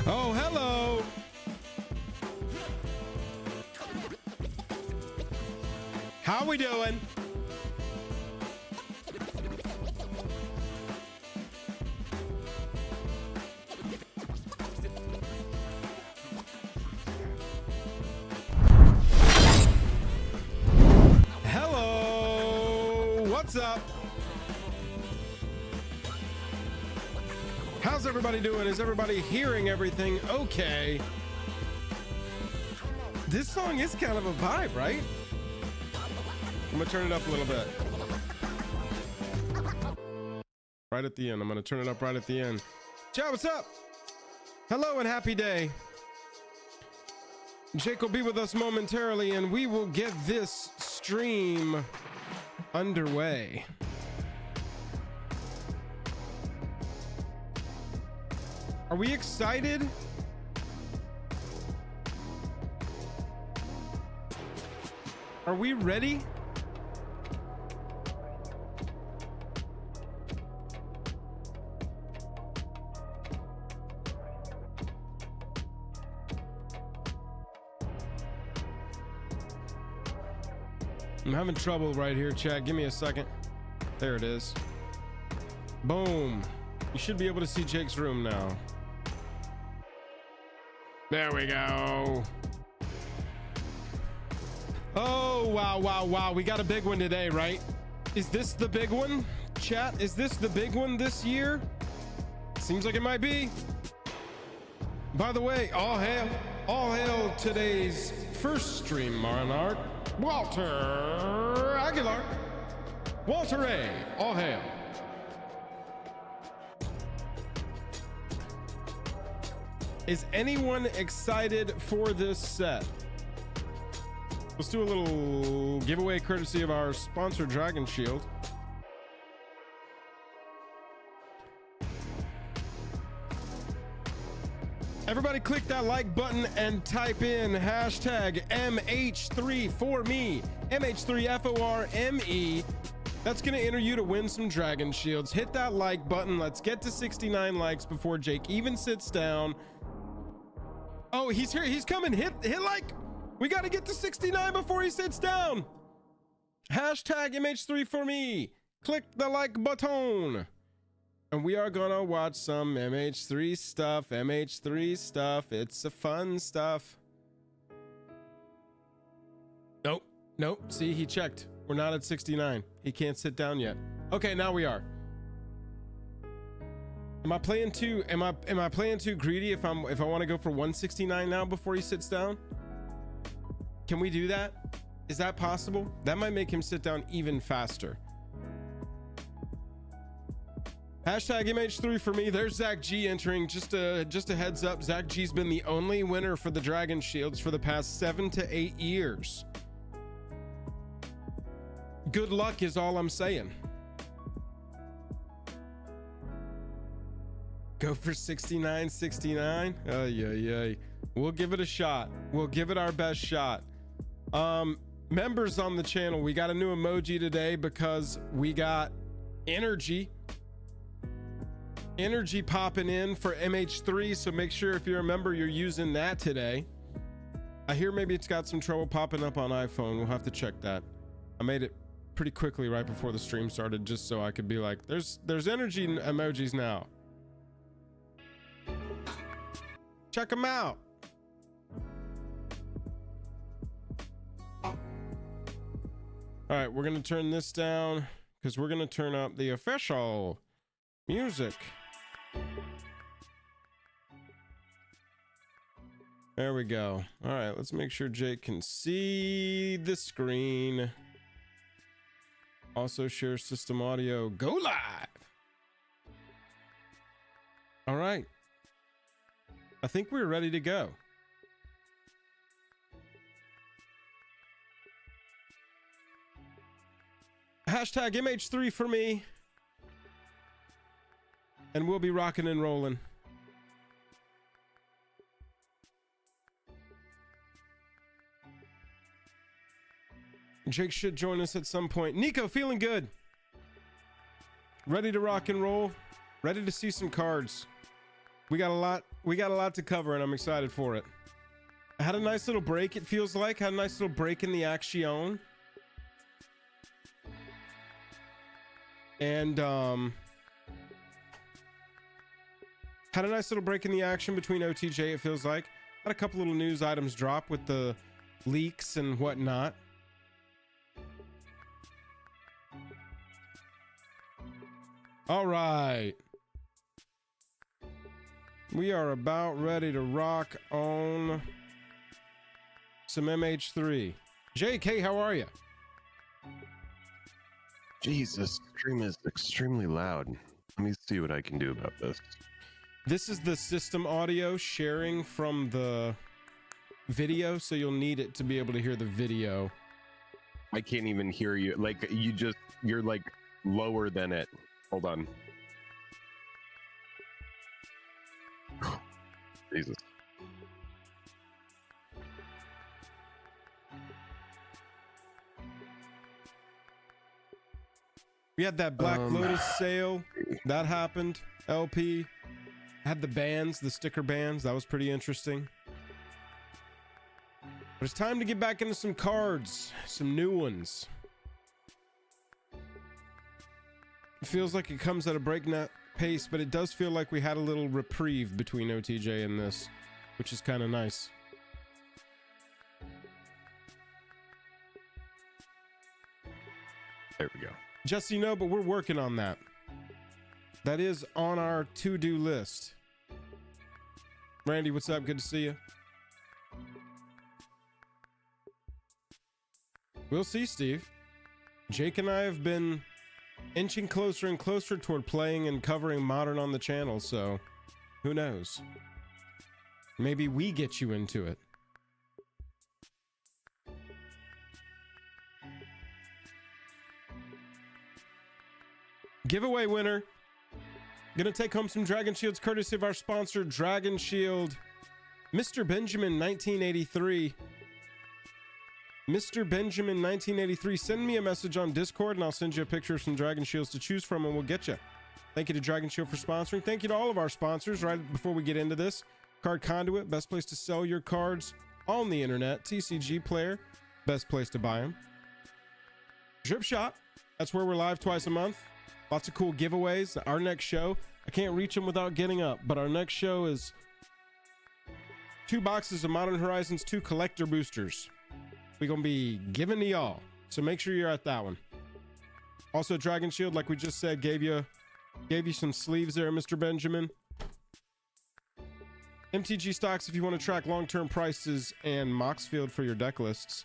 Oh, hello. How we doing? Hello. What's up? How's everybody doing? Is everybody hearing everything okay? This song is kind of a vibe, right? I'm gonna turn it up a little bit. Right at the end. I'm gonna turn it up right at the end. Ciao, what's up? Hello and happy day. Jake will be with us momentarily and we will get this stream underway. Are we excited? Are we ready? I'm having trouble right here, chat. Give me a second. There it is. Boom. You should be able to see Jake's room now. There we go. Oh, wow, wow, wow. We got a big one today, right? Is this the big one? Chat, is this the big one this year? Seems like it might be. By the way, all hail today's first stream monarch, Walter Aguilar. Walter A, all hail. Is anyone excited for this set? Let's do a little giveaway courtesy of our sponsor, Dragon Shield. Everybody click that like button and type in hashtag MH3ForMe, MH3FORME. That's going to enter you to win some Dragon Shields. Hit that like button. Let's get to 69 likes before Jake even sits down. Oh, he's here. He's coming. Hit like. We got to get to 69 before he sits down. Hashtag MH3ForMe. Click the like button. And we are going to watch some MH3 stuff. MH3 stuff. It's a fun stuff. Nope. See, he checked. We're not at 69. He can't sit down yet. Okay, now we are. Am I playing too greedy if I want to go for 169 now before he sits down? Can we do that? Is that possible? That might make him sit down even faster. Hashtag MH3ForMe. There's Zach G entering. Just a heads up, Zach G's been the only winner for the Dragon Shields for the past 7 to 8 years. Good luck is all I'm saying. Go for 69. Oh yeah. We'll give it a shot. We'll give it our best shot. Members on the channel, we got a new emoji today because we got energy popping in for MH3, so make sure if you're a member you're using that today. I hear maybe it's got some trouble popping up on iPhone. We'll have to check that. I made it pretty quickly right before the stream started just so I could be like, there's energy emojis now. Check them out. All right, we're gonna turn this down because we're gonna turn up the official music. There we go. All right, let's make sure Jake can see the screen. Also share system audio. Go live. All right. I think we're ready to go. Hashtag MH3ForMe. And we'll be rocking and rolling. Jake should join us at some point. Nico, feeling good. Ready to rock and roll. Ready to see some cards. We got a lot to cover, and I'm excited for it. I had a nice little break, it feels like. Had a nice little break in the action. And had a nice little break in the action between OTJ, it feels like. Had a couple little news items drop with the leaks and whatnot. All right. We are about ready to rock on some MH3. JK, how are you? Jesus, stream is extremely loud. Let me see what I can do about this. This is the system audio sharing from the video, so you'll need it to be able to hear the video. I can't even hear you. Like, you're like lower than it. Hold on. Jesus. We had that Black Lotus sale that happened. LP had the bands, the sticker bands. That was pretty interesting. But it's time to get back into some cards, some new ones. It feels like it comes at a breakneck pace, but it does feel like we had a little reprieve between OTJ and this, which is kind of nice. There we go. Just so you know, but we're working on that. That is on our to-do list. Randy, what's up? Good to see you. We'll see, Steve. Jake and I have been inching closer and closer toward playing and covering Modern on the channel, so who knows? Maybe we get you into it. Giveaway winner. Gonna take home some Dragon Shields courtesy of our sponsor, Dragon Shield. Mr. Benjamin 1983. Mr. Benjamin 1983, send me a message on Discord and I'll send you a picture of some Dragon Shields to choose from and we'll get you. Thank you to Dragon Shield for sponsoring. Thank you to all of our sponsors. Right before we get into this, Card Conduit, best place to sell your cards on the internet. TCG Player, best place to buy them. Drip Shop, that's where we're live twice a month. Lots of cool giveaways. Our next show, I can't reach them without getting up, but our next show is 2 boxes of Modern Horizons 2 collector boosters. We're gonna be giving to y'all, so make sure you're at that one. Also, Dragon Shield, like we just said, gave you some sleeves there, Mr. Benjamin. MTG Stocks, if you want to track long-term prices, and Moxfield for your deck lists.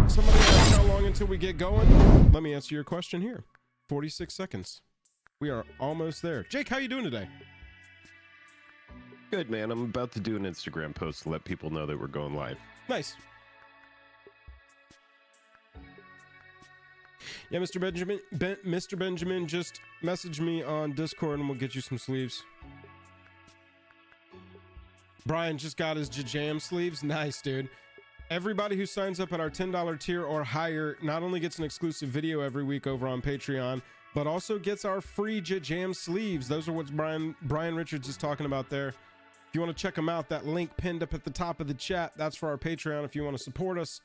Somebody asked how long until we get going. Let me answer your question here. 46 seconds. We are almost there. Jake, how you doing today? Good, man. I'm about to do an Instagram post to let people know that we're going live. Nice. Yeah, Mr. Benjamin, Mr. Benjamin, just message me on Discord and we'll get you some sleeves. Brian just got his JAJAM sleeves. Nice, dude. Everybody who signs up at our $10 tier or higher not only gets an exclusive video every week over on Patreon, but also gets our free JAJAM sleeves. Those are what Brian Richards is talking about there. If you want to check them out, that link pinned up at the top of the chat, that's for our Patreon. If you want to support us,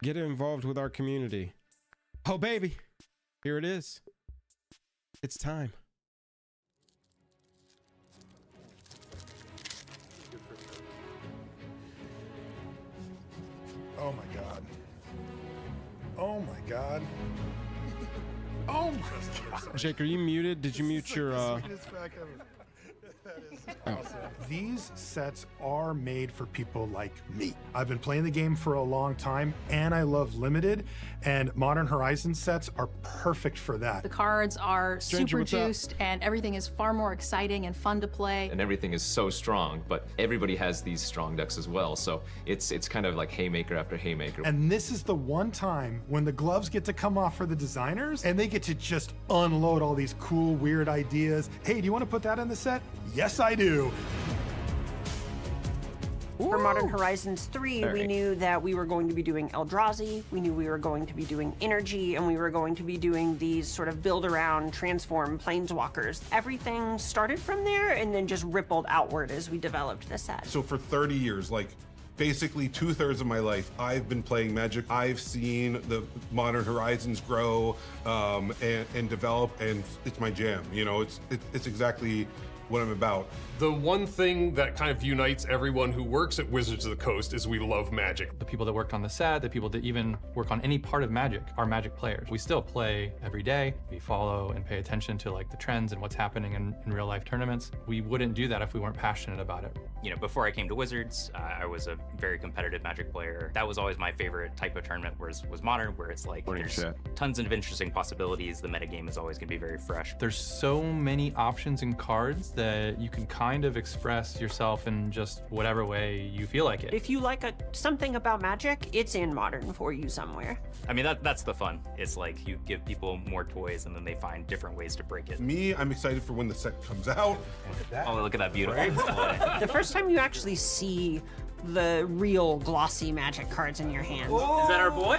get involved with our community. Oh, baby. Here it is. It's time. Oh my god. Oh my god. Oh my god. Jake, are you muted? Did you mute your That is awesome. These sets are made for people like me. I've been playing the game for a long time and I love limited, and Modern Horizon sets are perfect for that. The cards are Stranger, super what's up? juiced and everything is far more exciting and fun to play. And everything is so strong, but everybody has these strong decks as well. So it's kind of like haymaker after haymaker. And this is the one time when the gloves get to come off for the designers and they get to just unload all these cool, weird ideas. Hey, do you want to put that in the set? Yes, I do. For Modern Horizons 3, we Alright. knew that we were going to be doing Eldrazi, we knew we were going to be doing Energy, and we were going to be doing these sort of build around, transform Planeswalkers. Everything started from there and then just rippled outward as we developed the set. So for 30 years, like basically 2/3 of my life, I've been playing Magic. I've seen the Modern Horizons grow and develop, and it's my jam. You know, it's exactly what I'm about. The one thing that kind of unites everyone who works at Wizards of the Coast is we love Magic. The people that worked on the set, the people that even work on any part of Magic are Magic players. We still play every day. We follow and pay attention to like the trends and what's happening in real life tournaments. We wouldn't do that if we weren't passionate about it. You know, before I came to Wizards, I was a very competitive Magic player. That was always my favorite type of tournament, was Modern, where it's like there's tons of interesting possibilities. The metagame is always going to be very fresh. There's so many options and cards that you can kind of express yourself in just whatever way you feel like it. If you like something about Magic, it's in Modern for you somewhere. I mean, that's the fun. It's like you give people more toys and then they find different ways to break it. Me, I'm excited for when the set comes out. Oh, look at that beautiful display. The first time you actually see the real glossy Magic cards in your hand. Is that our boy?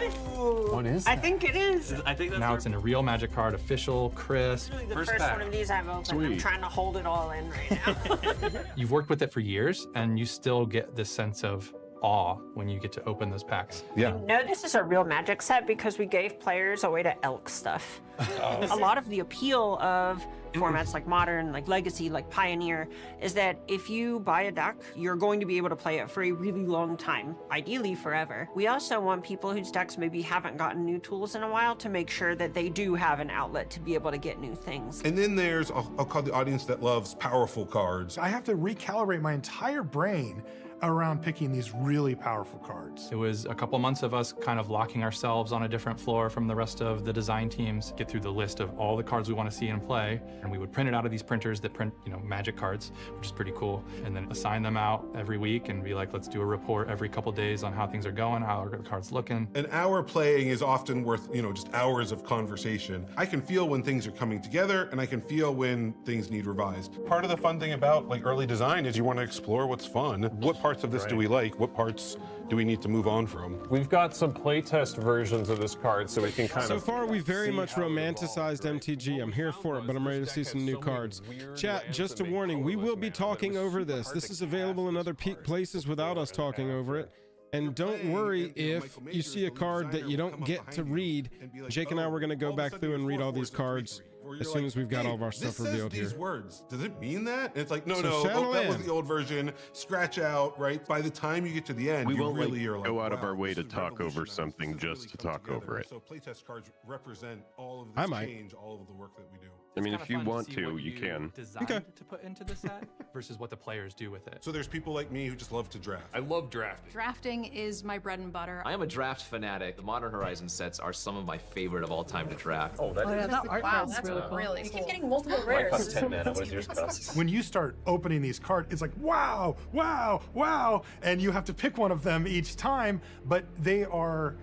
What is I think it is. I think that's Now it's in a real Magic card, official, crisp. The first one of these I've opened. I'm trying to hold it all in right now. You've worked with it for years and you still get this sense of awe when you get to open those packs. Yeah. No, this is a real Magic set because we gave players a way to elk stuff. A lot of the appeal of formats like Modern, like Legacy, like Pioneer, is that if you buy a deck, you're going to be able to play it for a really long time, ideally forever. We also want people whose decks maybe haven't gotten new tools in a while to make sure that they do have an outlet to be able to get new things. And then there's, I'll call the audience that loves powerful cards. I have to recalibrate my entire brain around picking these really powerful cards. It was a couple months of us kind of locking ourselves on a different floor from the rest of the design teams, get through the list of all the cards we want to see in play, and we would print it out of these printers that print, you know, Magic cards, which is pretty cool, and then assign them out every week and be like, let's do a report every couple days on how things are going, how are the cards looking. An hour playing is often worth, you know, just hours of conversation. I can feel when things are coming together, and I can feel when things need revised. Part of the fun thing about like early design is you want to explore what's fun. What parts of this do we like? What parts do we need to move on from? We've got some playtest versions of this card so we can kind So of... far, we very much romanticized MTG. I'm here for it, but I'm ready to see some new cards. Chat, just a warning, we will be talking over this. This is available in other places without us talking over it. And don't worry if you see a card that you don't get to read. Jake and I were going to go back through and read all these cards as soon as we've got all of our stuff revealed here. These words, does it mean that? And it's like, no, So that was the old version. Scratch out, right? By the time you get to the end, We you won't really are like, like, go out of wow, our way this to is talk over revolutionary. something This is just to really talk coming over it. together. So playtest cards represent all of I this might. change, all of the work that we do. I mean, It's if you kinda fun want see to, what you can. designed Okay. to put into the set versus what the players do with it. So there's people like me who just love to draft. I love drafting. Drafting is my bread and butter. I am a draft fanatic. The Modern Horizon sets are some of my favorite of all time to draft. Wow, that's really cool. Keep getting multiple rares. 10 mana. What does yours cost? When you start opening these cards, it's like, wow, wow, wow, and you have to pick one of them each time, but they are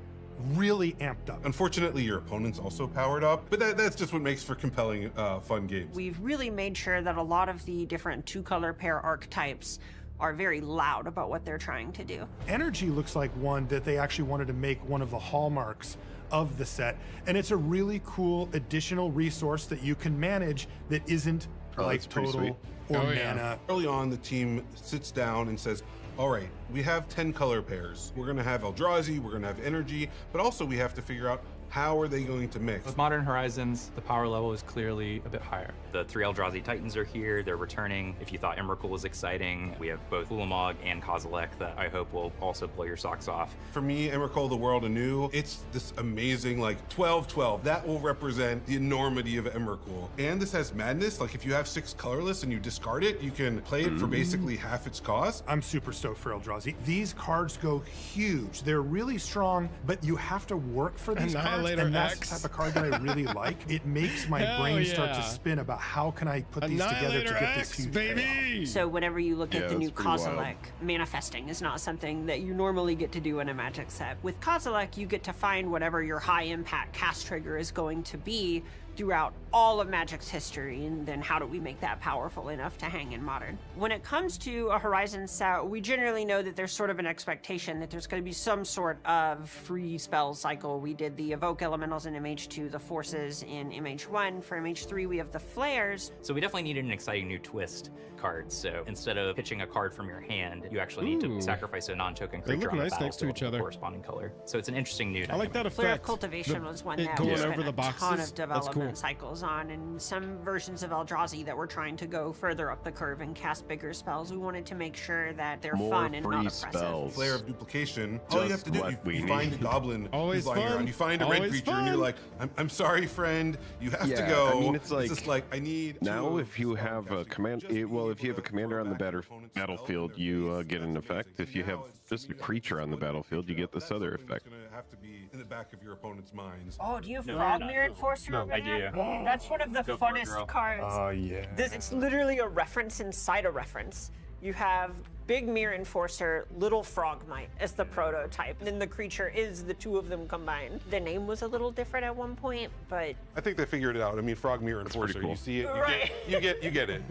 really amped up. Unfortunately, your opponent's also powered up, but that's just what makes for compelling, fun games. We've really made sure that a lot of the different two-color pair archetypes are very loud about what they're trying to do. Energy looks like one that they actually wanted to make one of the hallmarks of the set, and it's a really cool additional resource that you can manage that isn't life that's pretty total sweet. or Oh, yeah. mana. Early on, the team sits down and says, all right, we have 10 color pairs. We're gonna have Eldrazi, we're gonna have Energy, but also we have to figure out how are they going to mix? With Modern Horizons, the power level is clearly a bit higher. The 3 Eldrazi Titans are here. They're returning. If you thought Emrakul was exciting, we have both Ulamog and Kozilek that I hope will also blow your socks off. For me, Emrakul the World Anew, it's this amazing, like, 12-12. That will represent the enormity of Emrakul. And this has madness. Like, if you have 6 colorless and you discard it, you can play it for basically half its cost. I'm super stoked for Eldrazi. These cards go huge. They're really strong, but you have to work for these cards, Annihilator and that's X. the type of card that I really like. It makes my Hell brain start to yeah. spin about how can I put these together to get this huge payoff. baby! So whenever you look Yeah, at the new it's pretty wild. Kozilek, manifesting is not something that you normally get to do in a Magic set. With Kozilek, you get to find whatever your high impact cast trigger is going to be throughout all of Magic's history, and then how do we make that powerful enough to hang in Modern? When it comes to a Horizon set, we generally know that there's sort of an expectation that there's going to be some sort of free spell cycle. We did the Evoke Elementals in MH2, the Forces in MH1. For MH3, we have the Flares. So we definitely needed an exciting new twist card. So instead of pitching a card from your hand, you actually need to sacrifice a non-token They creature look on the nice next to battlefield each with other. a corresponding color. So it's an interesting new I like that effect. Flare of Cultivation was one that going we spent over the a ton boxes. of development cycles on, and some versions of Eldrazi that were trying to go further up the curve and cast bigger spells. We wanted to make sure that they're More fun and not free oppressive. spells. Flare of Duplication. All you have to do, what we you find a need. goblin Always who's lying fun. around. You find a red Always creature, and you're fun. like, I'm sorry, friend. You have to Yeah, go. I mean, it's just like I need. Now, if you have a command, well, if you have a commander on the battlefield, you get an effect. If you have just a creature on the battlefield, you get this other effect. It's gonna have to be in the back of your opponent's minds. Oh, do you have Frogmere Enforcer? No, over I do, there? yeah. That's one of the Go for it, funnest girl. cards. Oh, yeah. It's literally a reference inside a reference. You have Big Mirror Enforcer, Little Frogmite as the prototype. And then the creature is the two of them combined. The name was a little different at one point, but I think they figured it out. I mean, Frogmere Enforcer. cool. You see it, Right. you get it.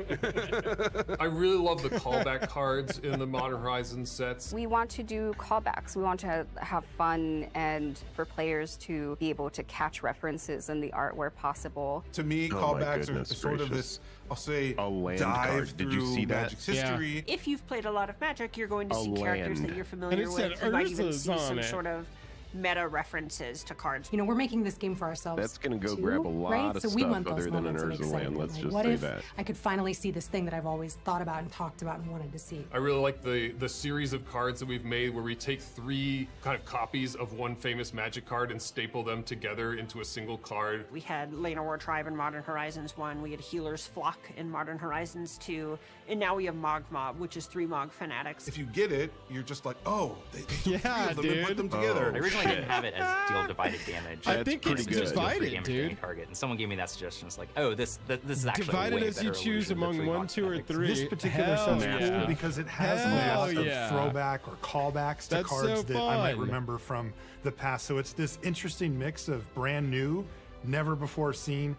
I really love the callback cards in the Modern Horizons sets. We want to do callbacks. We want to have fun and for players to be able to catch references in the art where possible. To me, Oh my callbacks are goodness sort of gracious. this, I'll say, A land dive card. Did you through see that? Magic's Yeah. history. if you've played a lot of Magic, you're going to see characters that land. you're And familiar it said with. You might even Urza's see on some it. sort of meta references to cards. You know, we're making this game for ourselves. That's gonna go too, grab a lot right? of So we stuff want those other than an moments of Urza land, excitement. let's Like, just what say if that. I could finally see this thing that I've always thought about and talked about and wanted to see? I really like the series of cards that we've made where we take 3 kind of copies of one famous Magic card and staple them together into a single card. We had Llanowar War Tribe in Modern Horizons 1, we had Healer's Flock in Modern Horizons 2, and now we have Mog Mob, which is 3 Mog Fanatics. If you get it, you're just like, oh, they took 3 Yeah, of them and put dude. them together. I originally didn't have it as deal divided damage. I That's think pretty it's good. divided, damage dude. to any target, and someone gave me that suggestion. It's like, oh, this is actually Divided a way as you better choose illusion than among 3 1, Mog 2, or Fanatics. 3. This particular Hell set's yeah. cool because it has Hell a lot yeah. of throwback or callbacks to That's cards so that I might fun. remember from the past. So it's this interesting mix of brand new, never before seen,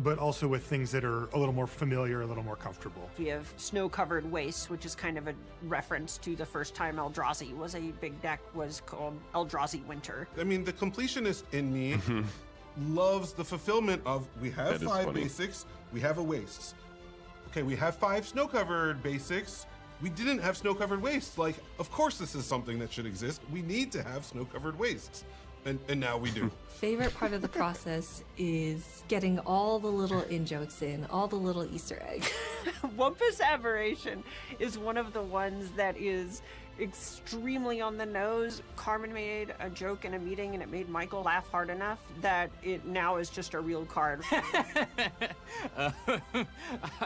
but also with things that are a little more familiar, a little more comfortable. We have Snow-Covered Wastes, which is kind of a reference to the first time Eldrazi was a big deck, was called Eldrazi Winter. I mean, the completionist in me loves the fulfillment of, we have That is 5 funny. basics, we have a wastes. Okay, we have 5 snow-covered basics. We didn't have snow-covered wastes. Like, of course this is something that should exist. We need to have snow-covered wastes. And now we do. Favorite part of the process is getting all the little in-jokes in, all the little Easter eggs. Wumpus Aberration is one of the ones that is extremely on the nose. Carmen made a joke in a meeting and it made Michael laugh hard enough that it now is just a real card.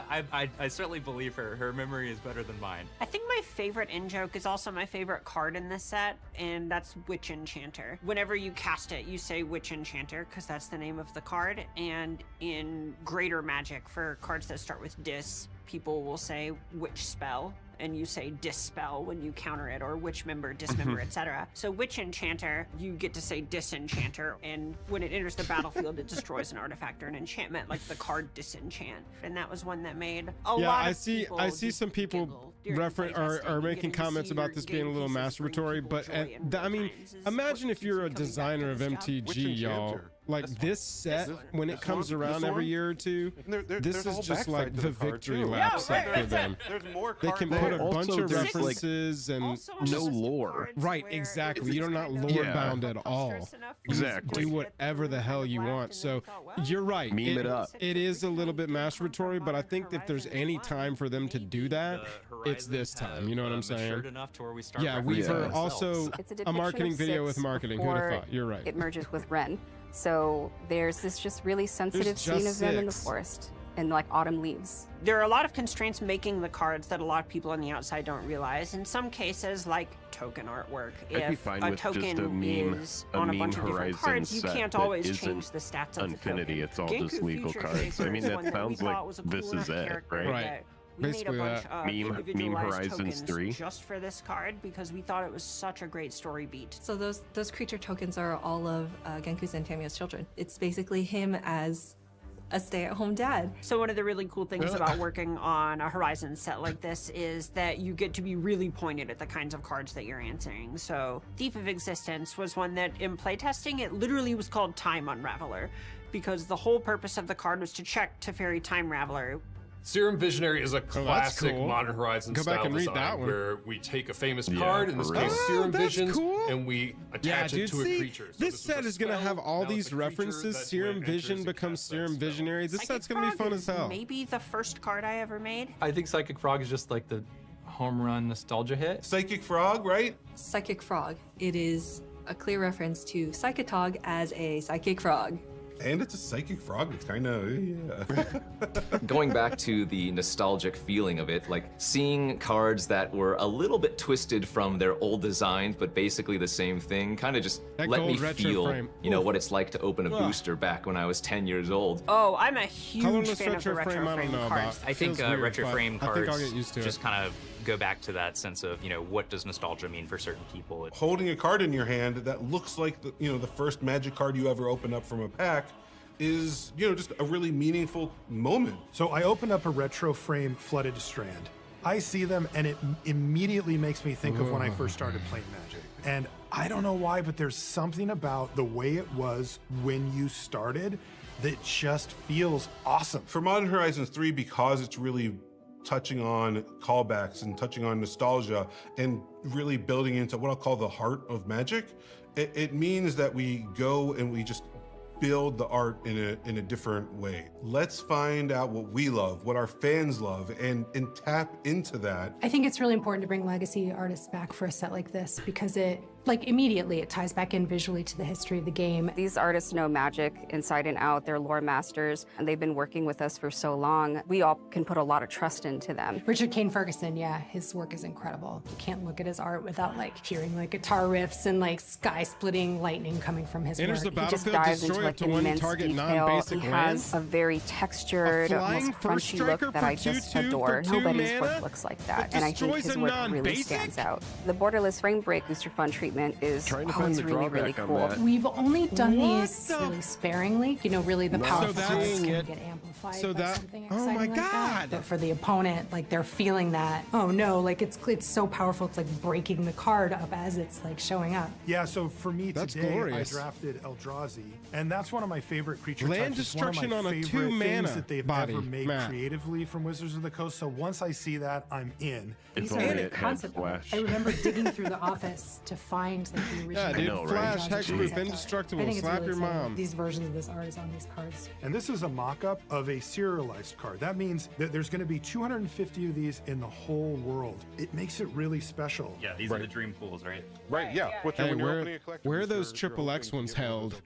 I certainly believe her. Her memory is better than mine. I think my favorite in-joke is also my favorite card in this set, and that's Witch Enchanter. Whenever you cast it, you say Witch Enchanter, because that's the name of the card, and in Greater Magic, for cards that start with Dis, people will say Witch Spell, and you say Dispel when you counter it, or Witch Member, Dismember, etc. So Witch Enchanter, you get to say Disenchanter, and when it enters the battlefield, it destroys an artifact or an enchantment, like the card Disenchant. And that was one that made a lot of people I see just some people giggle during reference playtesting. are You making get to comments see about your this being a game little pieces bring masturbatory, people but joy in I real mean, times is imagine what if keeps you're you a coming back designer to of this job. MTG, y'all. Like this set, when it comes around every year or two, this is just like the victory lap set for them. There's more They can put a bunch of there's, like, references and no lore. right, exactly. You're not lore bound at all. Exactly. Do whatever the hell you want. So you're right. Meme it up. It is a little bit masturbatory, but I think if there's any time for them to do that, it's this time. You know what I'm saying? Yeah, Weaver also It's a a depiction marketing of video Six with marketing. Who'd have before thought? You're right. It merges with Ren. So there's this just really sensitive just scene of them in the 6. forest and like autumn leaves. There are a lot of constraints making the cards that a lot of people on the outside don't realize. In some cases, like token artwork, I'd be if fine a with just token a meme, is on a bunch of different Horizon cards, you set can't that always isn't change the stats of Infinity. the token. It's all Genku just legal Future cards. Chaser I mean, is that one we sounds thought like was a cool this is enough it, character right? Right. that we made a Basically bunch that. of Meme individualized Horizons tokens 3. just for this card because we thought it was such a great story beat. So those creature tokens are all of Genku Zentamia's children. It's basically him as a stay-at-home dad. So one of the really cool things about working on a Horizon set like this is that you get to be really pointed at the kinds of cards that you're answering. So Thief of Existence was one that in playtesting, it literally was called Time Unraveler, because the whole purpose of the card was to check Teferi Time Raveler. Serum Visionary is a classic cool. Modern Horizons Go back style and read design that one. where we take a famous card, in this case Serum Visions, and we attach it to a creature. So this set is going to have all these references. Serum Vision becomes Serum Visionary. This set's going to be fun as hell. Maybe the first card I ever made. I think Psychic Frog is just like the home run nostalgia hit. Psychic Frog, right? Psychic Frog. It is a clear reference to Psychotog as a psychic frog. And it's a psychic frog. It's kind of, yeah. Going back to the nostalgic feeling of it, like seeing cards that were a little bit twisted from their old designs, but basically the same thing, kind of just That let me gold retro feel, frame. you know, what it's like to open a booster back when I was 10 years old. Oh, I'm a huge Colorless fan of the retro I don't frame know cards. about. I think Feels weird, retro but frame I think I'll cards get used to just it. kind of go back to that sense of, you know, what does nostalgia mean for certain people? Holding a card in your hand that looks like the, you know, the first Magic card you ever open up from a pack is, you know, just a really meaningful moment. So I opened up a retro frame Flooded Strand. I see them and it immediately makes me think of when I first started playing Magic. And I don't know why, but there's something about the way it was when you started that just feels awesome. For Modern Horizons 3, because it's really touching on callbacks and touching on nostalgia and really building into what I'll call the heart of Magic, it means that we go and we just build the art in a different way. Let's find out what we love, what our fans love, and tap into that. I think it's really important to bring legacy artists back for a set like this because it, like, immediately it ties back in visually to the history of the game. These artists know Magic inside and out. They're lore masters, and they've been working with us for so long. We all can put a lot of trust into them. Richard Kane Ferguson, yeah, his work is incredible. You can't look at his art without, like, hearing, like, guitar riffs and, like, sky-splitting lightning coming from his Enters work. the He just battlefield, dives destroy into up to like one immense target detail. non-basic He land. has a very textured, A almost flying first crunchy look striker that for I just 2/2 adore. for 2 Nobody's mana work looks like that, that and I think destroys his a work really non-basic? stands out. The borderless frame break booster fun treatment is Trying to find always the really, really drawback on cool. that. We've only done What these the- really sparingly. You know, really the powerful that's cards can it. get amplified So by that- something oh exciting my like that. God. But for the opponent, like, they're feeling that, oh no, like, it's so powerful, it's like breaking the card up as it's, like, showing up. Yeah, so for me That's today, glorious. I drafted Eldrazi, and that's one of my favorite creature Land types. It's one of my destruction on a favorite 2 things mana that they've body, ever made Matt. creatively from Wizards of the Coast. So once I see that, I'm in. If These are only the it had concept art. Flash. I remember digging through the office to find, like, the original. Yeah, dude, know, right? Flash, Concept hexproof, art. indestructible, I think it's slap really your exciting. mom. These versions of this art is on these cards. And this is a mock-up of a serialized card. That means that there's going to be 250 of these in the whole world. It makes it really special. Yeah, these are the dream pools, right? Right, yeah. Hey, where are those Triple X ones held?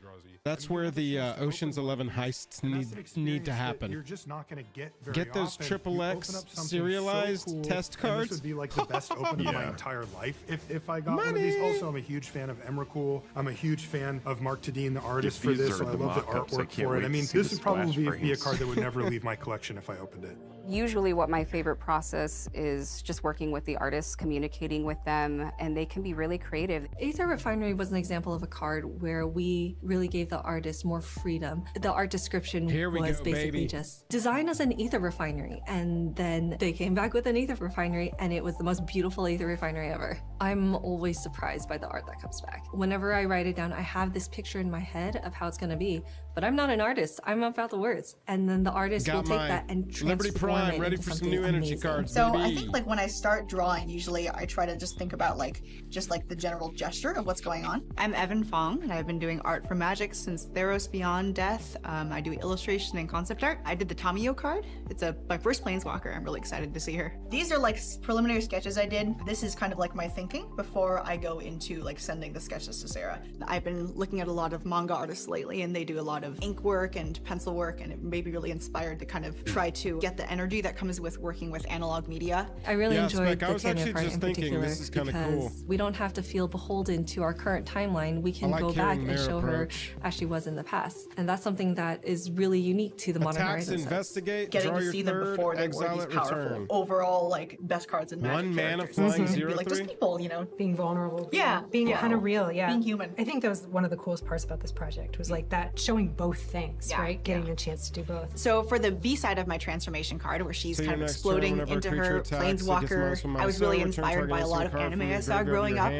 That's where the Ocean's 11 heists And that's an need to experience that happen. You're just not going to get very Get those often. Triple You X open up something serialized so cool, test and cards. This would be like the best open of my Yeah. entire life if I got one of these. Money. Also, I'm a huge fan of Emrakul. I'm a huge fan of Mark Tadine, the artist If for these this. are So I the love the mock-ups, I artwork can't for it. wait I to mean, see this the would probably splash be a frames. card that would never leave my collection if I opened it. Usually what my favorite process is just working with the artists, communicating with them, and they can be really creative. Aether Refinery was an example of a card where we really gave the artist more freedom. The art description Here we was go, basically baby. just design us an Aether Refinery, and then they came back with an Aether Refinery, and it was the most beautiful Aether Refinery ever. I'm always surprised by the art that comes back. Whenever I write it down, I have this picture in my head of how it's going to be, but I'm not an artist. I'm about the words, and then the artist will Got take my that and Liberty transform Prime it ready into for some something new energy amazing. cards. So baby. I think, like, when I start drawing, usually I try to just think about, like, just like the general gesture of what's going on. I'm Evan Fong, and I've been doing art for Magic since Theros Beyond Death. I do illustration and concept art. I did the Tamiyo card. It's my first Planeswalker. I'm really excited to see her. These are like preliminary sketches I did. This is kind of like my thinking before I go into like sending the sketches to Sarah. I've been looking at a lot of manga artists lately, and they do a lot of ink work and pencil work, and it made me really inspired to kind of try to get the energy that comes with working with analog media. I really Yeah, enjoyed Spec, I the was Tanya actually part just in thinking, particular this is kinda because cool. we don't have to feel beholden to our current timeline. We can I like go back hearing and their show approach. her as she was in the past, and that's something that is really unique to the Modern Attacks, Horizons sets. investigate, Getting draw to your see them third, before they were exile these it, powerful, return. overall like best cards in Magic. One mana characters. flying And be 0/3. like, just people, you know. Being vulnerable. Yeah, Being yeah. kind of real, yeah. Being human. I think that was one of the coolest parts about this project was like that showing both things, Yeah, right? Getting the chance to do both. So for the B side of my transformation card, where she's kind of exploding into her planeswalker, I was really inspired by a lot of anime I saw growing up,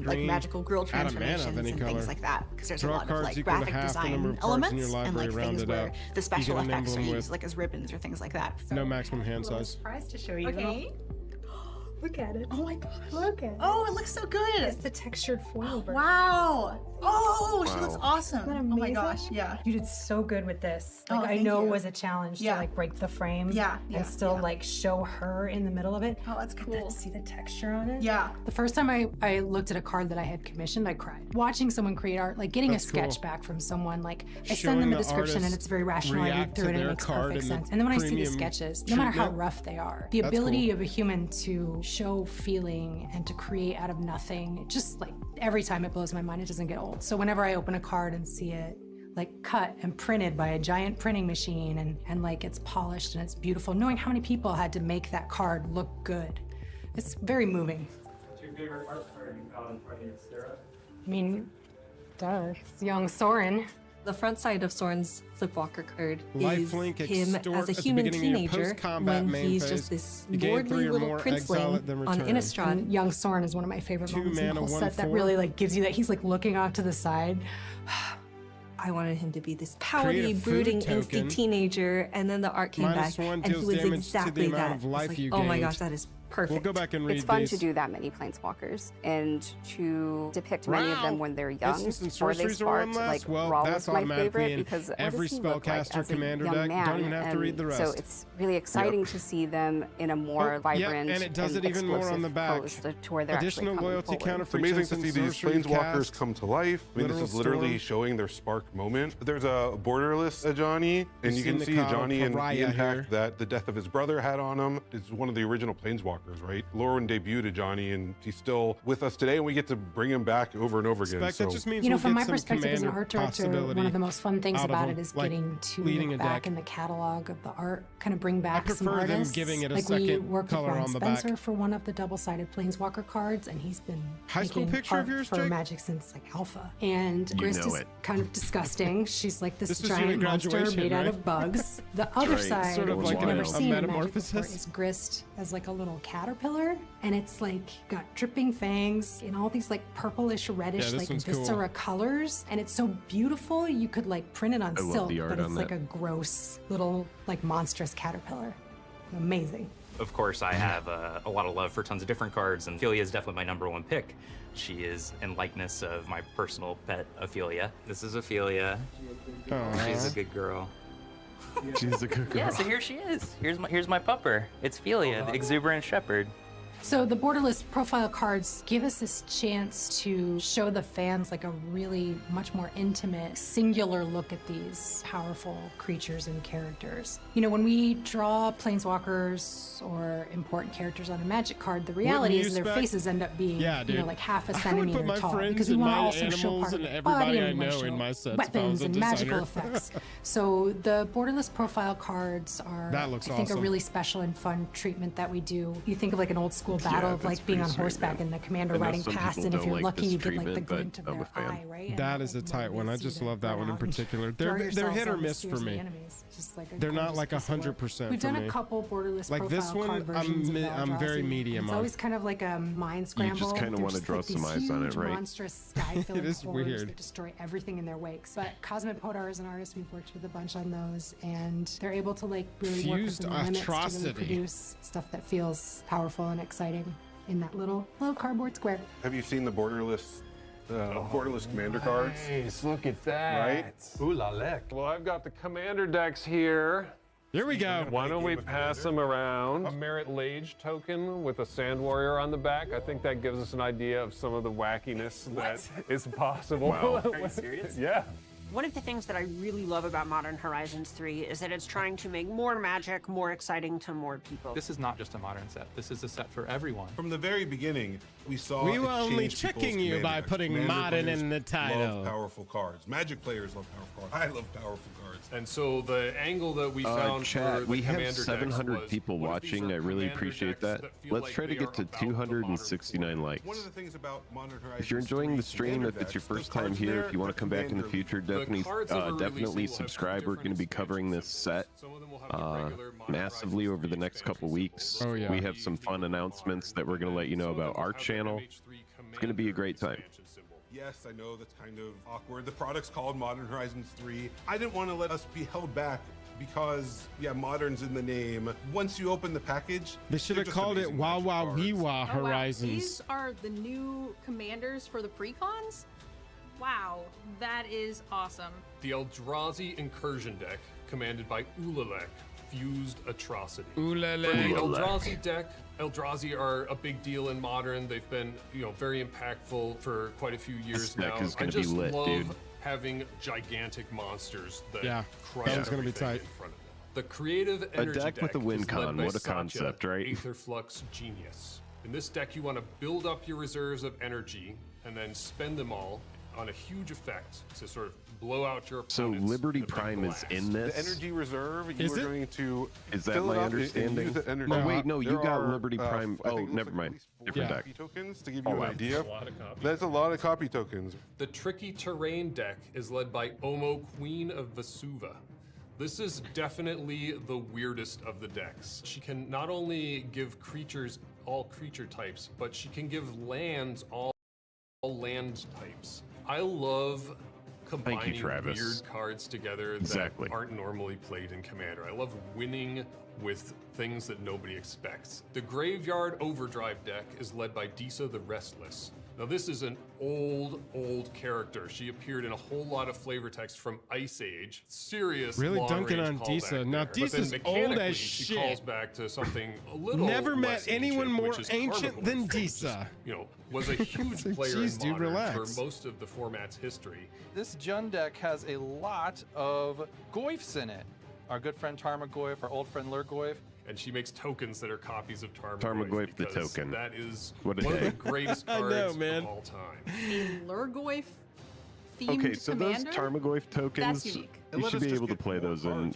like magical girl transformations and things like that. Because there's a lot of like graphic design elements and like things where the special effects are used like as ribbons or things like that. No maximum hand size. Surprise to show you. Okay. Look at it. Oh my gosh. Look at it. Oh, it looks so good. It's the textured foil version. Wow. Oh, she looks awesome. Isn't that Oh my amazing? gosh. Yeah. You did so good with this. Oh, Like I thank know you. it was a challenge Yeah. to like break the frame. Yeah, yeah, And still yeah. like show her in the middle of it. Oh, that's cool. See the texture on it? Yeah. The first time I looked at a card that I had commissioned, I cried. Watching someone create art, like getting That's a sketch cool. back from someone, like I Showing send them a the description and artist it's very rational. I read react through to it and it their makes card perfect and the sense. And then when I see the premium sketches, no matter how treatment. rough they are, the That's ability cool. of a human to show feeling and to create out of nothing, it just like every time it blows my mind, it doesn't get old. So whenever I open a card and see it like cut and printed by a giant printing machine and like it's polished and it's beautiful, knowing how many people had to make that card look good, it's very moving. What's your favorite art card you found in front of you, Sarah? I mean, duh, it's young Soren. The front side of Soren's Flipwalker card Lifelink is him extort as a at the human beginning of your teenager post-combat when main he's phase. just this You gain 3 lordly or little more, princeling exile it, then on return. Innistrad. And young Soren is one of my favorite Two moments in the mana, whole one set that 4. really like gives you that he's like looking off to the side. I wanted him to be this Create pouty, a food brooding, token. angsty teenager, and then the art came -1 back, and he deals was damage to the exactly amount that. of It's life like, you oh my gained. gosh, that is perfect. We'll go back and read It's fun these. to do that many planeswalkers and to depict many of them when they're young Instants and before they sorceries are one sparked. less? Like well, Raw that's was my automatically favorite in because what every does he look like spellcaster as a commander young deck. man? Don't even have to read the And rest. So it's really exciting to see them in a more vibrant and it does it even more on the back. to where they're Additional actually loyalty coming counter It's for amazing each to see instant these sorcery planeswalkers cast. come to life. I mean, this Literal is literally storm. showing their spark moment. There's a borderless Johnny, and you can seen see the Johnny and the pariah impact here. that the death of his brother had on him. It's one of the original planeswalkers, right? Lauren debuted Johnny, and he's still with us today, and we get to bring him back over and over again. Spec, that So just means You know, we'll from get my some perspective as an commander art director, one possibility of the most fun things out of about them, it is like getting to leading look a back deck. in the catalog of the art, kind of bring back some prefer them artists. giving it a like we second worked color with Ron on the back. Spencer for one of the double-sided Planeswalker cards, and he's been High school making picture of art yours, for Jake? Magic since like Alpha. And You Grist know is it. kind of disgusting. She's like this This was you at giant monster graduation, made out right? of bugs. The other right. side, Sort of which like I've never a seen in Magic metamorphosis. before, is Grist as like a little caterpillar, and it's like got dripping fangs and all these like purplish, reddish, this like one's cool. viscera colors, and it's so beautiful. You could like print it on I love silk, the art but it's on like that. a gross little like monstrous caterpillar. Amazing. Of course, I have a lot of love for tons of different cards, and Ophelia is definitely my #1 pick. She is in likeness of my personal pet, Ophelia. This is Ophelia. She's a good girl. She's a good girl. Yeah, so here she is. Here's my pupper. It's Ophelia, the exuberant shepherd. So the borderless profile cards give us this chance to show the fans like a really much more intimate, singular look at these powerful creatures and characters. You know, when we draw planeswalkers or important characters on a Magic card, the reality is their faces end up being, Yeah, you dude. know, like half a I would centimeter put my tall friends because we and want to my also show animals part of and their everybody body I and we know wanna in show my sets if I weapons was a and magical designer. effects. So the borderless profile cards are, That looks I think, awesome. a really special and fun treatment that we do. You think of like an old school battle of that's like being on pretty sweet, horseback man. and the commander I know riding some past, people and if don't you're like lucky, this you get like the treatment, but glint of I'm a their fan. eye, right? And That it, is a like, tight one. I motivates you just to love that go one in out and particular. throw They're yourselves hit or on the miss for spears of the me. enemies. Just like a They're not gorgeous like piece of work. 100% We've for done me. a couple borderless Like profile this one, card versions of I'm very Eldrazi. medium It's on. always kind of like a mind scramble. kinda They're wanna just draw like some these eyes on it, huge, right? monstrous sky-filling is horrors weird. that destroy everything in their wakes. But Cosmic Podar is an artist. We've worked with a bunch on those, and they're able to like really work Fused within the limits to really atrocity. produce stuff that feels powerful and exciting in that little cardboard square. have you seen the borderless commander cards? Nice, look at that. Right? Ooh la leck. Well, I've got the commander decks here. Here we go. Why don't we pass them around? A Merit Lage token with a Sand Warrior on the back. I think that gives us an idea of some of the wackiness that is possible. Wow. Are you serious? Yeah. One of the things that I really love about Modern Horizons 3 is that it's trying to make more Magic more exciting to more people. This is not just a modern set. This is a set for everyone. From the very beginning, we saw We it were only change people's checking you commander by decks. putting Commander modern players in the title. Love powerful cards. Magic players love powerful cards. I love powerful cards. And so the angle that we found for Chat, the we have commander decks 700 was, people what if these watching. are I really commander appreciate decks that. feel Let's like try to they get are to about the modern 269 format? likes. One of the things about Modern Horizons If you're enjoying 3 the stream, commander if it's your decks, those first time cards here, there if you want are to come back in the commander future, decks. definitely subscribe. We're going to be covering this set massively over the next couple weeks. Oh, yeah. We have some fun announcements that we're going to let you know about our channel. It's going to be a great time. Yes, I know that's kind of awkward. The product's called Modern Horizons 3. I didn't want to let us be held back because, yeah, Modern's in the name. Once you open the package, they should have called it Wow Wow Wee Wah Horizons. Wow. These are the new commanders for the precons? Wow, that is awesome. The Eldrazi Incursion deck, commanded by Ulalek, Fused Atrocity. Ulalek. For the Eldrazi deck, Eldrazi are a big deal in Modern. They've been, very impactful for quite a few years now. This deck is I gonna be just lit, love dude. having gigantic monsters that crush that was gonna be tight. in front of them. The creative energy deck with a win is led con. by What a Satya, concept, right? Aetherflux Genius. In this deck, you want to build up your reserves of energy and then spend them all on a huge effect to sort of blow out your opponents. So Liberty Prime is in this. The energy reserve, you Is are it? going to Is that fill it my up and understanding? use the energy. Oh, wait, no, you There got are, Liberty Prime. I think Oh, it looks never like mind. at least 4 Different copy deck. tokens to give you Oh, an wow. idea. That's a lot of copies. That's a lot of copy tokens. The tricky terrain deck is led by Omo, Queen of Vesuva. This is definitely the weirdest of the decks. She can not only give creatures all creature types, but she can give lands all land types. I love combining Travis. weird cards together Exactly. that aren't normally played in Commander. I love winning with things that nobody expects. The Graveyard Overdrive deck is led by Disa the Restless. Now this is an old character. She appeared in a whole lot of flavor text from Ice Age. Serious Really long-range dunking on callback Disa. Now, there. But then Disa's old mechanically, as she shit. calls back to something a little Never met less anyone ancient, more which is ancient Karmagor, than which is, Disa. was a huge like, player "Jeez, in dude, Modern relax." for most of the format's history. This Jund deck has a lot of Goyfs in it. Our good friend Tarmogoyf, our old friend Lurgoyf. And she makes tokens that are copies of Tarmogoyf. Tarmogoyf the because token. That is What a one of day. the greatest I cards know, man. of all time. A Lurgoyf themed Okay, so commander? those Tarmogoyf tokens, That's unique. you should be able to play those in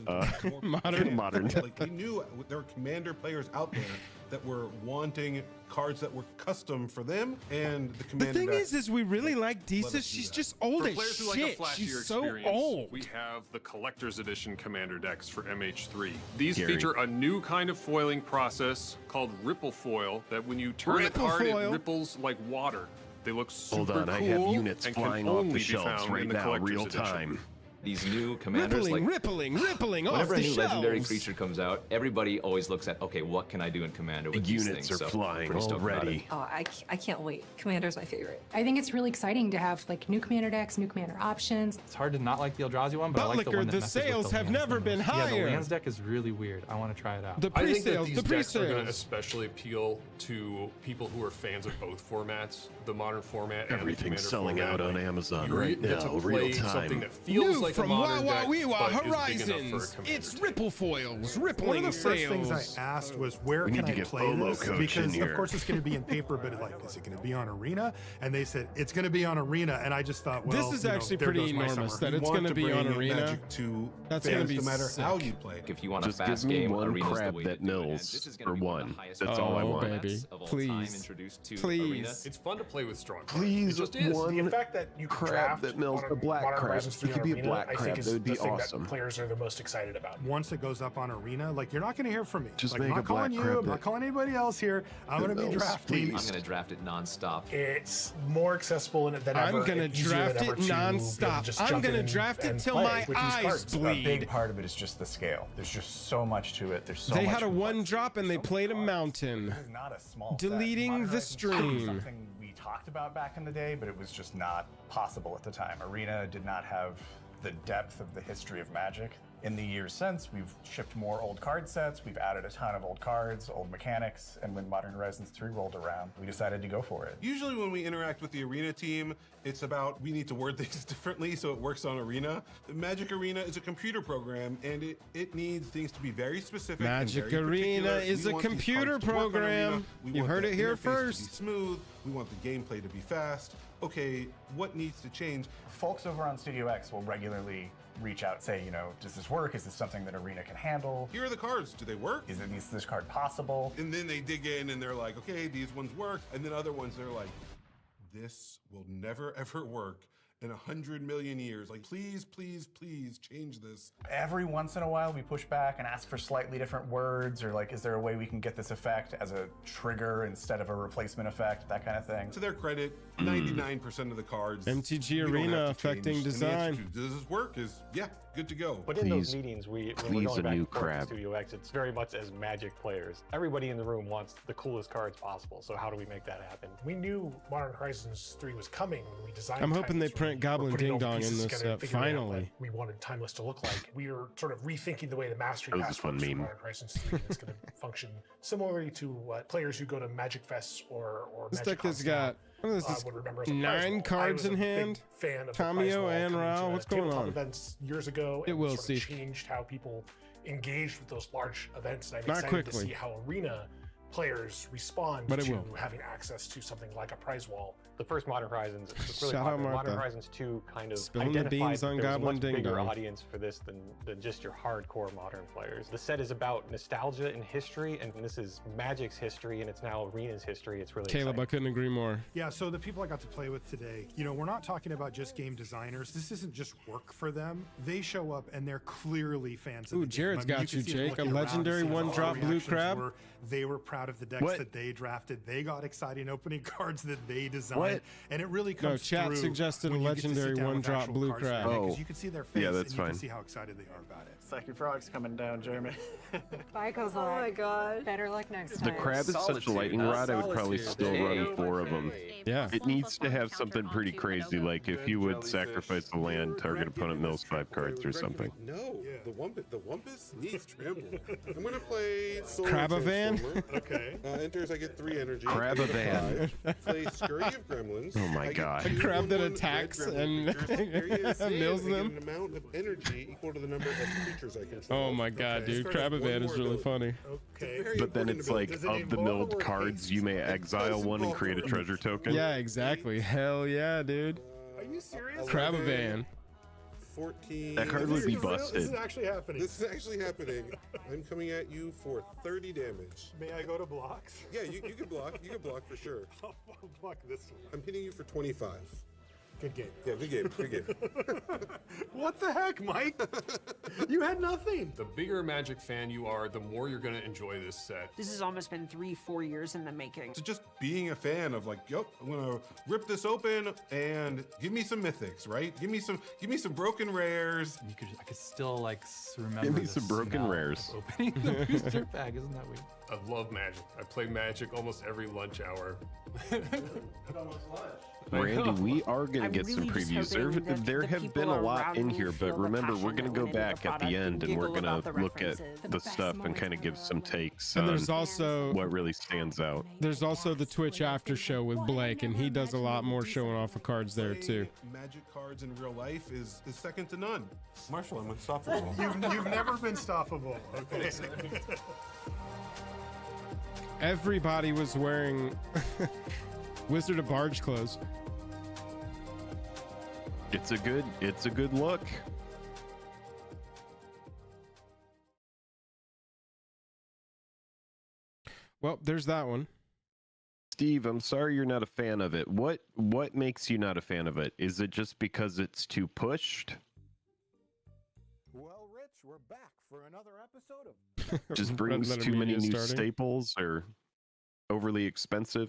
Modern. Like we knew there were Commander players out there that were wanting cards that were custom for them, and the The Commander thing deck is we really like Disa. She's just old For as players who like a shit. flashier She's so experience, old. we have the Collector's Edition Commander decks for MH3. These Gary. feature a new kind of foiling process called Ripple Foil that when you turn Ripple the card, foil? it ripples like water. They look super Hold on, cool I have units and can flying off only the be shelves found right in the now, Collector's real Edition. time. These new commanders, Rippling off whenever the a new legendary shelves. creature comes out, everybody always looks at, okay, what can I do in Commander with these Units things? are So, flying pretty stoked about already. it. Oh, I can't wait. Commander's my favorite. I think it's really exciting to have like new commander decks, new commander options. It's hard to not like the Eldrazi one, but I like the Buttlicker, one that the messes with sales the have lands never the been most. Yeah, higher. the lands deck is really weird. I want to try it out. The I think that pre-sales, these the decks are going to pre-sales. especially appeal to people who are fans of both formats, the Modern format and the Everything's Commander selling format. out on Amazon You right get to now, play real something time. that feels New like from a Modern Wawa deck, Weewa but is big enough for a Horizons. Commander It's deck. Ripple Foils, rippling One of the first things sales. I asked was, where We can need to I get play FOMO this? coach in Because here. of course it's going to be in paper, but like, is it going to be on Arena? And they said it's going to be on Arena, and I just thought, well, This is you know, actually there pretty goes my enormous summer. that it's want going to be bring on Arena. Magic to That's fans gonna be no matter sick. how you play. If you want Just a fast give me game, one Arena's the crab way that to do it. And mills this is gonna for be one of one. the highest That's all I level want. formats baby. of all Please. time introduced to Please. Arena. It's fun to play with strong cards. Please, It just is. one The fact that you can crab draft that mills on a black Modern crab. Horizons 3 It could on be a Arena, black I crab. think is That would be the thing awesome. that players are the most excited about. Once it goes up on Arena, like you're not going to hear from me. Just like, make I'm a not calling black you. crab I'm not that- calling anybody else here. I'm going to be mills, drafting. please. I'm going to draft it nonstop. It's more accessible than ever. I'm gonna and easier draft than ever it to be able to nonstop. just I'm jump gonna in draft it and till play my with these eyes cards. bleed. A big part of it is just the scale. There's just so much to it. There's so They much had a one complexity. drop and they played a mountain. This is not a small set. Deleting Modern the Horizons two was stream. Something we talked about back in the day, but it was just not possible at the time. Arena did not have the depth of the history of Magic. In the years since, we've shipped more old card sets, we've added a ton of old cards, old mechanics, and when Modern Horizons 3 rolled around, we decided to go for it. Usually when we interact with the Arena team, it's about we need to word things differently so it works on Arena. Magic Arena is a computer program, and it needs things to be very specific. Magic and very Arena particular. is We a want these computer cards to work on Arena. program. We You want heard the it here interface to be first. smooth. We want the gameplay to be fast. Okay, what needs to change? Folks over on Studio X will regularly reach out, say, you know, does this work? Is this something that Arena can handle? Here are the cards. Do they work? Is this card possible? And then they dig in and they're like, okay, these ones work. And then other ones, they're like, this will never ever work. in 100 million years. Like, please, please, please change this. Every once in a while, we push back and ask for slightly different words, or like, is there a way we can get this effect as a trigger instead of a replacement effect, that kind of thing. To their credit, 99% of the cards. MTG Arena affecting design. Does this work? Is yeah, good to go. But in those meetings, when we're going back and forth to Studio X, it's very much as Magic players. Everybody in the room wants the coolest cards possible. So how do we make that happen? We knew Modern Horizons 3 was coming when we designed. I'm hoping they Timeless. print Goblin We're putting Ding all the Dong in pieces this together and figuring out finally. what we wanted Timeless to look like. We were sort of rethinking the way the Mastery That was a Pass fun works for meme. Modern Horizons 3. It's going to function similarly to what players who go to Magic Fests or This Magic deck has Cons got now, what is this, would remember as a prize 9 wall. cards I in was a big hand. fan of the prize Tamio wall and coming Rao. to What's going tabletop on? events years ago, It and will, sort of Steve. changed how people engaged with those large events. And I'm Not excited quickly. to see how Arena players respond But it to will. having access to something like a prize wall. The first Modern Horizons, it's really Shout out Modern Martha. Horizons 2 kind of Spilling the identified beans that on there was a Goblin much Ding bigger Dong. audience for this than just your hardcore Modern players. The set is about nostalgia and history, and this is Magic's history, and it's now Arena's history. It's really Caleb, I couldn't agree more. Yeah, so the people I got to play with today, we're not talking about just game designers. This isn't just work for them. They show up and they're clearly fans of Ooh, the game. Jared's got can you, see them Jake. A looking around, legendary seeing what all one-drop the blue reactions crab. were. They were proud of the decks What? that they drafted. They got exciting opening cards that they designed. What? And it really No, comes chat through suggested when a you get to sit legendary down with one-drop actual blue cards crab. playing, 'cause Oh. you can see their face Yeah, that's and you fine. can see how excited they are about it. Second frog's coming down, Jeremy. Bye, Kozak. Oh my god. Better luck next The time. crab is such a lightning rod, I would probably still run 4 of them. Yeah. It needs to have something pretty crazy, like if you would sacrifice the land, target opponent mills 5 cards or something. No, the Wumpus needs trample. I'm gonna play Solar Crabavan? Transformer. Okay. Enters, I get 3 energy. Crabavan. Play Scurry of Gremlins. Oh my I get god. 2 A crab that 1/1 attacks red and gremlin creatures. Area is saved, mills I get them. an amount of energy equal to the number of creatures I control. Oh my god, Okay. dude. Start with one Crabavan is more really ability. funny. Okay. But then it's like, of the milled cards, you may exile one and create a treasure token. Yeah, exactly. Hell yeah, dude. Are you serious? Crabavan. 14. That card would be This busted. is actually happening. This is actually happening. I'm coming at you for 30 damage. May I go to blocks? Yeah, you can block. You can block for sure. I'll block this one. I'm hitting you for 25. Good game. Yeah, good game. Good game. What the heck, Mike? You had nothing. The bigger Magic fan you are, the more you're going to enjoy this set. This has almost been 3-4 years in the making. So just being a fan of like, yep, I'm gonna rip this open and give me some mythics, right? Give me some broken rares. I could still like remember. Give me the some broken smell rares. of opening the booster pack. Isn't that weird? I love Magic. I play Magic almost every lunch hour. Randy, we are going to I'm get some really just previews. hoping that There the have people been a lot around in me here, feel but the remember, passion we're going to that go went into the back at the product end and we're giggle going about to the look at references. the stuff and kind of give some takes And on there's also what really stands out. there's also the Twitch after show with Blake, and he does a lot more showing off of cards there too. Magic cards in real life is second to none. Marshall, I'm unstoppable. You've never been stoppable. Okay. Everybody was wearing Wizard of Barge clothes. It's a good look. Well, there's that one. Steve, I'm sorry you're not a fan of it. What makes you not a fan of it? Is it just because it's too pushed? Well, Rich, we're back for another episode of Just brings Red Letter too many Media new starting. staples or overly expensive?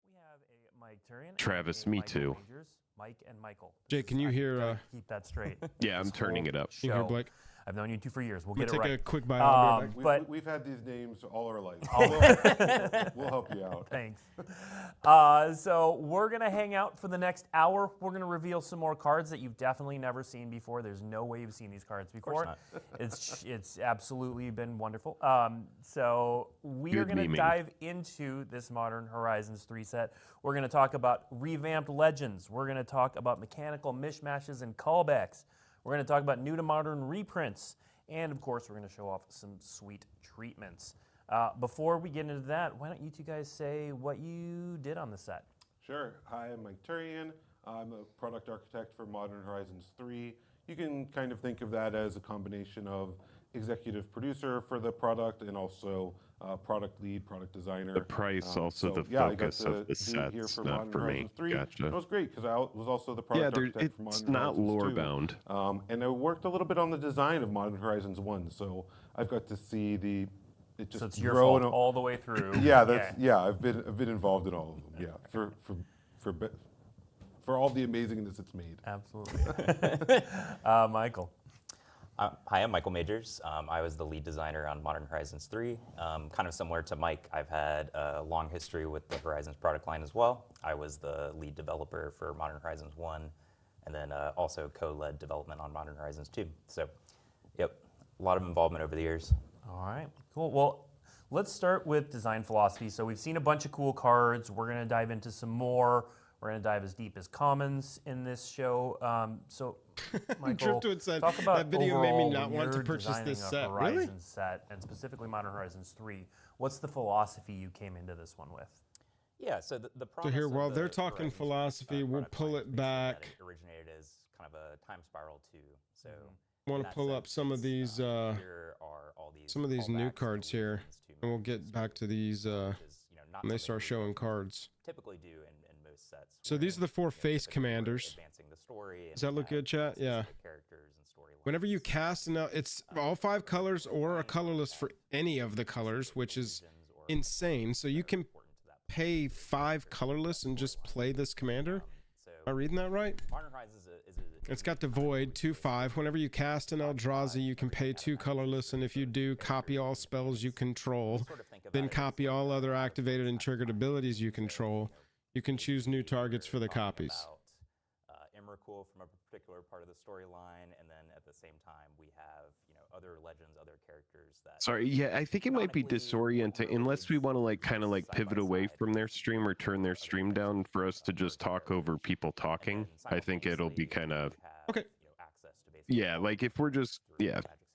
We have a Mike Turian and Travis, a me Michael too. Majors, Mike and Michael. Jake, can you hear? Keep that straight. Yeah, I'm This turning whole it up. Can you hear show. Blake? I've known you two for years. We'll We'll get it take right. a quick bite. I'll be right back. But We've had these names all our life. we'll help you out. Thanks. So we're gonna hang out for the next hour. We're gonna reveal some more cards that you've definitely never seen before. There's no way you've seen these cards before. It's absolutely been wonderful. So we are Good gonna memeing. dive into this Modern Horizons 3 set. We're gonna talk about revamped legends. We're gonna talk about mechanical mishmashes and callbacks. We're gonna talk about new to modern reprints. And of course, we're going to show off some sweet treatments. Before we get into that, why don't you two guys say what you did on the set? Sure. Hi, I'm Mike Turian. I'm a product architect for Modern Horizons 3. you can kind of think of that as a combination of executive producer for the product and also product lead, product designer. The price, also the yeah, focus of the sets, not for me. Gotcha. It was great because I was also the product architect for Modern it's not Horizons lore 2. bound. And I worked a little bit on the design of Modern Horizons 1, so I've got to see it just So it's your grow fault all the way through. yeah, I've been involved in all of them. Yeah, for all the amazingness it's made. Absolutely. Michael. Hi, I'm Michael Majors. I was the lead designer on Modern Horizons 3. Kind of similar to Mike, I've had a long history with the Horizons product line as well. I was the lead developer for Modern Horizons 1, and then also co-led development on Modern Horizons 2. So, yep, a lot of involvement over the years. All right, cool. Well, let's start with design philosophy. So we've seen a bunch of cool cards. We're going to dive into some more. We're going to dive as deep as commons in this show. So, Michael, said, talk about that video made me not when want to you're purchase this designing set. a Horizons set, and specifically Modern Horizons 3. What's the philosophy you came into this one with? Yeah, so the So here, while they're talking philosophy, we'll pull it back. It originated as kind of a time spiral too. So Want to pull up some of these new cards here, and we'll get back to these when they start showing cards. Typically do in most sets. So these are the 4 face commanders. Does that look good, chat? Yeah. Whenever you cast, now it's all 5 colors or a colorless for any of the colors, which is insane. So you can pay 5 colorless and just play this commander. Am I reading that right? It's got the void 2/5. Whenever you cast an Eldrazi, you can pay 2 colorless, and if you do, copy all spells you control, then copy all other activated and triggered abilities you control. You can choose new targets for the copies. Emrakul from a particular part of the storyline, and then at the same time we have other legends, other characters that. Sorry, yeah, I think it might be disorienting unless we want to kind of pivot away from their stream or turn their stream down for us to just talk over people talking. I think it'll be kind of okay. Yeah, if we're just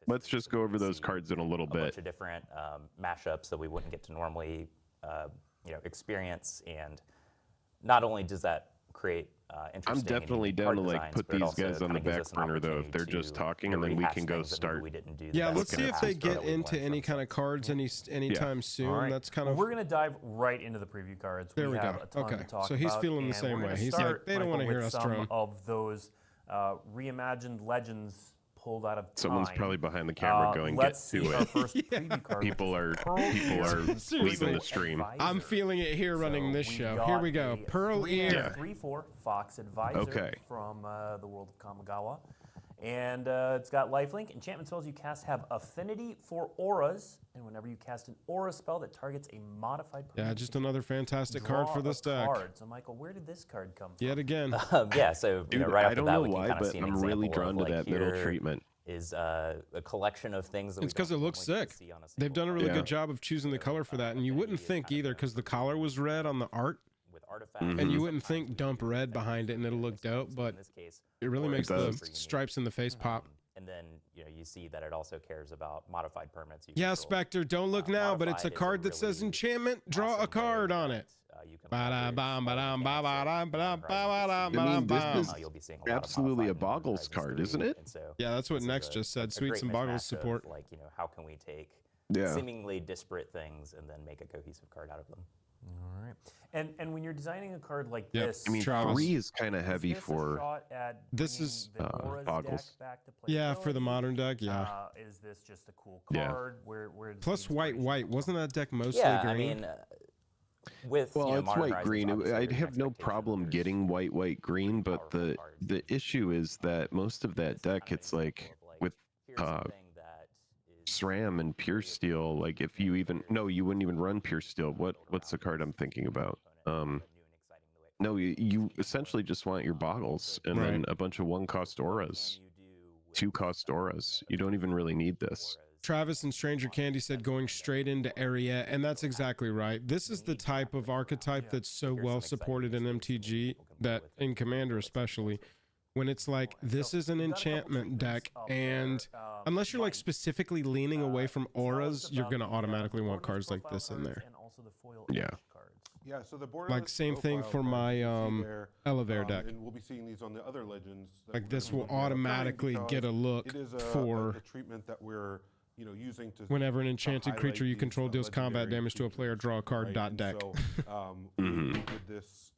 let's just go over those cards in a little bit. A bunch of different mashups that we wouldn't get to normally experience, and not only does that create I'm definitely down to put these guys on the back burner though if they're just talking, and then we can go start. Yeah, let's see if they get into any kind of cards anytime soon. All right. That's kind of. We're gonna dive right into the preview cards. There we have go. A ton Okay, to talk so he's about, feeling the and same we're way. gonna He's start, like, they don't Michael, want to hear with us some drone. of those reimagined legends pulled out of time. Someone's probably behind the camera going, "Get to it." People are leaving the stream. I'm feeling it here running this show. Here we go. Pearl Ear. 3/4 Fox Advisor from the world of Kamigawa. And it's got lifelink. Enchantment spells you cast have affinity for auras, and whenever you cast an aura spell that targets a modified permanent, Yeah, just another fantastic card for this deck. So Michael, where did this card come from? Yet again. Yeah, so Dude, right off I don't the bat, know we can why, kind of but see an I'm really example drawn of, to that middle here treatment. Is a collection of things that It's because it looks sick. They've done a really good job of choosing the color for that, and you wouldn't think either because the collar was red on the art. And you wouldn't think dump red behind it and it'll look dope, but it really makes the stripes in the face pop. And then you see that it also cares about modified permanents. Yeah, Spectre, don't look now, but it's a card that says enchantment, draw a card on it. This is absolutely a Boggles card, isn't it? Yeah, that's what Next just said. Sweets and Boggles support. How can we take seemingly disparate things and then make a cohesive card out of them? All right. And when you're designing a card like this, I mean, 3 is kind of heavy for. This is Boggles. Yeah, for the modern deck. Yeah. Is this just a cool card? Where plus white. Wasn't that deck mostly green? I mean, with it's white green. I'd have no problem getting white green, but the issue is that most of that deck, it's with SRAM and Pure Steel, if you even you wouldn't even run Pure Steel. What's the card I'm thinking about? No, you essentially just want your Boggles and then a bunch of 1-cost auras, 2-cost auras. You don't even really need this. Travis and Stranger Candy said going straight into area, and that's exactly right. This is the type of archetype that's so well supported in MTG, that in Commander especially, when it's like, this is an enchantment deck, and unless you're specifically leaning away from auras, you're going to automatically want cards like this in there. Yeah. Yeah, so the borderless Like same thing profile for cards my you can see there, elevator deck. and we'll be seeing these on the other legends. that Like we're this gonna will be looking at upcoming automatically get a because look it is for a treatment that we're using to whenever an to enchanted highlight creature you these, control deals combat legendary damage to a player, draw a card. right? Dot And deck. So, we did this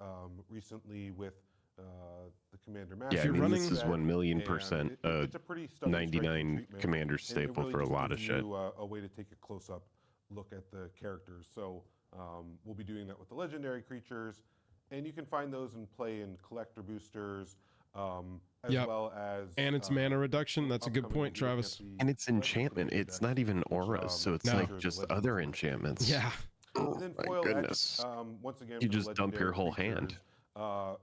recently with the Commander Master. Yeah, I mean, this is set, 1,000,000% and it's a pretty stunning 99 treatment, commander and it staple really for a just lot of gives shit. you, a way to take a close-up look at the characters. So we'll be doing that with the legendary creatures, and you can find those in play in collector boosters, as Yep. well as And it's mana reduction. That's a good upcoming point, Travis. And it's enchantment. It's not even auras, so it's No. like just other enchantments. Yeah. Oh And then my foil goodness. X, once again, You for the just dump your legendary whole hand. creatures,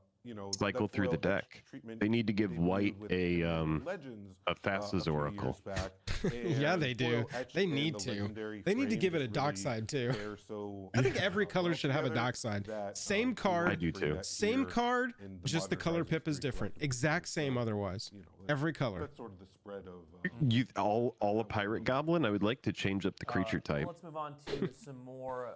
Cycle that through the foil X deck. treatment They need to give debuted white with a Legends, Thassa's few Oracle. years back, Yeah, and they do. foil Etch They and need the to. legendary They need to frame give it a just dock really side too. pair so, I think every color should have a together dock side. that, Same we card. wanted I do to bring too. that Same here card. in Just the Modern color Horizons pip is 3 different. collections. Exact same otherwise. Every color. That's sort of the spread of. You all a pirate goblin? I would like to change up the creature type. Let's move on to some more.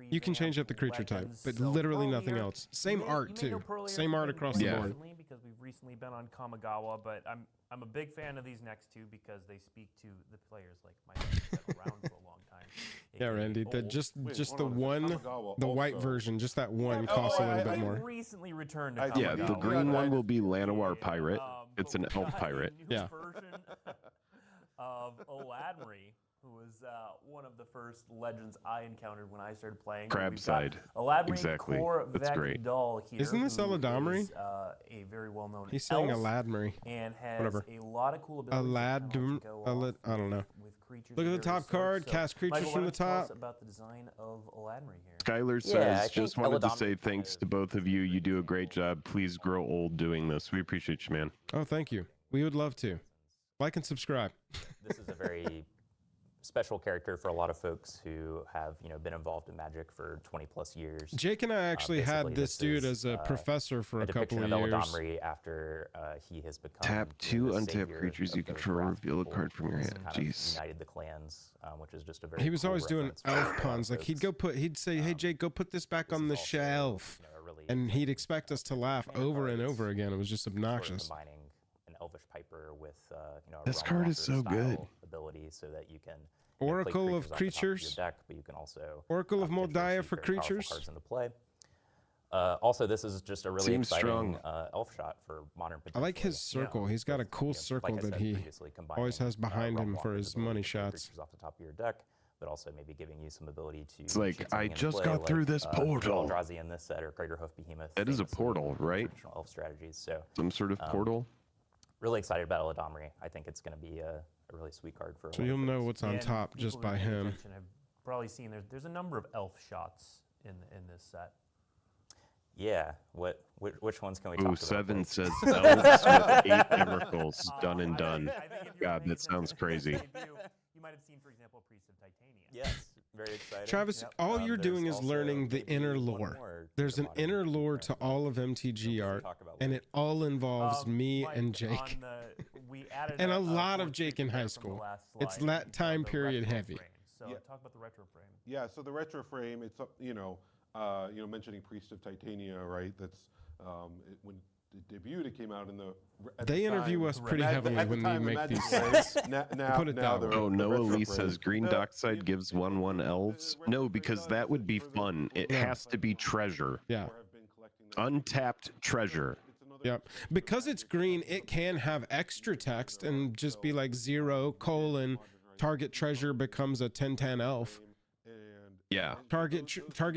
You can change up the creature type, legends. but So literally nothing Pearlier- else. Same you may- art you may know too. Pearlier Same art across the Yeah. board. recently because we've recently been on Kamigawa, but I'm a big fan of these next two because they speak to the players like myself that been around for a long time. Yeah, aka Randy. The old. just Wait, just hold the on, is one, Kamigawa the white also- version, just that one Yeah, costs a oh, little bit I've more. recently returned to I- Kamigawa. Yeah, the green one will be Llanowar Pirate. It's an elf pirate. New Yeah. version of Eladmri, who was one of the first legends I encountered when I started playing. Crabside. Eladmri Exactly. That's great. Doll here. Isn't this who Eladamri? is, a very well-known He's saying elf Eladmri. and has Whatever. a lot of cool abilities. I don't know. With creatures Look at the of various top card. sorts. Cast creatures Michael, why from the don't you tell us top. about the design of Eladmri here. Skylar Yeah, says, I just think wanted to Eladamri say kind thanks of- to both of you. You do a great job. Please grow old doing this. We appreciate you, man. Oh, thank you. We would love to. Like and subscribe. This is a very special character for a lot of folks who have, been involved in Magic for 20 plus years. Jake and I actually had Basically, this dude as a professor for a couple depiction of of years. Eladamri after he has become Tap the 2 untapped savior creatures of you those control. wrath Reveal a people. card from your He's hand. kind of Jeez. united the clans, which is just a very He was cool always doing reference for a elf lot of puns. Like he'd folks. he'd say, "Hey Jake, go put this back on the shelf," and he'd expect us to laugh over and over again. It was just Sort of obnoxious. combining an elvish piper with a This Realm card is Walker so style good. ability, so that you can Oracle of off the top creatures. your deck, but you can also Oracle of potentially Moldiah see for very powerful creatures. cards into play. Also, this is just a really Seems exciting strong. elf shot for modern. I like his circle. He's got a cool Like circle I that said he previously, always has combining, behind Realm him for Walker's his ability money to play shots. creatures off the top of your deck, but also maybe giving you some ability to. It's like, shoot I something into just play, got through this portal. Eldrazi in this set, or Craterhoof Behemoth. That is a famously portal, right? Traditional elf strategies. So Some sort of portal. really excited about Eladamri. I think it's going to be a really sweet card for. a So lot of you'll know folks. what's on And top just people who by pay him. attention have probably seen there's a number of elf shots in this set. Yeah. Which ones can we Ooh, talk about? 7 Like- says elves with 8 emeralds. Done and done. God, that sounds crazy. You might have seen, for example, Priest of Titania. Yes, very exciting. Travis, all you're doing is learning the inner lore. There's an inner lore to all of MTG art, and it all involves me and Jake. And a lot of Jake in high school. It's that time period heavy. So Yeah. talk about the retro frame. Yeah, so the retro frame, it's mentioning Priest of Titania, right? That's when it debuted, it came out in the. at They the interview time- us pretty at the- heavily at the when we time, the make Magic these Play- sites. Now, Put it now that the, way. Oh, the Noah retro Lee frame. says green dockside gives 1/1 elves. No, because that would be fun. It has to be treasure. Yeah. Untapped treasure. Yep. Because it's green, it can have extra text and just be like 0: target treasure becomes a 10/10 elf. Yeah. Target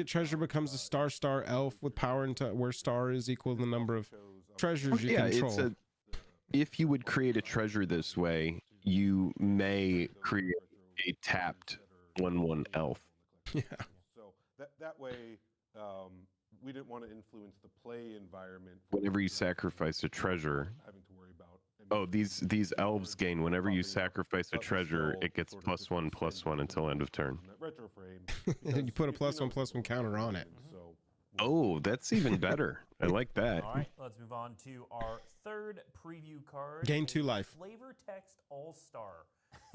treasure becomes a star elf with power into where star is equal to the number of treasures you Yeah, control. it's a. If you would create a treasure this way, you may create a tapped 1/1 elf. Yeah. So that way, we didn't want to influence the play environment. Whenever you sacrifice a treasure. Having to worry about. Oh, these elves gain whenever you sacrifice a treasure, it gets +1/+1 until end of turn. That retro frame. And you put a +1/+1 counter on it. Oh, that's even better. I like that. All right, let's move on to our third preview card. Gain It 2 is life. Flavor Text All-Star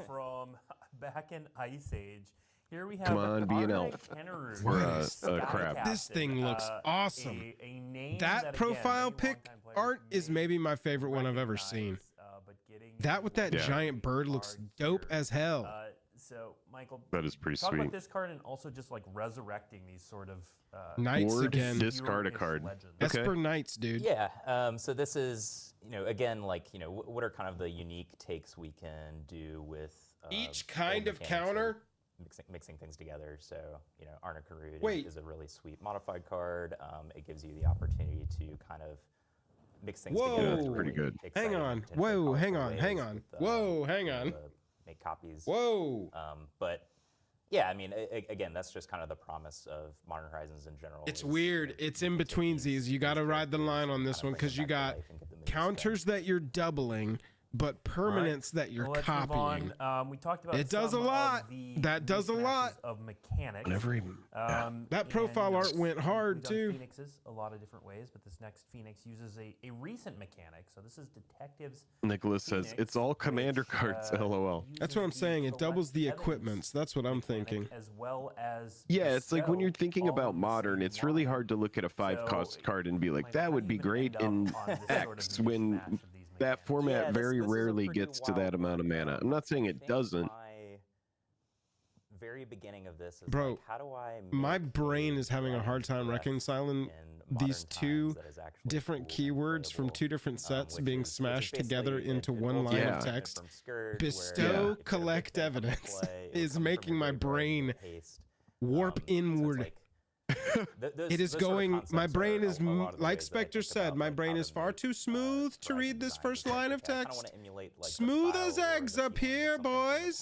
from back in Ice Age. Here we have Come on, be an elf. Kenneroo, Or Sky crab. This Captain, thing looks awesome. a name That again, profile many pic longtime players art is maybe my favorite one I've ever seen. but getting That with that giant bird looks dope as hell. So, Michael, That is pretty talk sweet. about this card and also just like resurrecting these sort of Knights Ward, again. discard a card. Esper Knights, dude. Yeah. So this is, again, like, what are kind of the unique takes we can do with Each kind of counter. Mixing things together. So, Arna Karud Wait. is a really sweet modified card. It gives you the opportunity to kind of mix things together. Whoa. in really Pretty good. exciting, Hang on. potentially Whoa, hang powerful on, hang ways on. with, Whoa, hang on. Make copies. Whoa. But yeah, I mean, again, that's just kind of the promise of Modern Horizons in general. It's weird. It's in between these. You got to ride the line on this one because you got counters that you're doubling, but permanents that you're Well, let's move copying. on. We talked about It does a some lot. of the That does a lot. of mechanics. Whenever he- That profile art went hard, we've done too. Phoenixes a lot of different ways, but this next Phoenix uses a recent mechanic. So this is Detectives. Nicholas says it's all commander cards. LOL. That's what I'm saying. It doubles the equipments. That's what I'm thinking. As well as Yeah, it's like when you're thinking about modern, it's really hard to look at a 5-cost card and be like, that would be great in X when that format very rarely gets to that amount of mana. I'm not saying it doesn't. Very beginning of this is Bro, like, how do I my brain is having a hard time reconciling these two different keywords from two different sets being smashed together into one line of text. Bestow, collect evidence is making my brain warp inward. It is going, my brain is, like Spectre said, my brain is far too smooth to read this first line of text. Smooth as eggs up here, boys.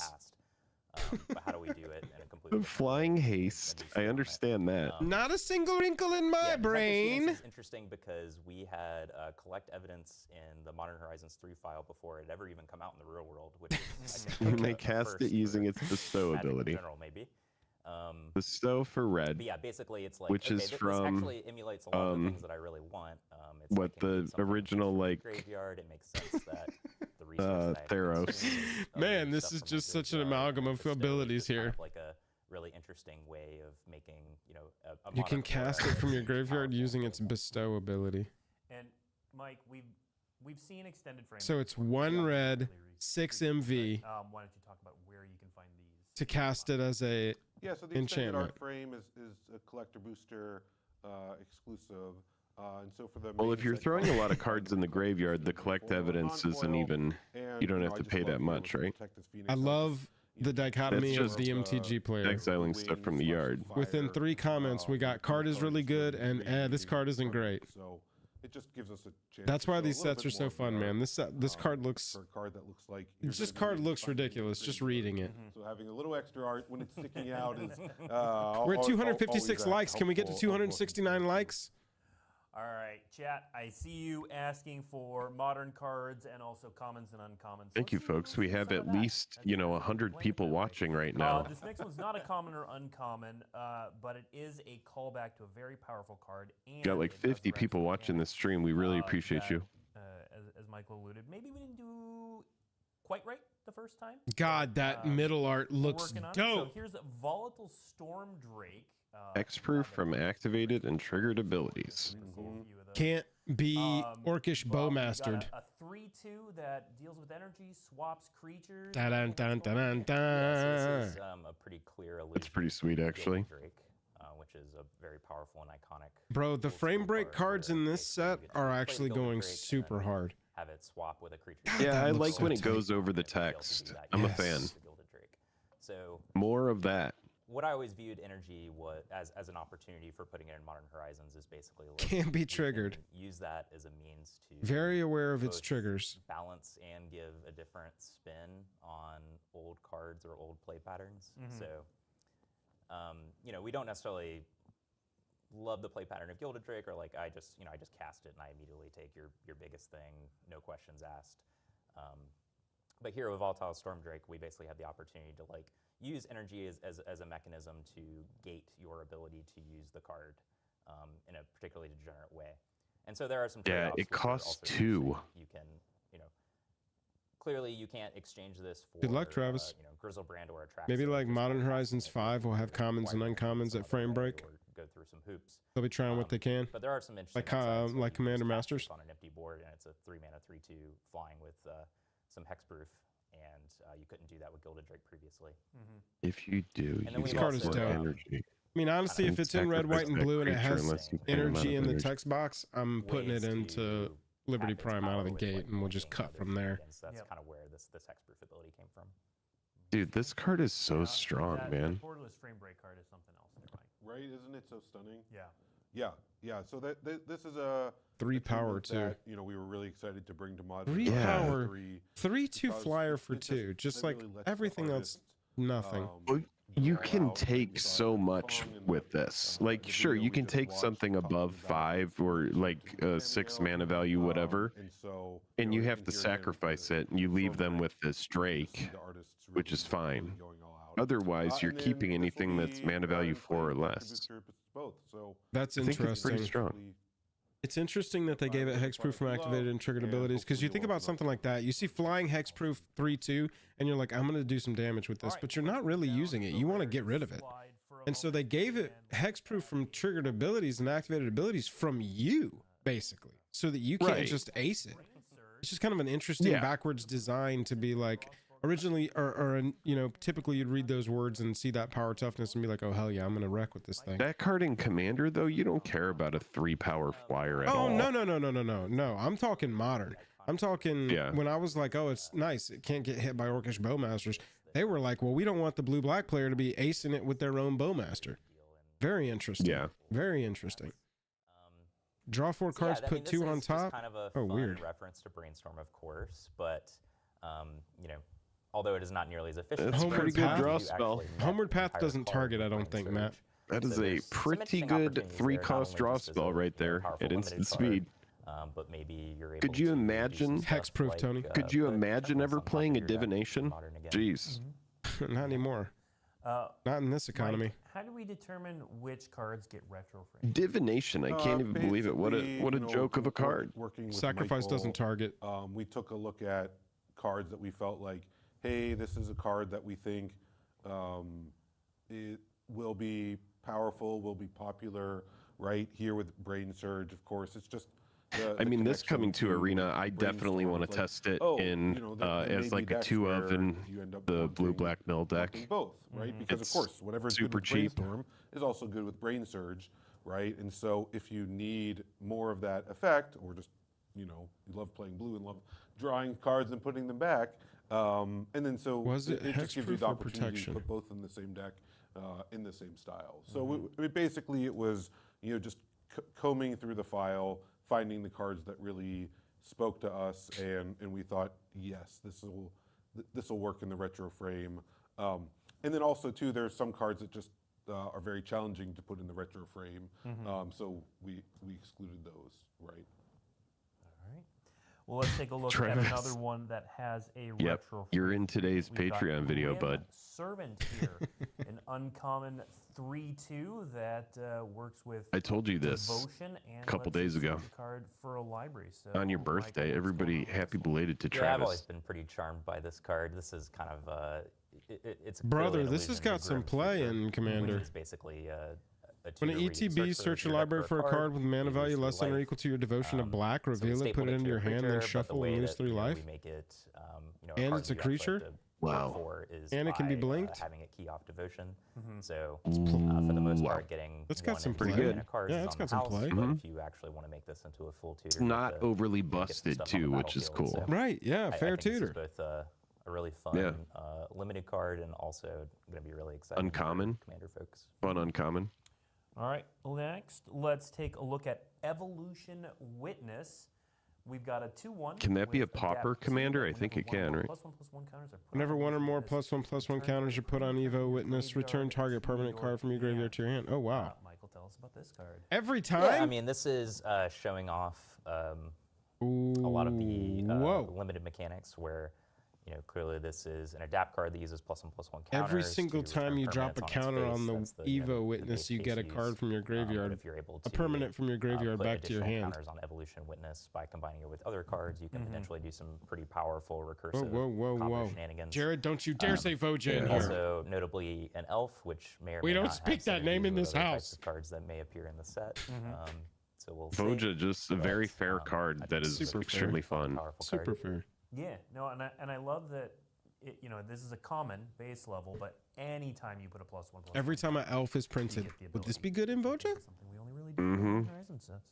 But how do we do it in a completely Flying haste. I understand that. Not a single wrinkle in my brain. It's interesting because we had collect evidence in the Modern Horizons 3 file before it ever even come out in the real world, which is, I think, They cast it using its bestow Magic in ability. general, maybe. Bestow for red. But yeah, basically it's like, which okay, is this from actually emulates a lot of the things that I really want. It's what like, can the get something original from the like graveyard. It makes sense that the resources I have Theros. consumed is Man, this is just such an amalgam of abilities here. like a really interesting way of making, a You can modern cast it from your graveyard using its bestow ability. And Mike, we've seen extended frames. So it's 1 red, 6 MV Why don't you talk about where you can find these? to cast it as a Yeah, so the extended enchantment. art frame is a collector booster exclusive. And so for the Well, main if you're set throwing a cards, lot of cards in the graveyard, the collect evidence isn't even. You don't have to pay that much, right? I love the dichotomy of That's the just MTG player. exiling stuff from the yard. Within 3 comments, we got card is really good and this card isn't great. So it just gives us a chance. That's to why show a these little sets bit are so more fun, VR, man. This card looks. for a card that looks like This card looks ridiculous just reading it. So having a little extra art when it's sticking out is. We're at 256 likes. Can we get to 269 likes? All right, chat. I see you asking for modern cards and also commons and uncommons. Thank you, folks. We have at least 100 people watching right now. This next one's not a common or uncommon, but it is a callback to a very powerful card. And Got like 50 people watching this stream. We really appreciate you. As Michael alluded, maybe we didn't do quite right the first time. God, that middle art We're looks working on it. dope. So here's Volatile Storm Drake. Hexproof from activated and triggered abilities. Can't be Orcish Well, we got Bowmastered. A 3/2 that deals with energy, swaps creatures. Dun dun dun dun dun So this is dun. a pretty clear allusion. That's pretty sweet, to actually. Drake, which is a very powerful and iconic. Bro, the frame break cards in this set are actually going super hard. Have it swap with a creature. Yeah, I looks like so when it tight. goes over the text. I'm a fan. So More of that. what I always viewed energy was as an opportunity for putting it in Modern Horizons is basically like, Can't be we can triggered. Use that as a means to Very aware of its both triggers. balance and give a different spin on old cards or old play patterns. Mhm. So, we don't necessarily love the play pattern of Gilded Drake, or like I just cast it and I immediately take your biggest thing, no questions asked. But here with Volatile Storm Drake, we basically have the opportunity to like use energy as a mechanism to gate your ability to use the card in a particularly degenerate way. And so there are some Yeah, trade-offs it which are costs also 2. interesting. You can, clearly you can't exchange this for Good luck, Travis. Grizzlebrand or a Maybe like Modern Horizons 5 will have commons and uncommons at frame break. Go through some hoops. They'll be trying what they can. But there are some interesting like Commander Masters on an empty board, and it's a 3-mana 3/2 flying with some hexproof, and you couldn't do that with Gilded Drake previously. If you do, this card is dope. Energy. I mean, honestly, if it's in red, white, and blue, and it has energy in the text box, I'm putting it into Liberty Prime out of the gate, and we'll just cut from there. So that's kind of where this hexproof ability came from. Dude, this card is so strong, man. That borderless frame break card is something else there, Mike. Right? Isn't it so stunning? Yeah. Yeah. So this is a 3 power too. That, you know, we were really excited to bring to Modern. 3 power, 3/2 flyer for 2. Just like everything else, nothing. You can take so much with this. Like, sure, you can take something above 5 or like 6 mana value, whatever, and you have to sacrifice it, and you leave them with this Drake, which is fine. Otherwise, you're keeping anything that's mana value 4 or less. That's I think it's interesting. pretty strong. It's interesting that they gave it hexproof from activated and triggered abilities, because you think about something like that, you see flying hexproof 3/2, and you're like, I'm going to do some damage with this, but you're not really using it. You want to get rid of it. And so they gave it hexproof from triggered abilities and activated abilities from you, basically, so that you can't just ace it. It's just kind of an interesting backwards design to be like, originally, or you know, typically you'd read those words and see that power toughness and be like, oh hell yeah, I'm gonna wreck with this thing. That card in Commander, though, you don't care about a 3 power flyer at all. Oh no. I'm talking Modern. I'm talking when I was like, oh, it's nice, it can't get hit by Orcish Bowmasters. They were like, well, we don't want the blue-black player to be acing it with their own Bowmaster. Very interesting. Yeah. Very interesting. Draw 4 cards, put 2 on top. Kind of a oh, fun weird. reference to Brainstorm, of course, but you know, although it is not nearly as efficient. It's as pretty good Brainstorm, draw you spell. actually net Homeward Path entire doesn't card target, with I don't Brain think, Matt. That is So a there's some pretty interesting good opportunities 3 there, not cost only draw just as spell a, right you know, there powerful at instant limited card, speed. But maybe you're able Could you to do imagine some stuff hexproof, like, Tony? Could you put imagine ever some playing a Popular Deck divination? Modern again. Jeez. Not anymore. Not in this economy. Mike, how do we determine which cards get retro framed? Divination, I can't even believe it. What a joke of a card. Working with Sacrifice Michael, doesn't target. We took a look at cards that we felt like, hey, this is a card that we think it will be powerful, will be popular, right? Here with Brain Surge, of course. It's just I mean, this coming to Arena, I definitely want to test it in as like a 2 of in the blue-black mill deck. Both, right? Because of course, whatever's good super with cheap. Brainstorm is also good with Brain Surge, right? And so if you need more of that effect, or just, you know, you love playing blue and love drawing cards and putting them back, and then so it just gives you hexproof the or opportunity protection? to put both in the same deck, in the same style. So basically it was, you know, just combing through the file, finding the cards that really spoke to us, and we thought, yes, this will work in the retro frame. And then also too, there's some cards that just are very challenging to put in the retro frame, so we excluded those, right? All right. Well, let's take a look at another one that has a retro frame. You're in today's We've got Patreon video, Grim bud. Servant here, an uncommon 3/2 that works with I told you this devotion and a couple lets you days ago. search a card for a library. So, On your birthday, Michael, everybody happy belated to Yeah, I've always Travis. been pretty charmed by this card. This is kind of it's Brother, clearly an this has allusion got to some Grim play Future, in which Commander. is basically a When an tutor where you ETB, search your library for a card with mana value less than or equal to your devotion of black, So we reveal it, staple put it into to a your hand, creature, then but the shuffle way and lose that, 3 you know, life. we make it, you know, And card it's a that you actually creature? have to work for is And it can be by, blinked? having it key off devotion. So for the most part, getting That's got one some and pretty two good. mana cards Yeah, is it's on got the some house, play. but if you actually want to make this into a full tutor, It's you have not to overly get some busted stuff on the too, which is battlefield. cool. So Right, yeah, fair I think tutor. This is both a really fun limited card and also going to be really exciting Uncommon. for Commander folks. Fun uncommon. All right, next, let's take a look at Evolution Witness. We've got a 2/1. Can that be a with pauper adapt commander? I whenever think it one can, more right? +1/+1 counters are put Whenever on one or this more list, +1/+1 counters are put on Evo Witness, return target permanent card from your graveyard to your hand. Oh, wow. Michael, tell us about this card. Every time? Yeah, I mean, this is showing off a lot of the limited mechanics where, clearly this is an adapt card that uses +1/+1 counters. Every single to time you return drop a permanents its counter face. on the That's Evo the Witness, base you case get a use. card from your But graveyard. if you're able A to, permanent from your graveyard put back to your additional hand. counters on Evolution Witness by combining it with other cards, you can Mhm. potentially do some pretty powerful recursive Whoa. combo shenanigans. Jared, don't you dare say Voja in here. Also, notably, an elf, which may or We may don't not speak have that name synergies in with this other types house. of cards that may appear in the set. So we'll see. Voja, just a very fair card that is Super fair. extremely fun. Super fair. Yeah, no, and I love that. This is a common base level, but anytime you put a +1/+1, Every time an elf is printed, would this be good in Voja? we only really do in Horizon sets.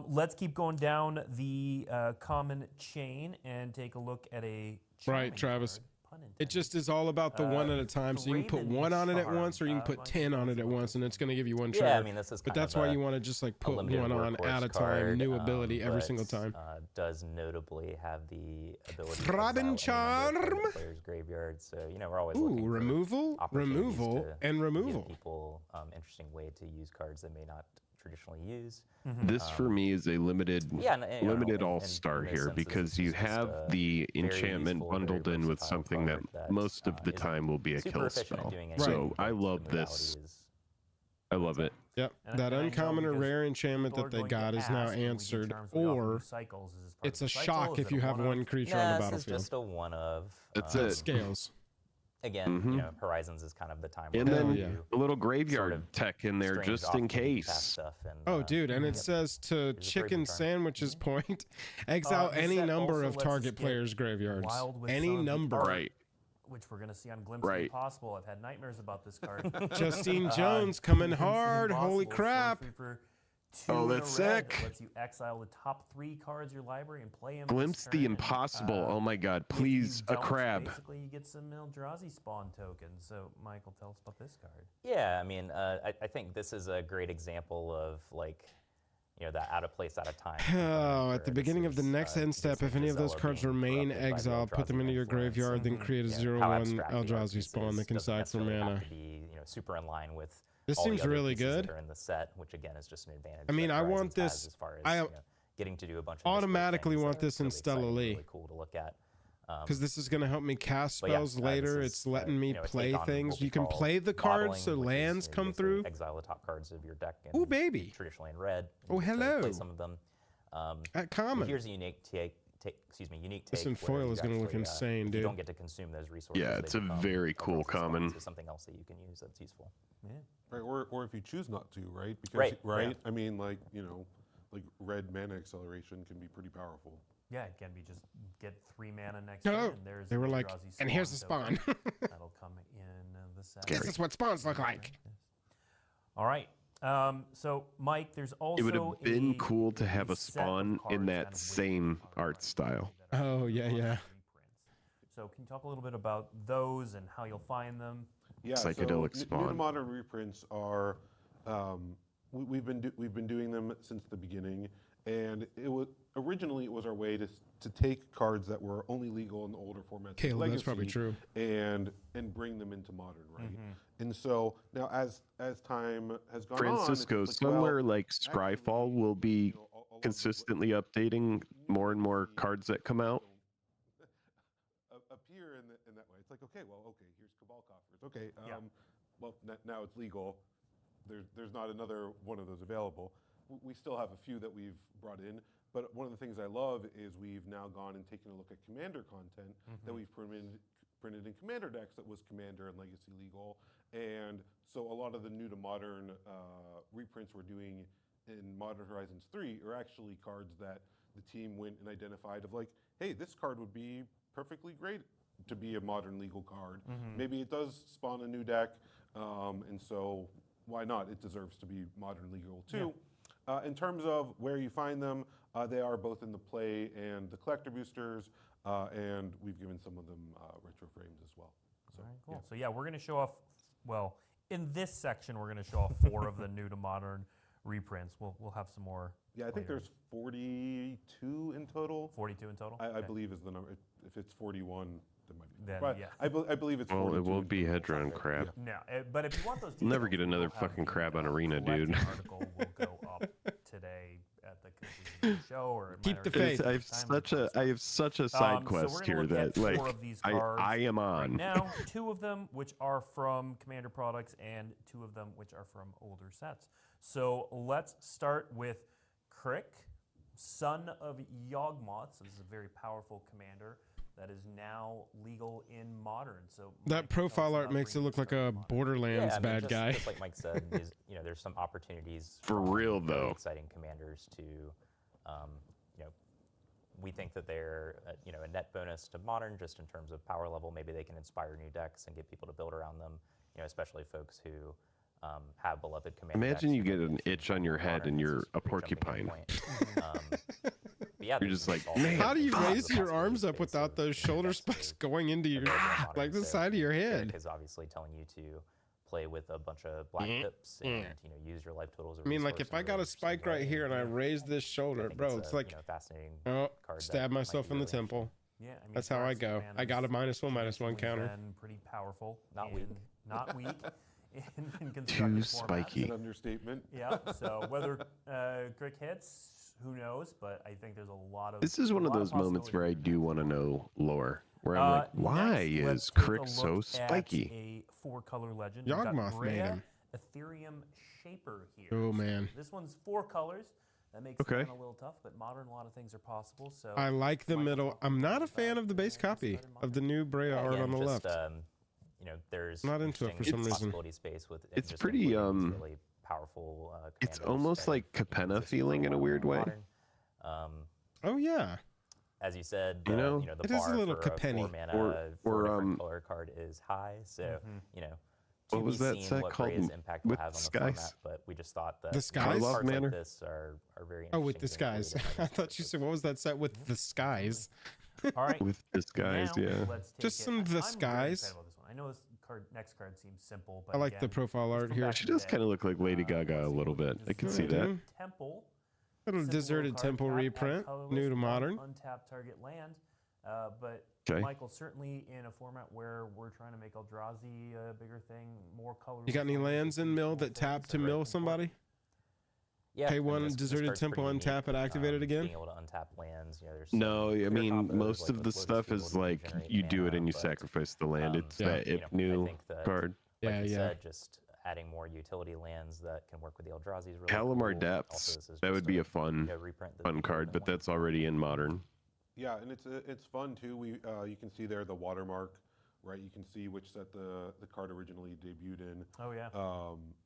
Let's keep going down the common chain and take a look at a Right, Travis. It just is all about the one at a time. So you can put one on it at once, or you can put 10 on it at once, and it's going to give you one trigger. Yeah, I mean, this is but kind that's of why a- you want to just like put limited one on workhorse at a time, card, new ability every but, single time. Does notably have the ability Throbbing to exile any number of Charm. target player's graveyard. So we're always Ooh, looking for removal, opportunities removal, to and removal. Give people interesting way to use cards they may not traditionally use. This for me is a limited in all-star this here sense, because it's you just have a the very enchantment useful, bundled very in with versatile something that card that most of the isn't time will be a super kill efficient at spell. doing anything, So but I the love modality this. is- I love it. Yep, that uncommon or rare enchantment that they got is now answered, or it's a shock if you have one creature on the This is battlefield. just a one of. That's It it. scales. Again, Horizons is kind of the time. And where then you do a little graveyard sort of tech in there strange just in off the beaten path case. stuff and, Oh, dude, and it says to chicken sandwiches point, exile The any set number also of lets us target get players' graveyards. wild with Any some of the number. art, which we're going to see on Glimpse of Right. Impossible. I've had nightmares about this card. Justine Jones coming Glimpse of hard. Holy Impossible, crap. sorcery for 2 Oh, in a that's red, sick. lets you exile the top 3 cards of your library and play them. Glimpse the impossible. Oh my god, If you please, a don't, crab. Basically, you get some Eldrazi spawn tokens. So, Michael, tell us about this card. Yeah, I mean, I think this is a great example of that out of place, out of time. Oh, at the beginning of the next end step, if any of those cards remain exiled, put them into your graveyard, then create a 0/1 Eldrazi spawn that can sack for mana. To be, super in line with. This all the seems other really pieces good. that are in the set, which again is just an advantage. I mean, that I want Horizons has this. as far as, I getting to do a bunch of automatically things want that are this in really Stella exciting, Lee. really cool to look at. Because this is going to help me cast But yeah, spells this later. is, It's letting me a take play on things. what we You can call play the cards so modeling, which is, lands come basically through. Exile the top cards of your deck. Ooh, baby. Traditionally in red. Oh, You get to hello. Play some of them. At common. Here's a unique take. Unique take. This in where foil you is gonna look actually, insane, if dude. You don't get to consume those resources. Yeah, they it's a become very cool response common. to something else that you can use that's useful. Yeah. Right, or if you choose not to, right? Because, Right, right? yeah. I mean, like red mana acceleration can be pretty powerful. Yeah, it can be just get 3 mana next Oh, turn, and there's they were the like, Eldrazi and here's the token. spawn. That'll come in the set. This is what spawns look like. All right. So, Mike, there's also It would have been a cool to have a set of spawn in cards that kind of same art style. Oh, yeah. So, can you talk a little bit about those and how you'll find them? Yeah, Psychedelic so spawn. New to modern reprints are we've been doing them since the beginning, and it was originally it was our way to take cards that were only legal in the older formats, like Caleb, that's probably Legacy, true. and bring them into modern, right? Mm-hmm. And so now as time has gone Francisco, on, it's somewhere well, like Scryfall will be consistently updating more and more cards that come out. appear in that way. It's like, okay, here's Cabal Coffers. Okay, Yeah. well, now it's legal. There's not another one of those available. We still have a few that we've brought in, but one of the things I love is we've now gone and taken a look at Commander content that we've printed in Commander decks that was Commander and Legacy legal, and so a lot of the new to modern reprints we're doing in Modern Horizons 3 are actually cards that the team went and identified of like, hey, this card would be perfectly great to be a modern legal card. Maybe it does spawn a new deck, and so why not? It deserves to be modern legal too. In terms of where you find them, they are both in the play and the collector boosters, and we've given some of them retro frames as well. So, All right, cool. So yeah, we're going to show off, well, in this section, we're going to show off 4 of the new to modern reprints. We'll have some more. Yeah, I think there's 42 in total. 42 in total? I Okay. believe is the number. If it's 41, there might be. Then, But yeah. I believe it's 42. Well, it will be in total. Hedron crab. No, but if you want those We'll never details, get another we'll have fucking the, crab on Arena, collecting dude. article will go up today at the show or it Keep might the already faith. be I have time such a side so quest we're gonna here look that at 4 like of these cards I am right on. now, 2 of them which are from Commander products and 2 of them which are from older sets. So let's start with Crick, son of Yawgmoth. So this is a very powerful commander that is now legal in Modern. So That profile art makes it look like a Borderlands Yeah, I mean, bad just, guy. Just like Mike said, there's some opportunities For from real, really though. exciting commanders to, we think that they're a net bonus to Modern just in terms of power level. Maybe they can inspire new decks and get people to build around them. Especially folks who have beloved commander Imagine decks you who get maybe an itch on your head and you're a porcupine. But yeah, You're just like, How do you raise your arms up without those shoulder spikes going into your like the side of your head? Is obviously telling you to play with a bunch of black pips and use your life totals. I mean, like if I got a spike right here and I raise this shoulder, bro, it's like fascinating. Oh, card stab that myself might in be the really temple. Yeah, I mean, That's how I Phyrexian go. I got a -1/-1 counter. Been pretty powerful. Not weak. Not weak. In constructed Too formats. spiky. An understatement. Yeah. So whether Crick hits, who knows? But I think there's a lot of. This is one of those moments where I do want to know lore. Where I'm like, why next, let's is take a Crick so look spiky? at a 4-color legend. We've got Yawgmoth made Rhea, him. Ethereum Shaper here. Oh man. This one's 4 colors. That makes Okay. it a little tough, but Modern, a lot of things are possible. So I like the middle. I'm not a fan of the base copy of the new Brea art Again, on the just, left. There's Not into it for interesting some reason. possibility space with It's just pretty, including these really powerful. It's commanders almost that like Capenna feeling in a weird way. Modern. Oh yeah. As you said, You know, the it is a bar little for Capenny. a 4-mana, Or, 4 different color card is high. So, to What was be that seen set what called? Brea's impact will With have on the Skies? format, but we just thought that The Skies? cards Manor? like this are very Oh, with the interesting to include skies. in I thought you said what was that set with the skies? All right. With disguise, now, yeah. let's take Just it. some of the I'm very skies. excited about this one. I know this next card seems simple, but I like the again, profile it's art from here. back She in the does day. kind of look like Lady Gaga a little bit. I can see that. Temple. Little Simple deserted card, temple tap, add reprint, colorless, new to one modern. Untapped target land. But Okay. Michael, certainly in a format where we're trying to make Eldrazi a bigger thing, more colors. You got any lands in mill that tap to mill somebody? Yeah, Pay I mean, one this deserted card's temple, pretty untap it, unique, activate it again. Being able to untap lands, there's No, some I clear mean, combos, most like of with the Lotus stuff Field is and like regenerate you do it mana, and you but, sacrifice the land. It's Yeah. that if I new think that, card. like Yeah, you yeah. said, just adding more utility lands that can work with the Eldrazi is really Kalamar cool. Depths. Also, this is That would just be a fun, reprint that's fun card, but that's already in modern. Yeah, and it's fun too. You can see there the watermark, right? You can see which set the card originally debuted in. Oh yeah.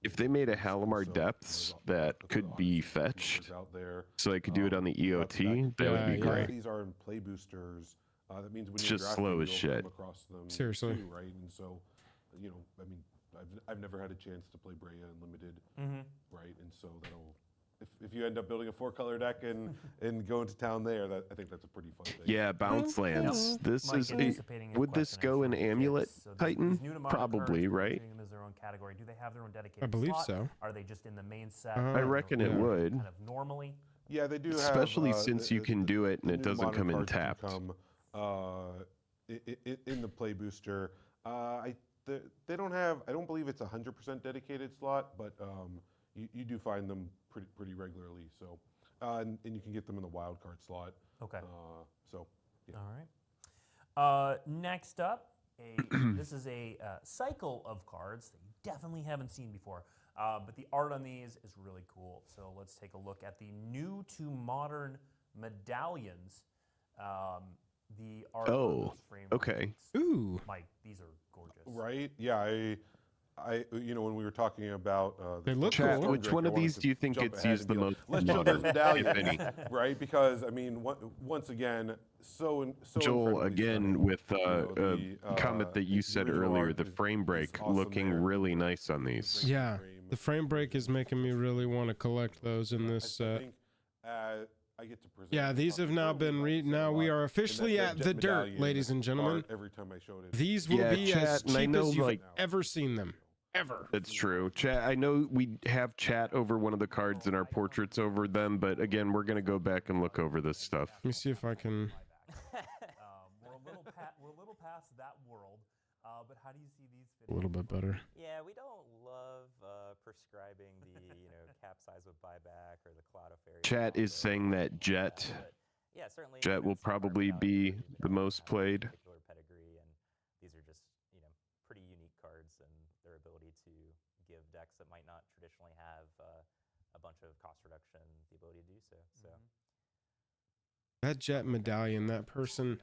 If they made a Halimar Depths that could be fetched, out there. so I could do it on the EOT, that would be Yeah, great. These are in play boosters. That means when It's you're just drafting, slow you'll as come shit. across them Seriously. too, right? And so, I mean, I've never had a chance to play Brea Unlimited, right? And so that'll. If you end up building a 4-color deck and going to town there, I think that's a pretty fun thing. Yeah, bounce lands. This Mike, is anticipating your would this question, go in actually, Amulet yes. So these Titan? new to modern Probably, cards, we're right? treating them as their own category. Do they have their own dedicated I believe slot? so. Are they just in the main set? I reckon it would. Kind of normally. Yeah, they do have. Especially since you can do it and the it new doesn't modern come in cards can tapped. come, in the play booster. They don't have. I don't believe it's 100% dedicated slot, but you do find them pretty regularly. So, and you can get them in the wild card slot. Okay. So, yeah. All right. Next up, this is a cycle of cards that you definitely haven't seen before. But the art on these is really cool. So let's take a look at the new to modern medallions. The art on Oh, those frame okay. Ooh. Mike, these are gorgeous. Right? Yeah, I when we were talking about They look Chat, cool. which one of these do you think jump gets ahead used and the be like, most? Let's in show those modern, if any? medallions, right? Because I mean, once again, so Joel, incredibly again, stunning. with the, comment that you said original earlier, art the is frame break awesome looking there. really nice on these. Yeah, the frame break is making me really want to collect those in this I set. think, I get to present. Yeah, these have now been now we are officially at the dirt, ladies and gentlemen. Every time I showed it. These will Yeah, be chat, as and I cheap know, as you've like- ever seen them. Ever. That's true. Chat, I know we have chat over one of the cards and our portraits over them, but again, we're going to go back and look over this stuff. Let me see if I can. We're a little past that world. But how do you see these fit? A little bit better. Yeah, we don't love prescribing the capsize with buyback or the Cloud of Fairy. Chat is saying that Jet. Yeah, certainly. Jet will probably be the most played. Particular pedigree, and these are just pretty unique cards, and their ability to give decks that might not traditionally have a bunch of cost reduction, the ability to do so. So That Jet medallion, that person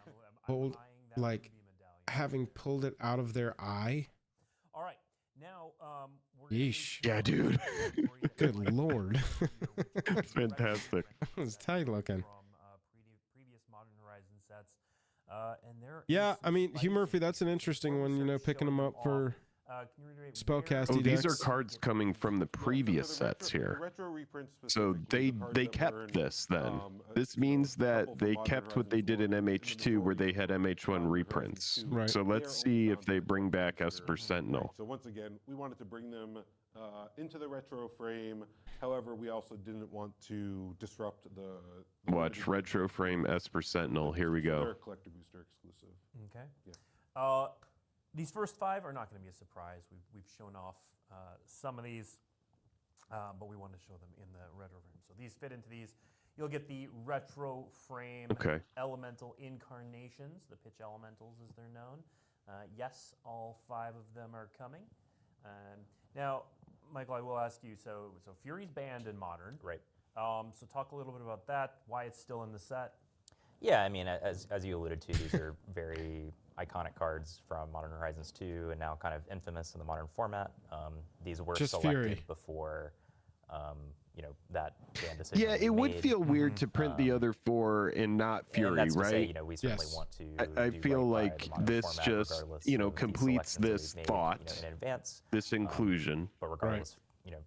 pulled, like, having pulled it out of their eye. All right, now we're Yeesh. Yeah, dude. Good lord. Fantastic. That was tight looking. from previous Modern Horizon sets, and there. Yeah, I mean, Hugh Murphy, that's an interesting one, you know, picking them up for spellcasty Oh, these are decks. cards coming from the previous sets here. Retro reprints So they kept this then. This means that they kept what they did in MH2 where they had MH1 reprints. Right. So let's see if they bring back Esper Sentinel. So once again, we wanted to bring them into the retro frame. However, we also didn't want to disrupt the Watch Retro Frame Esper Sentinel. Here we They're go. a collector booster exclusive. Okay. Yeah. These first 5 are not going to be a surprise. We've shown off some of these, but we want to show them in the retro frame. So these fit into these. You'll get the retro frame elemental incarnations, the pitch elementals as they're known. Yes, all 5 of them are coming. Now, Michael, I will ask you, so Fury's banned in Modern. Right. So talk a little bit about that, why it's still in the set. Yeah, I mean, as you alluded to, these are very iconic cards from Modern Horizons 2 and now kind of infamous in the Modern format. These were Just selected Fury. before, that ban decision Yeah, was it would made. feel weird to print the other 4 and not Fury, and that's to right? say, we certainly want to. I do feel right by like the Modern this format just, regardless of the completes selections that this we've made, thought, in advance. this inclusion. But regardless,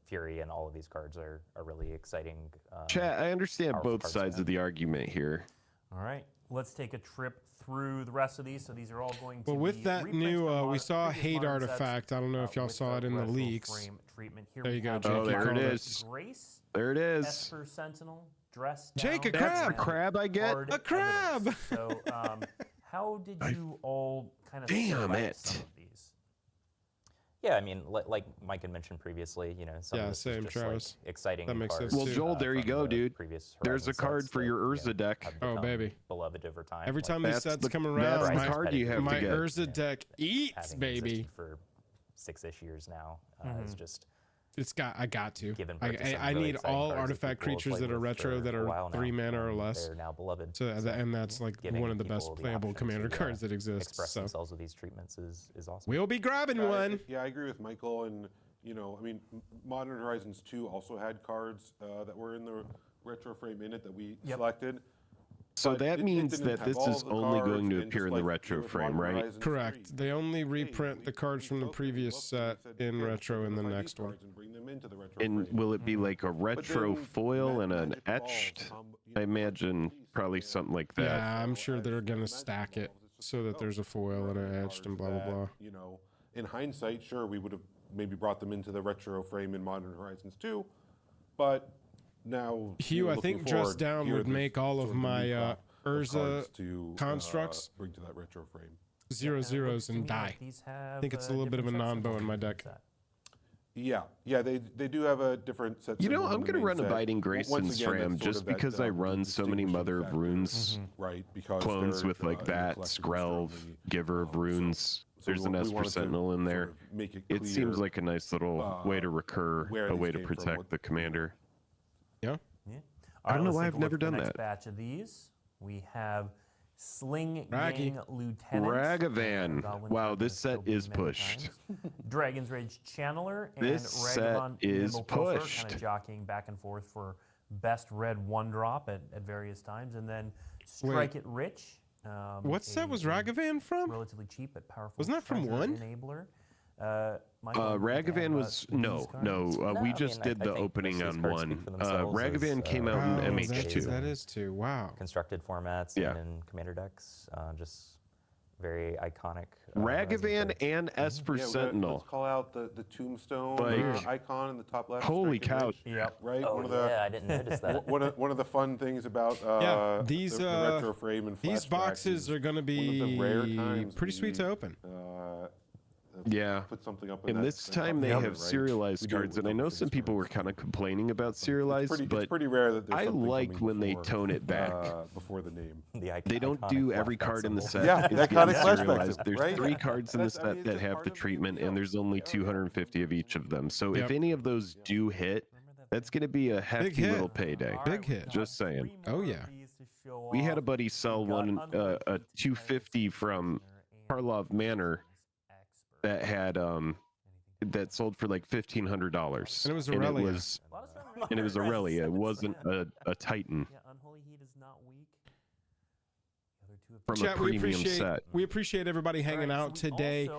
Fury and all of these cards are really exciting. Chat, I understand powerful both cards to sides have. of the argument here. All right, let's take a trip through the rest of these. So these are all going to Well, with be that reprints new, from we saw a previous hate Modern sets, artifact. I don't know if y'all with saw it in the retro leaks. frame treatment. Here There we you go, have Jake. Oh, you there called it is. Grace, There it is. Esper Sentinel, Dress Jake, a Down, crab! and That's the crab I get. Hard A crab! Evidence. So, how did you all kind of Damn select it. some of these? Yeah, I mean, like Mike had mentioned previously, some Yeah, of this same, is just Travis. like exciting That new makes cards. sense, Well, too. Joel, there you from go, the dude. previous There's a Horizon card sets for that, your Urza deck. have Oh, become baby. beloved over time. Every like time these That's sets the- come that's around, the my, card you have my to get. Urza deck eats, having baby. existed for 6-ish years now is just I got to. given birth to some I really need exciting all cards that artifact people have creatures played that are with retro for that a while are now, 3 mana or and less. They're now beloved. So, and that's like giving one of the best people the playable option commander to, cards that exists. express So themselves with these treatments is awesome. we'll be grabbing one. Yeah, I agree with Michael. And, I mean, Modern Horizons 2 also had cards that were in the retro frame in it that we selected. So But that it means didn't that have this all is of the only cards, going to and appear just in the like retro with frame, Modern right? Horizons Correct. 3, They only hey, reprint we- the cards we from the spoke to previous Wilson, set he said, in "Hey, retro in the identify these next one. cards and bring them into the retro And frame." will it be like a retro then foil and an Magic Evolved, etched? you I know, imagine probably something like that. Yeah, I'm sure they're gonna stack it so that there's a foil and an etched and blah blah blah. In hindsight, sure, we would have maybe brought them into the retro frame in Modern Horizons 2, but now Hugh, I looking think Dress forward, Down here would there's make all sort of the new my crop of Urza cards to constructs bring to that retro frame. 0/0s and die. I think it's a little bit of a non-bow in my deck. Yeah, they do have a different set. You know, symbol in I'm the going to main run a set. Biting Once Grayson's again, Ram that's sort just of that, because I run so many Mother of distinguishing Runes factor, right? Because clones they're, with like in the that, collectible Skrelv, store only. Giver of Runes. So There's an we Esper wanted to Sentinel in there. sort of make it It seems clear, like a nice little way to recur, where a these way to came from, protect what- the commander. Yeah. Yeah. I don't know let's why take I've a never look at done the next that. batch of these. We have Sling Raggy. Gang Lieutenant. Ragavan. Goblin Wow, Titan this has set still been is many pushed. times. Dragon's Rage Channeler and This set Ragavan is Nimble Pilfer, pushed. kind of jockeying back and forth for best red 1-drop at various times, and then Strike It Rich. What set was Ragavan from? Relatively cheap but powerful. Wasn't that from treasure one? Enabler. Michael, Ragavan was no. We just did the opening on one. Ragavan came out in MH2. That is too. Wow. Constructed formats Yeah. and in commander decks, just very iconic. Ragavan and Esper Yeah, Sentinel. let's call out the tombstone Like, icon in the top left. holy Strike It cow. Rich, Yep. Right. Oh, one of the, yeah, I didn't notice that. One of the fun things about these the retro frame and these flashback boxes is are going to one of the rare be times pretty sweet to open. Yeah. put something up. And this time they have serialized cards, and I know some people were kind of complaining about serialized, It's but pretty rare that there's I something like coming when they before, tone it back. Before the name. They don't do every card in the set. Yeah, is the getting iconic flashback serialized. symbol, There's right? 3 cards in the set that have the treatment, and there's only 250 of each of them. So Yep. if any of those do hit, that's going to be a hefty hit. little payday. Big hit. Just saying. Oh yeah. We had a buddy sell one a 250 from Karlov Manor that had that sold for like $1,500. And it was Aurelia. And it was Aurelia. It wasn't a Titan. Unholy Heat is not weak. From Chat, a premium set. we appreciate everybody hanging out today.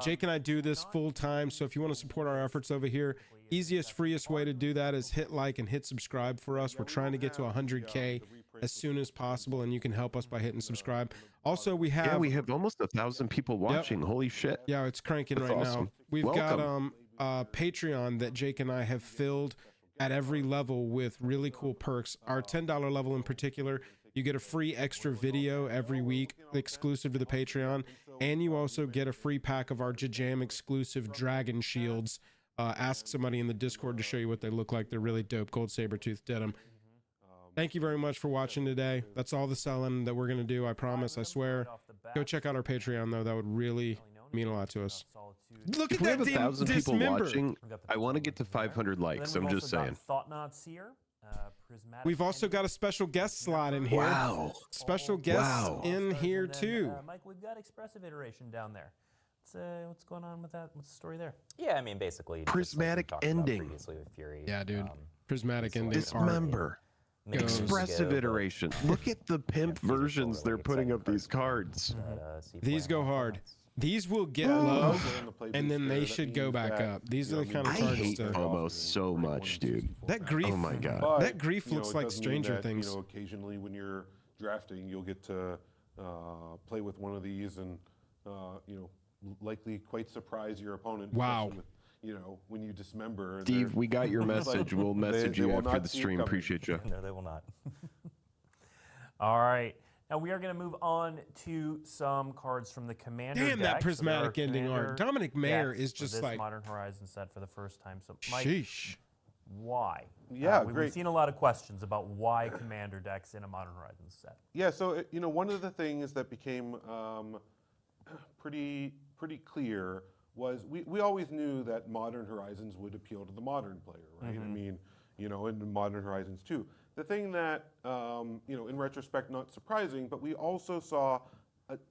Jake and I do this full time, so if you want to support our efforts over here, easiest, freest way to do that is hit like and hit subscribe for us. We're trying to get to 100K as soon as possible, and you can help us by hitting subscribe. Also, we have almost 1,000 people watching. Holy shit! Yeah, it's cranking That's right awesome. now. We've got Patreon that Jake and I have filled at every level with really cool perks. Our $10 level in particular, you get a free extra video every week exclusive to the Patreon, and you also get a free pack of our JAJAM exclusive dragon shields. Ask somebody in the Discord to show you what they look like. They're really dope. Gold saber-tooth denim. Thank you very much for watching today. That's all the selling that we're going to do. I promise. I swear. Go check out our Patreon, though. That would really mean a lot to us. Look If at we have that 1,000 people dismember. watching, I want to get to 500 likes. I'm just saying. Thought-Knot Seer, Prismatic. We've also got a special guest slot in here. Wow. Special guests in here, And then, too. Mike, we've got Expressive Iteration down there. What's going on with that? What's the story there? Yeah, I mean, basically. just like we Prismatic talked about ending. previously with Fury. Yeah, dude. Prismatic ending. Dismember. Maybe years Expressive ago, but- iteration. Look at the pimp versions they're putting of these cards. These go hard. These will get low, and then they should go back up. These are the kind of I cards hate to... FOMO so much, dude. That grief. Oh my god. But, That grief you know, looks it like doesn't mean Stranger that, Things. You know, occasionally when you're drafting, you'll get to play with one of these and you know, likely quite surprise your opponent. Wow. especially with, you know, when you dismember. Steve, we got your message. We'll message they you will after not the see it stream. coming. Appreciate you. No, they will not. All right. Now we are going to move on to some cards from the Commander Damn, that deck. So there prismatic are ending art. Commander Dominic Mayer decks is for just this like... Modern Horizon set for the first time. So, Mike, Sheesh. why? Yeah, we've great. seen a lot of questions about why Commander decks in a Modern Horizon set. Yeah, so you know, one of the things that became pretty clear was we always knew that Modern Horizons would appeal to the modern player, right? I mean, you know, in Modern Horizons 2. The thing that, you know, in retrospect, not surprising, but we also saw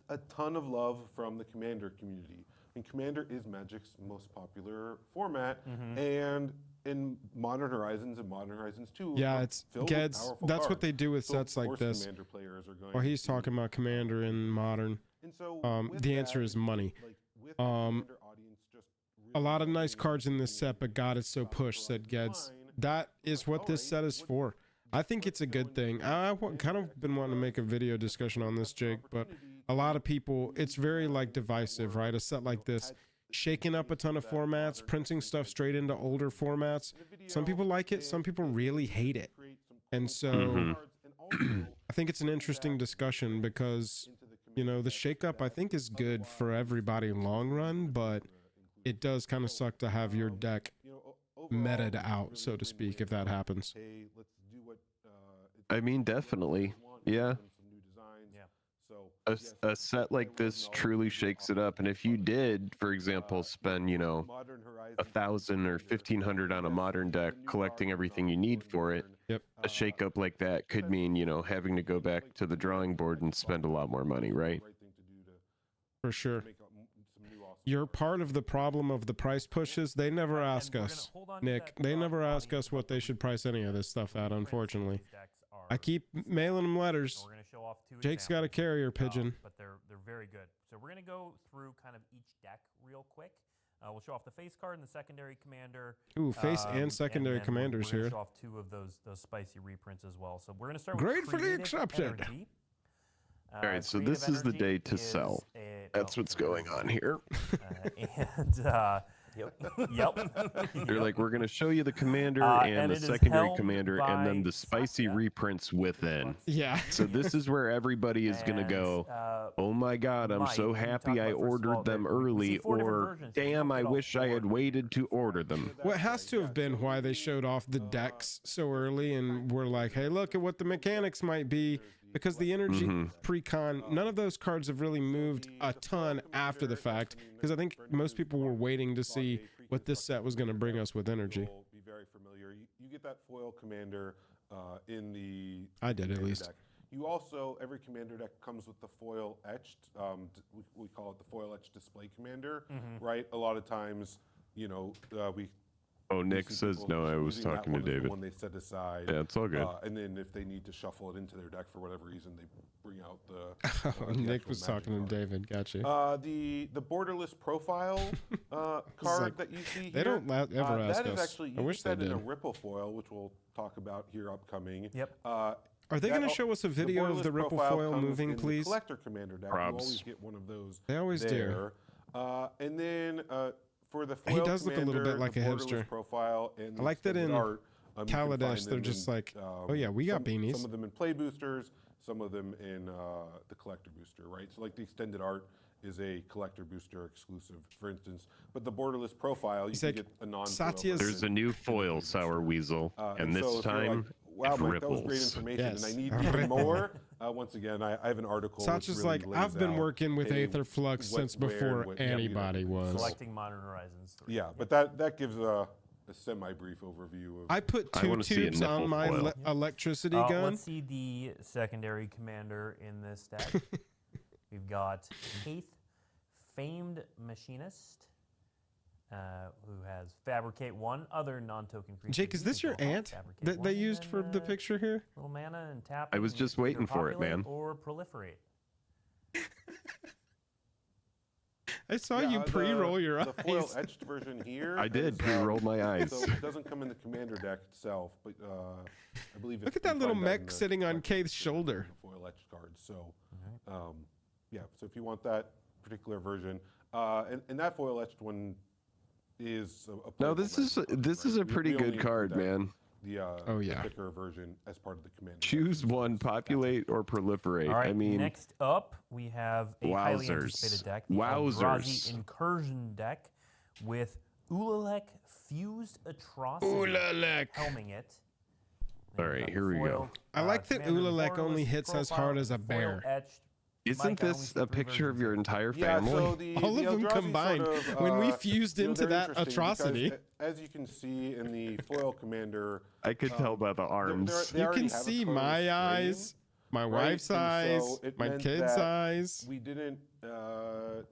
a ton of love from the Commander community. I mean, Commander is Magic's most popular format, and in Modern Horizons and Modern Horizons 2, Yeah, are it's filled with Geds. powerful That's what cards. they do with So sets of like course this. Commander players are going Well, he's to- talking about Commander in Modern. And so with The that, answer is money. like, with the Commander audience just A lot of nice cards in this set, but God, it's so pushed, said Geds. That is what this set is for. I think it's a good thing. I've kind of been wanting to make a video discussion on this, Jake, but a lot of people, it's very like divisive, right? A set like this, shaking up a ton of formats, printing stuff straight into older formats. Some people like it, some people really hate it. And so I think it's an interesting discussion because, you know, the shakeup I think is good for everybody long run, but it does kind of suck to have your deck meted out, so to speak, if that happens. I mean, definitely. Yeah. A set like this truly shakes it up. And if you did, for example, spend, you know, 1,000 or 1,500 on a modern deck collecting everything you need for it, a shakeup like that could mean, you know, having to go back to the drawing board and spend a lot more money, right? For sure. You're part of the problem of the price pushes. They never ask us, Nick. They never ask us what they should price any of this stuff at, unfortunately. I keep mailing them letters. Jake's got a carrier pigeon. But they're very good. So we're going to go through kind of each deck real quick. We'll show off the face card and the secondary commander. Ooh, face and secondary then commanders we're gonna here. Show off two of those spicy reprints as well. So we're going to start Great with for the Creative accepted. Energy. All right, so Creative this is the Energy day to is sell. a- That's what's going on here. and Yep. They're like, we're going to show you the commander and and the it is secondary held commander, and then by the spicy reprints within. Yeah. So this is where everybody is going to And, go, oh my God, I'm so Mike, you happy talked I about, first of all, ordered them that we early, see 4 different or versions. You damn, look I at all wish I had waited to order them. What has to have been why they showed off the decks so early and were like, hey, look at what the mechanics might be, because the energy pre-con, none of those cards have really moved a ton after the fact, because I think most people were waiting to see what this set was going to bring us with energy. Be very familiar. You get that foil commander in the I did, at commander least. deck. You also, every commander deck comes with the foil etched, we call it the foil etched display commander, right? A lot of times, you know, Oh, Nick says, no, I was using that talking to one as the David. one they set aside. Yeah, it's all good. And then if they need to shuffle it into their deck for whatever reason, they bring out the. Nick actual was Magic talking card. to David. Gotcha. The borderless profile card like, that you see here. they don't ever ask that is us. actually, I you wish get that they in a did. ripple foil, which we'll talk about here upcoming. Yep. Are they going to show us a video of the ripple foil moving, please? Collector commander deck. You always get one of those. They always there. And then for the foil He does look a little bit commander, like the a borderless hipster. Profile and I like that extended in art, you can find Kaladesh, they're them just in, like, oh yeah, we got beanies. Some of them in play boosters, some of them in the collector booster, right? So like the extended art is a collector booster exclusive, for instance. But the borderless profile, you can get a non-foil. There's a new foil Sour Weasel, and so this if you're time, like, wow, Mike, that was great ripples. information, Yes. and I need even more. Once again, I have an article. Satch which is really like, lays I've been out, working with hey, Aether Flux what, since where, before what, anybody was. Selecting Modern Horizons 3. Yeah, but that gives a semi-brief overview of. I put I 2 wanna see a tubes on nipple my foil. electricity gun. Let's see the secondary commander in this deck. We've got Keith, Famed Machinist, who has Fabricate 1, other non-token creatures. Jake, is this your aunt that they used for the picture here? Little mana and tap. I was and just either waiting for it, populate man. Or proliferate. I saw you pre-roll your eyes. The foil etched version here. I did is, pre-roll my eyes. So it doesn't come in the commander deck itself, but I believe it's. Look at that little mech sitting on Kate's shoulder. Foil etched card. So, yeah. So if you want that particular version, and that foil etched one is a No, this is a pretty we only good card, include that, man. The oh yeah, thicker version as part of the commander. Choose one, populate or proliferate. All right, I mean, next up, we have a highly wowzers. anticipated deck, the Wowzers. Eldrazi Incursion deck with Ulalek Fused Atrocity Ulalek. helming it. all right, here we go. I like that Commander Ulalek only borderless hits as profile, hard as a foil bear. etched. Isn't Mike, I only this see a 3 picture of versions. your entire Yeah, family? so the All of them Eldrazi combined. Sort of, When we fused you know, into they're that interesting atrocity. because, as you can see in the foil commander, I could tell by the arms. they You already can have a see colorless my frame, eyes, my right? wife's And eyes, so it my meant kid's that eyes. We didn't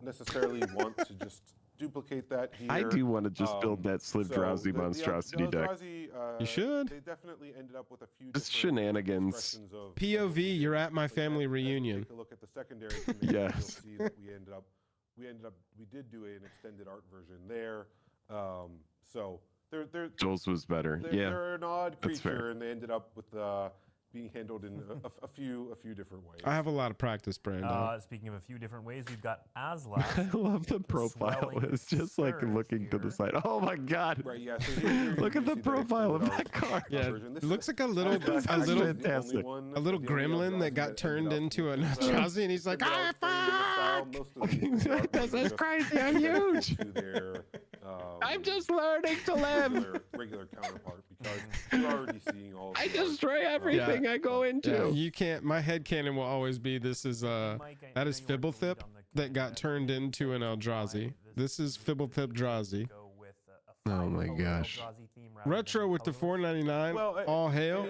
necessarily want to just duplicate that here. I do want to just build that Slip so Drowsy the monstrosity deck. Eldrazi, You should. They definitely ended up with a few Just different shenanigans. expressions of POV, you're at my family reunion. Take a look at the secondary commander, Yes. you'll see that we did do an extended art version there. So they're Joel's was better. Yeah, they're an odd that's fair. creature, and they ended up with being handled in a few different ways. I have a lot of practice, Brandon. Speaking of a few different ways, we've got Azlax. I love the profile. swelling It's just like surge looking to the here. side. Oh my god! Right, yeah. So here Look you at the see profile of extended that card. Yeah, version. This it is- looks like a little Eldrazi That's is the only fantastic. one- a little the only gremlin Eldrazi that got ended turned up into an with, Eldrazi, and he's like, the ah, style, fuck! most of these are This is just crazy. I'm huge. to their, I'm just learning to live. regular counterpart because you're already seeing all. I the art. destroy everything I go into. Yeah, you can't. My headcanon will always be this is that is Fibblethip that got turned into an Eldrazi. This is Fibblethip Drazi. Oh my gosh. Retro with the $4.99. All hail,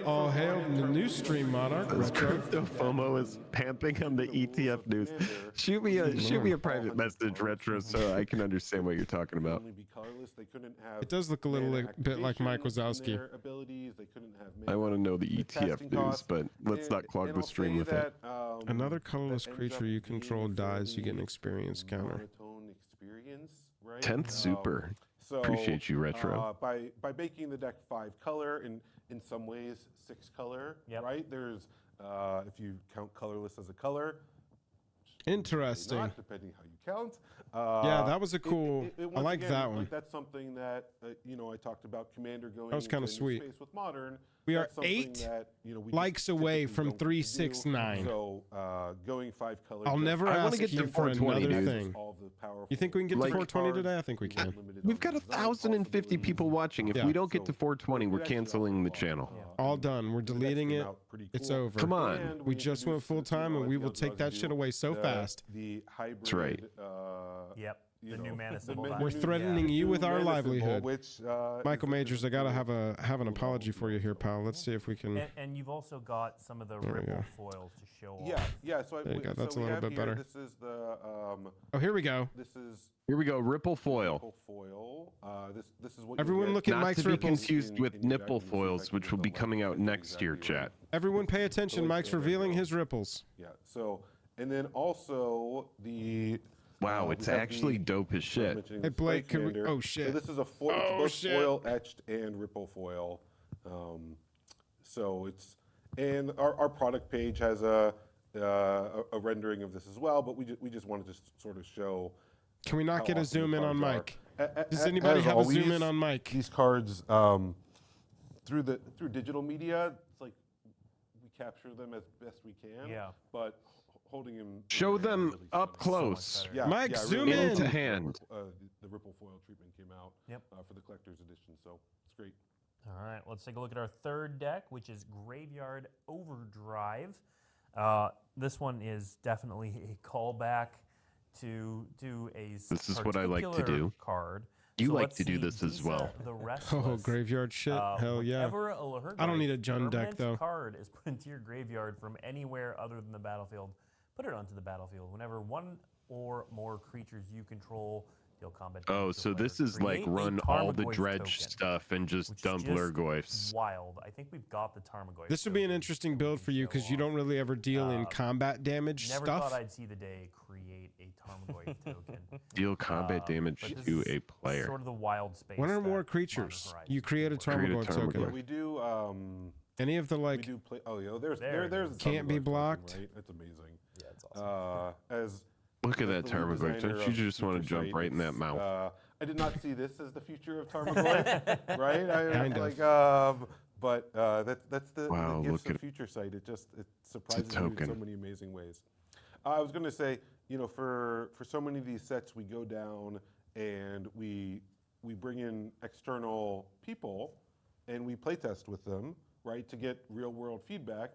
the new stream monarch. This Retro. crypto FOMO is pamping on the ETF news. Shoot me a private message, Retro, so I can understand what you're talking about. Only be colorless. They couldn't have It does look a little mana bit like Mike activation in Wazowski. their abilities. They couldn't have I want to know the casting ETF news, costs. but let's not clog And the I'll stream say with it. that, Another colorless that ends creature up you being control dies, you get an fairly experience counter. monotone experience, right? 10th super. So, Appreciate you, Retro. By making the deck 5 color and in some ways 6 color, right? There's if you count colorless as a color. Interesting. Not, depending how you count. Yeah, that was a cool. I once like again, that one. Like, that's something that you know, I talked about Commander going That was kind of into a new sweet. space with Modern. We are That's something 8 that, you know, we likes just away typically from don't get to do. 369. So going 5 colors. I'll never I wanna ask get to you for 420, another dude. thing. All the powerful You think we can get Like- to 420 today? I think we can. We've got 1,050 people watching. If Yeah. we don't get to 420, we're canceling the channel. All done. We're deleting it. It's over. Come on. And We just went full time, and we will take that shit away so fast. The hybrid. That's right. Yep. You The know, new mana the symbol. ma- We're new- threatening you new with our mana symbol, livelihood. which, Michael is- Majors, I gotta have an apology for you here, pal. Let's see if we can. And you've also got some of the There we ripple go. foils to show Yeah, off. yeah. So There you go, that's so a we little have bit here, better. This is the. Oh, here we go. This is Here we go. Ripple foil. ripple foil. This is what. Everyone you'll look get at Not Mike's to be ripples. confused with in your deck. nipple Let me see if I foils, can which get will the be light coming out exactly next year, right. chat. Everyone, pay attention. So Mike's there we revealing go. his ripples. Yeah. So and then also the. Wow, we it's have actually dope as I was shit. mentioning Hey, the Blake, Spike could we- Commander. oh, shit. So this is a foil, it's Oh, both shit. foil etched and ripple foil. So it's and our product page has a rendering of this as well, but we just wanted to sort of show. Can we not how get a awesome the zoom in on cards Mike? are. Does anybody As have a zoom always, in on Mike? These cards through digital media, it's like we capture them as best we can. Yeah. But holding them. Show them really up stunning. close. Yeah, Mike, yeah, zoom really in. To hand. The ripple foil treatment came out for the collector's edition, so it's great. All right, let's take a look at our third deck, which is Graveyard Overdrive. This one is definitely a callback to a This is what I like to particular do. card. You So like let's to do see, this as Visa well. The Oh, Restless. graveyard shit. Hell yeah. Whenever a Lurgoyf I don't need a Jund deck, permanent though. card is put into your graveyard from anywhere other than the battlefield, put it onto the battlefield. Whenever one or more creatures you control deal combat damage Oh, to a so player, this is like create a run all the Tarmogoyf dredge token, stuff and just which is dump just Lurgoyfs. Wild. I think we've got the Tarmogoyf. This would be an interesting build for you because you don't really ever deal in combat damage Never stuff. thought I'd see the day create a Tarmogoyf token. Deal combat damage but this to is a player. Sort of the wild space. One or that more Modern creatures. Horizons You create a Create a Tarmogoyf token. Yeah, Tarmogoyf. we do. Any of the We like do play. Oh, yeah. There's There there's it is. the Can't be Tarmogoyf token, blocked. Right? That's amazing. Yeah, it's awesome. As Look at as that the lead Tarmogoyf. designer Don't you of just want to Future jump Sight, right in that it's, mouth? I did not see this as the future of Tarmogoyf, right? Kind of. But that's the Wow, gifts look of at- Future Sight. It surprises you in token. so many amazing ways. I was going to say, you know, for so many of these sets, we go down and we bring in external people and we play test with them, right, to get real world feedback.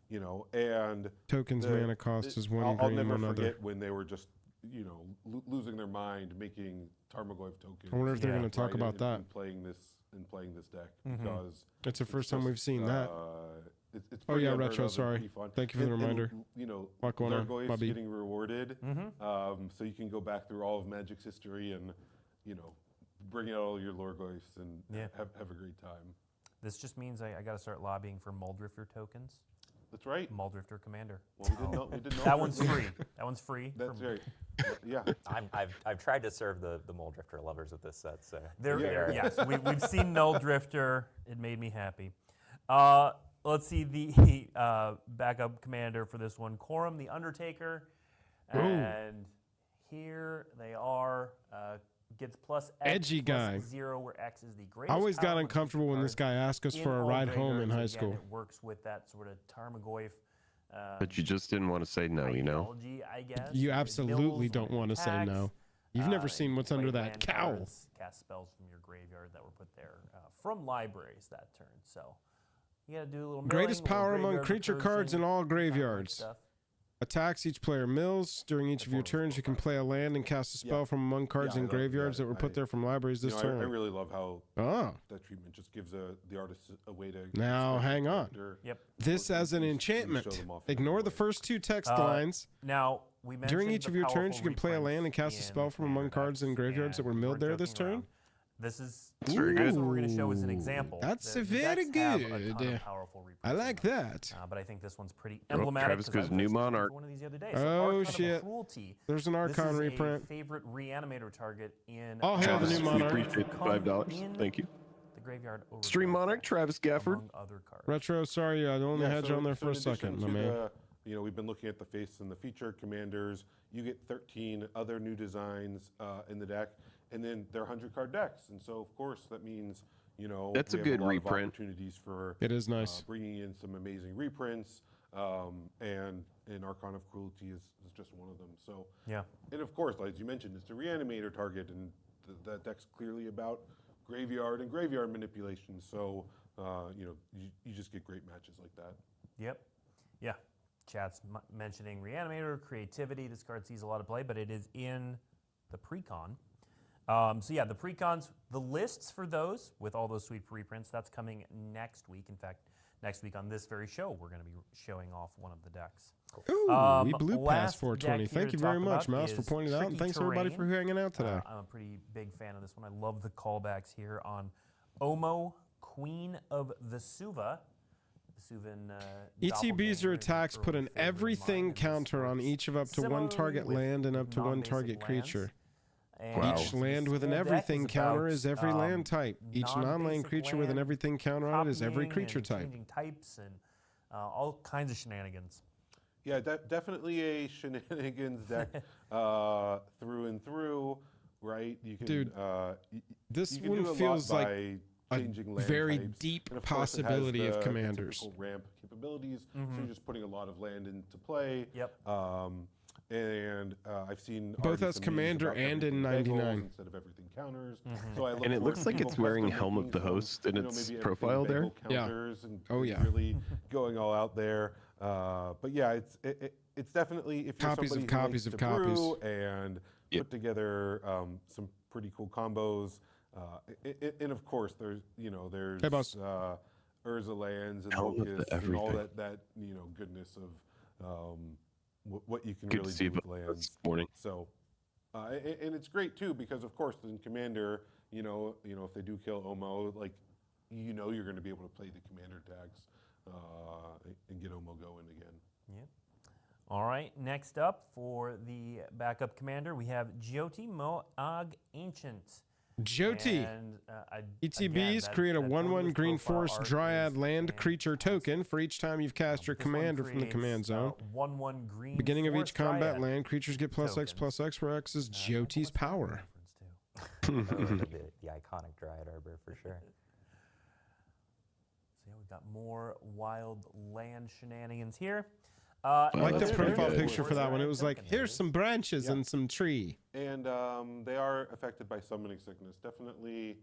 You know, and Tokens mana cost is one I'll green, never one other. forget when they were just, you know, losing their mind making Tarmogoyf tokens. I wonder if they're Yeah. going to talk right, about and that. playing this deck Mhm. because It's the it's first time we've just, seen that. It's Oh, pretty yeah, unheard Retro, of and sorry. pretty fun. Thank you for the reminder. You know, What's going on, Lurgoyf's Bubby? getting rewarded, Mhm. so you can go back through all of Magic's history and, you know, bring out all your Lurgoyfs and Yeah. have a great time. This just means I got to start lobbying for Muldrifter tokens. That's right. Muldrifter Commander. Well, we didn't know. We didn't know That for- one's free. That one's free. That's from- right. Yeah. I've tried to serve the Muldrifter lovers with this set, so There, here we are. yes, we've seen Null Drifter. It made me happy. Let's see the backup commander for this one, Corum the Undertaker, and here they are. Gets plus X, Edgy plus guy. 0, where X is the I greatest. always got power uncomfortable when this guy asked us in for a all ride home in graveyards. high Again, school. It works with that sort of Tarmogoyf. But you just didn't want to say no, you know? ideology, I guess. You It absolutely mills don't when it want to say attacks. no. You've never seen what's play under that land cowl. cards, Cast spells from your graveyard that were put there from libraries that turn. So you got to do a little Greatest milling, power little among graveyard creature cards in recursion, all kind of like graveyards. stuff. Attacks each player mills. During each of your turns, you can play a land and cast a spell Yeah. from among cards Yeah, in I love graveyards that. that were put there from libraries You this know, turn. I really love how Oh. that treatment just gives the artist a way to. Now, express hang their on. character. Yep. This as an show enchantment. them off in a Ignore good the way. first two text Uh, lines. Now we mentioned During each the of your turns, powerful you can play a land and reprints cast a in spell from among Commander cards in decks, graveyards that were and milled we're there this joking turn. around. This is That's very that's good. what we're going to show as an example. That's The very decks have a ton good. of powerful reprints I in like them. that. But I think this one's pretty Oh, emblematic. Travis 'cause I goes was new actually looking Monarch. for one of these the other day. So Oh, Archon of shit. Cruelty. There's an This Archon is reprint. a favorite reanimator target in. Oh, hell, the Travis, new we Monarch. appreciate the $5. Thank you. The graveyard Stream Monarch, Travis Gafford. among other cards. Retro, sorry, I only Yeah, had you so- on there so for a in addition second, my to man. you know, we've been looking at the face and the feature commanders. You get 13 other new designs in the deck, and then they're 100-card decks. And so, of course, that means, you know, That's a we have good lot of reprint. opportunities for It is nice. bringing in some amazing reprints, and Archon of Cruelty is just one of them. So Yeah. and of course, as you mentioned, it's a reanimator target, and that deck's clearly about graveyard and graveyard manipulation. So you know, you just get great matches like that. Yep. Yeah. Chat's mentioning Reanimator, creativity. This card sees a lot of play, but it is in the pre-con. So yeah, the pre-cons, the lists for those with all those sweet reprints, that's coming next week. In fact, next week on this very show, we're going to be showing off one of the decks. Ooh, we blew past last 420. deck here Thank to you very talk much, about Mouse, for is pointing it out, and Tricky thanks everybody Terrain. for hanging out today. I'm a pretty big fan of this one. I love the callbacks here on Omo, Queen of Vesuva. Vesuvan ETBs or attacks put an everything counter on each of up to one target land and up to one target creature. Each land with an everything counter is every land type. Each non-land creature with an everything counter on it is every creature type. Changing types and all kinds of shenanigans. Yeah, definitely a shenanigans deck through and through, right? You can, Dude, this you can one do a lot feels like by a changing land very types. deep And of course, it has possibility of the commanders. typical ramp capabilities, so Mhm. you're just putting a lot of land into play. Yep. And I've seen Both already as some memes commander about and everything in bagels 99. instead of everything counters. Mhm. So I look And it forward looks to like people it's wearing custom Helm of making the some, Host in you know, its maybe profile everything there. bagel Yeah. counters and Oh, yeah. really going all out there. But yeah, it's definitely if you're Copies of somebody who copies likes of to copies. brew and put together some pretty cool combos. And of course, there's Hey, boss. Urza lands and Helm of the locusts and all everything. that goodness of what you can Good to really see do with you lands. this morning. So, and it's great too because of course in Commander, you know if they do kill Omo, like you're going to be able to play the Commander tags and get Omo going again. Yep. All right, next up for the backup commander, we have Jyoti Mo'ag Ancient. Jyoti. And, ETBs again, create a that 1/1 Odorless green profile forest art dryad is land creature token for each time you've cast your This one commander from the command creates, zone. 1/1 green Beginning of each forest combat dryad land, creatures get +X/+X, where X is Jyoti's power. I like the iconic Dryad Arbor for sure. So yeah, we've got more wild land shenanigans here. I like the that's profile pretty good. picture for that one. It was like, here's some branches and some tree. And they are affected by summoning sickness. Definitely.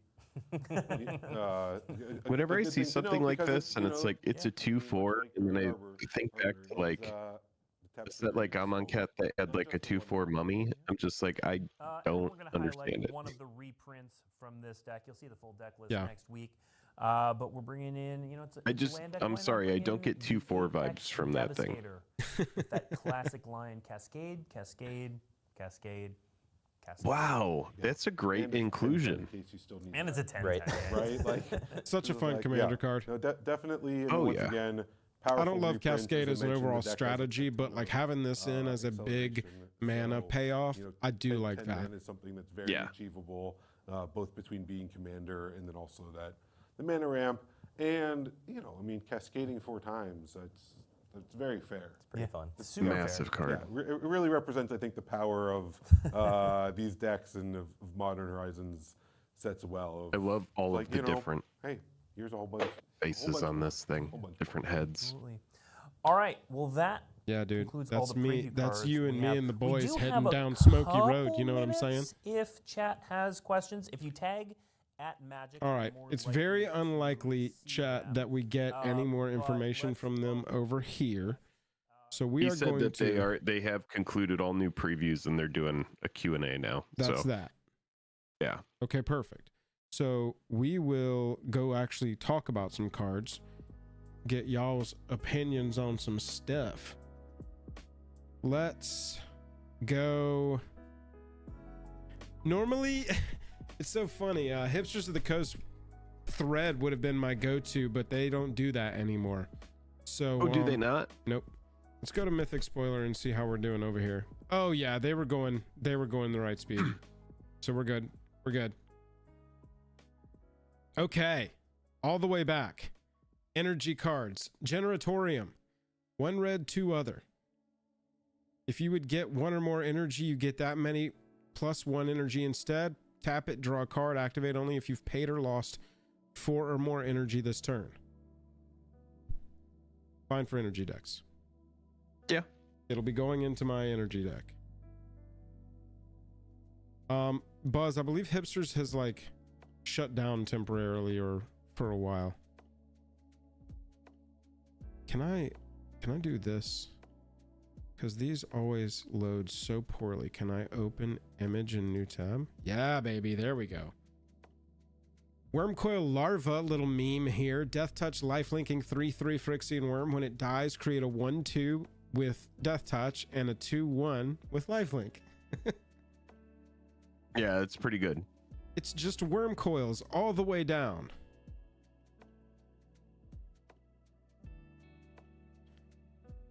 Whenever I good see thing to something know like because this and it's like it's a 2/4, and then I think back to like is that like Amonkhet that had like a 2/4 mummy? I'm just like I don't We're going to understand highlight it. one of the reprints from this deck. You'll see the full deck list Yeah. next week. But we're bringing in, it's a, it's a land deck. I'm Why not sorry, I bring don't in get the 2/4 Apex vibes from that thing. Devastator with that classic lion Cascade, Cascade, Cascade, Cascade. Wow, that's a great inclusion. And it's a 10. Right. Right? Like Such a this is fun like, commander yeah. card. No, definitely. And Oh, once yeah. again, I powerful don't love reprints, Cascade I as an mentioned, overall the deck has a strategy, but ton like of, having this in as a big acceleration. mana So, payoff, I do 10 like 10 that. mana is something that's very Yeah. achievable, both between being commander and then also the mana ramp. And cascading 4 times, that's very fair. It's pretty fun. It's super Massive fair. card. Yeah, it really represents, I think, the power of these decks and of Modern Horizons sets well. I love all like, of the you know, different Hey, here's a whole bunch. faces on this thing, different heads. Absolutely. All right. Well, that Yeah, dude. concludes all That's the me. preview That's cards you we and have. me and the We boys do heading have a down Smoky Road. couple You know what I'm saying? minutes If chat has questions, if you tag at Magic. All right. It's very unlikely, chat, that we get any more information from them over here. So we He are said going that to. they have concluded all new previews and they're doing a Q&A now. That's so, that. Yeah. Okay, perfect. So we will go actually talk about some cards, get y'all's opinions on some stuff. Let's go. Normally, it's so funny. Hipsters of the Coast thread would have been my go-to, but they don't do that anymore. So, Oh, do they not? Nope. Let's go to Mythic Spoiler and see how we're doing over here. Oh yeah, they were going the right speed. So we're good. We're good. Okay. All the way back. Energy cards. Generatorium. 1 red, 2 other. If you would get 1 or more energy, you get that many plus 1 energy instead. Tap it, draw a card, activate only if you've paid or lost 4 or more energy this turn. Fine for energy decks. Yeah. It'll be going into my energy deck. Buzz, I believe Hipsters has like shut down temporarily or for a while. Can I do this? Because these always load so poorly. Can I open image in new tab? Yeah, baby, there we go. Wormcoil Larva, little meme here. Death Touch, lifelinking 3/3 Phyrexian Worm. When it dies, create a 1/2 with Death Touch and a 2/1 with lifelink. Yeah, it's pretty good. It's just worm coils all the way down.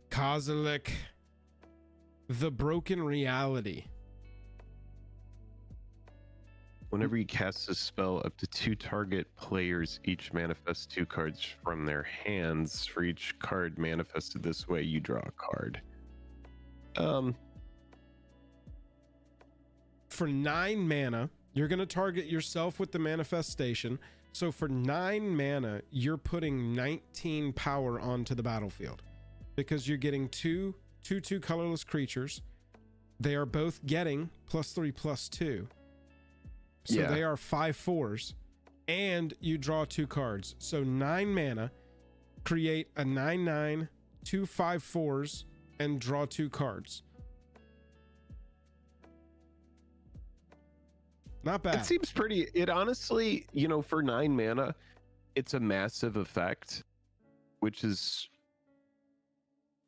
Kozilek, the Broken Reality. Whenever you cast a spell, up to 2 target players each manifest 2 cards from their hands. For each card manifested this way, you draw a card. For 9 mana, you're going to target yourself with the manifestation. So for 9 mana, you're putting 19 power onto the battlefield because you're getting 2 colorless creatures. They are both getting +3/+2. So they are 5/4s, and you draw 2 cards. So 9 mana, create a 9/9, 2 5/4s, and draw 2 cards. Not bad. It seems pretty. It honestly, you know, for 9 mana, it's a massive effect, which is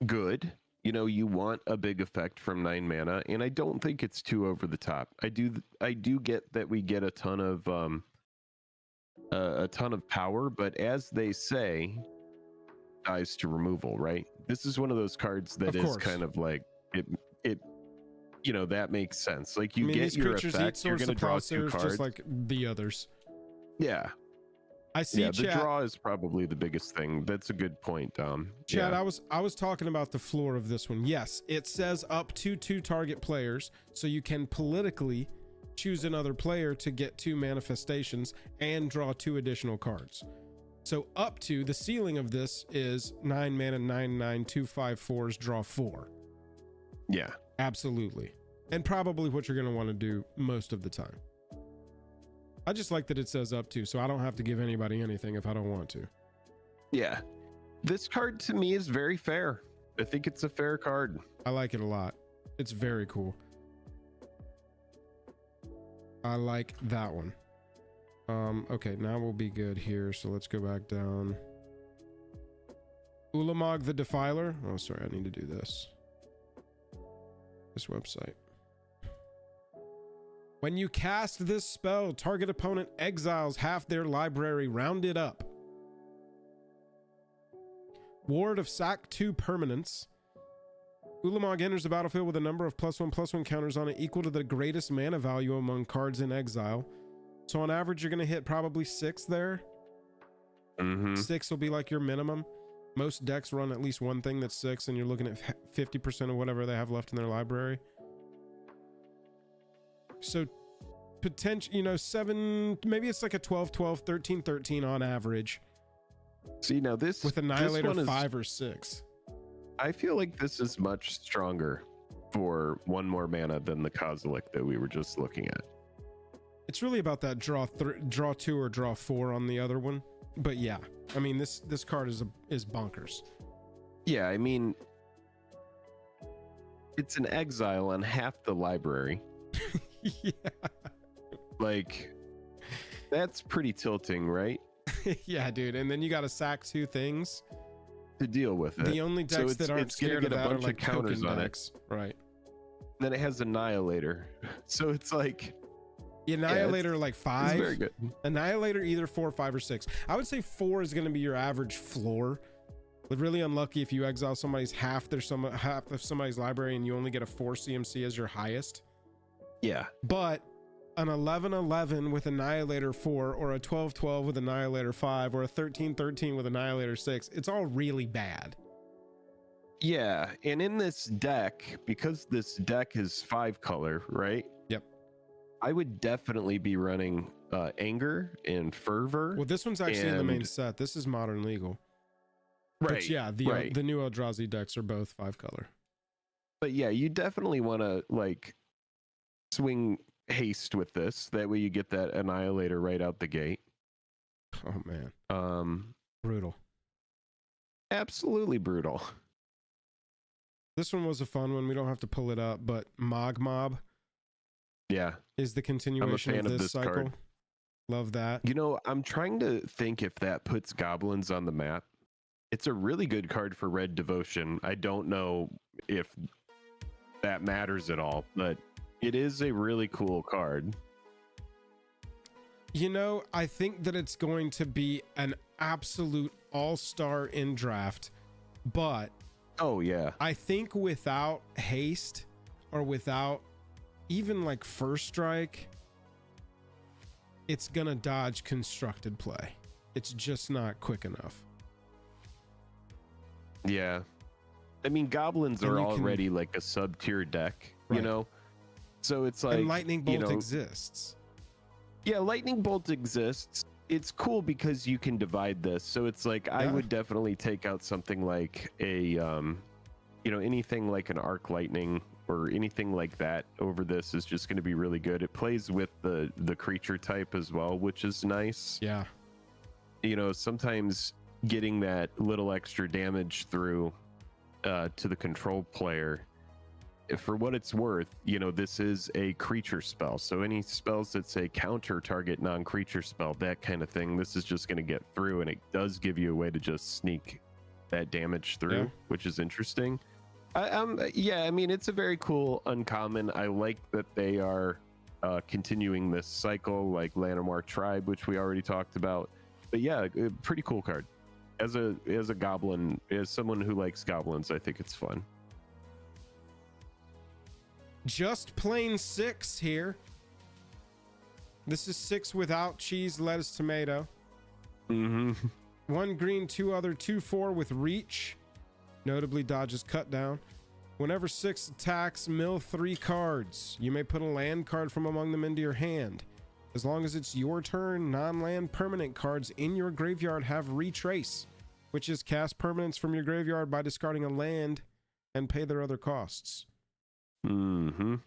good. You know, you want a big effect from 9 mana, and I don't think it's too over the top. I do get that we get a ton of power, but as they say, dies to removal, right? This is one of those cards that is kind of like it you know, that makes sense. Like you get your effect, you're going to draw 2 cards just like the others. Yeah. I see. The draw is probably the biggest thing. That's a good point, Dom. Chad, I was talking about the floor of this one. Yes, it says up to 2 target players, so you can politically choose another player to get 2 manifestations and draw 2 additional cards. So up to the ceiling of this is 9 mana, 9/9, 2 5/4s, draw 4. Yeah, absolutely, and probably what you're going to want to do most of the time. I just like that it says up to, so I don't have to give anybody anything if I don't want to. Yeah. This card to me is very fair. I think it's a fair card. I like it a lot. It's very cool. I like that one. Okay, now we'll be good here. So let's go back down. Ulamog the Defiler. Oh, sorry, I need to do this. This website. When you cast this spell, target opponent exiles half their library, rounded up. Ward of Sack 2 permanents. Ulamog enters the battlefield with a number of +1/+1 counters on it equal to the greatest mana value among cards in exile. So on average, you're going to hit probably 6 there. 6 will be like your minimum. Most decks run at least one thing that's 6, and you're looking at 50% of whatever they have left in their library. So potential, you know, 7, maybe it's like a 12/12, 13/13 on average. See, now this with Annihilator 5 or 6. I feel like this is much stronger for 1 more mana than the Kozilek that we were just looking at. It's really about that draw 2 or draw 4 on the other one. But yeah, I mean, this card is bonkers. Yeah, I mean, it's an exile on half the library. Yeah. Like, that's pretty tilting, right? Yeah, dude. And then you got to sack 2 things to deal with it. The only decks that aren't scared of that are like counters on decks. Right. Then it has Annihilator. So it's like... Annihilator like 5. It's very good. Annihilator either 4, 5, or 6. I would say 4 is going to be your average floor. But really unlucky if you exile somebody's half of somebody's library and you only get a 4 CMC as your highest. Yeah. But an 11/11 with Annihilator 4, or a 12/12 with Annihilator 5, or a 13/13 with Annihilator 6, it's all really bad. Yeah, and in this deck, because this deck is 5-color, right? Yep. I would definitely be running Anger and Fervor. Well, this one's actually in the main set. This is Modern Legal. Right. But yeah, the new Eldrazi decks are both 5-color. But yeah, you definitely want to like swing haste with this. That way you get that Annihilator right out the gate. Oh man. Brutal. Absolutely brutal. This one was a fun one. We don't have to pull it up, but Mog Mob. Yeah. Is the continuation I'm a fan of this cycle. card. Love that. You know, I'm trying to think if that puts goblins on the map. It's a really good card for Red Devotion. I don't know if that matters at all, but it is a really cool card. You know, I think that it's going to be an absolute all-star in draft, but oh yeah, I think without haste or without even like first strike, it's gonna dodge constructed play. It's just not quick enough. Yeah, I mean goblins And are you can- already like a sub-tier deck, you Right. know, so it's like And Lightning Bolt you know, exists. Yeah, Lightning Bolt exists. It's cool because you can divide this. So it's like I Yeah. would definitely take out something like a you know, anything like an Arc Lightning or anything like that over this is just going to be really good. It plays with the creature type as well, which is nice. Yeah. You know, sometimes getting that little extra damage through to the control player, for what it's worth, you know, this is a creature spell. So any spells that say counter target non-creature spell, that kind of thing, this is just going to get through, and it does give you a way to just sneak that damage through, Yeah. which is interesting. Yeah, I mean, it's a very cool uncommon. I like that they are continuing this cycle, like Lanimar Tribe, which we already talked about. But yeah, a pretty cool card. As a goblin, as someone who likes goblins, I think it's fun. Just plain 6 here. This is 6 without cheese, lettuce, tomato. Mm-hmm. 1 green, 2 other, 2/4 with reach. Notably dodges cut down. Whenever 6 attacks, mill 3 cards. You may put a land card from among them into your hand. As long as it's your turn, non-land permanent cards in your graveyard have retrace, which is cast permanents from your graveyard by discarding a land and pay their other costs. Mm-hmm.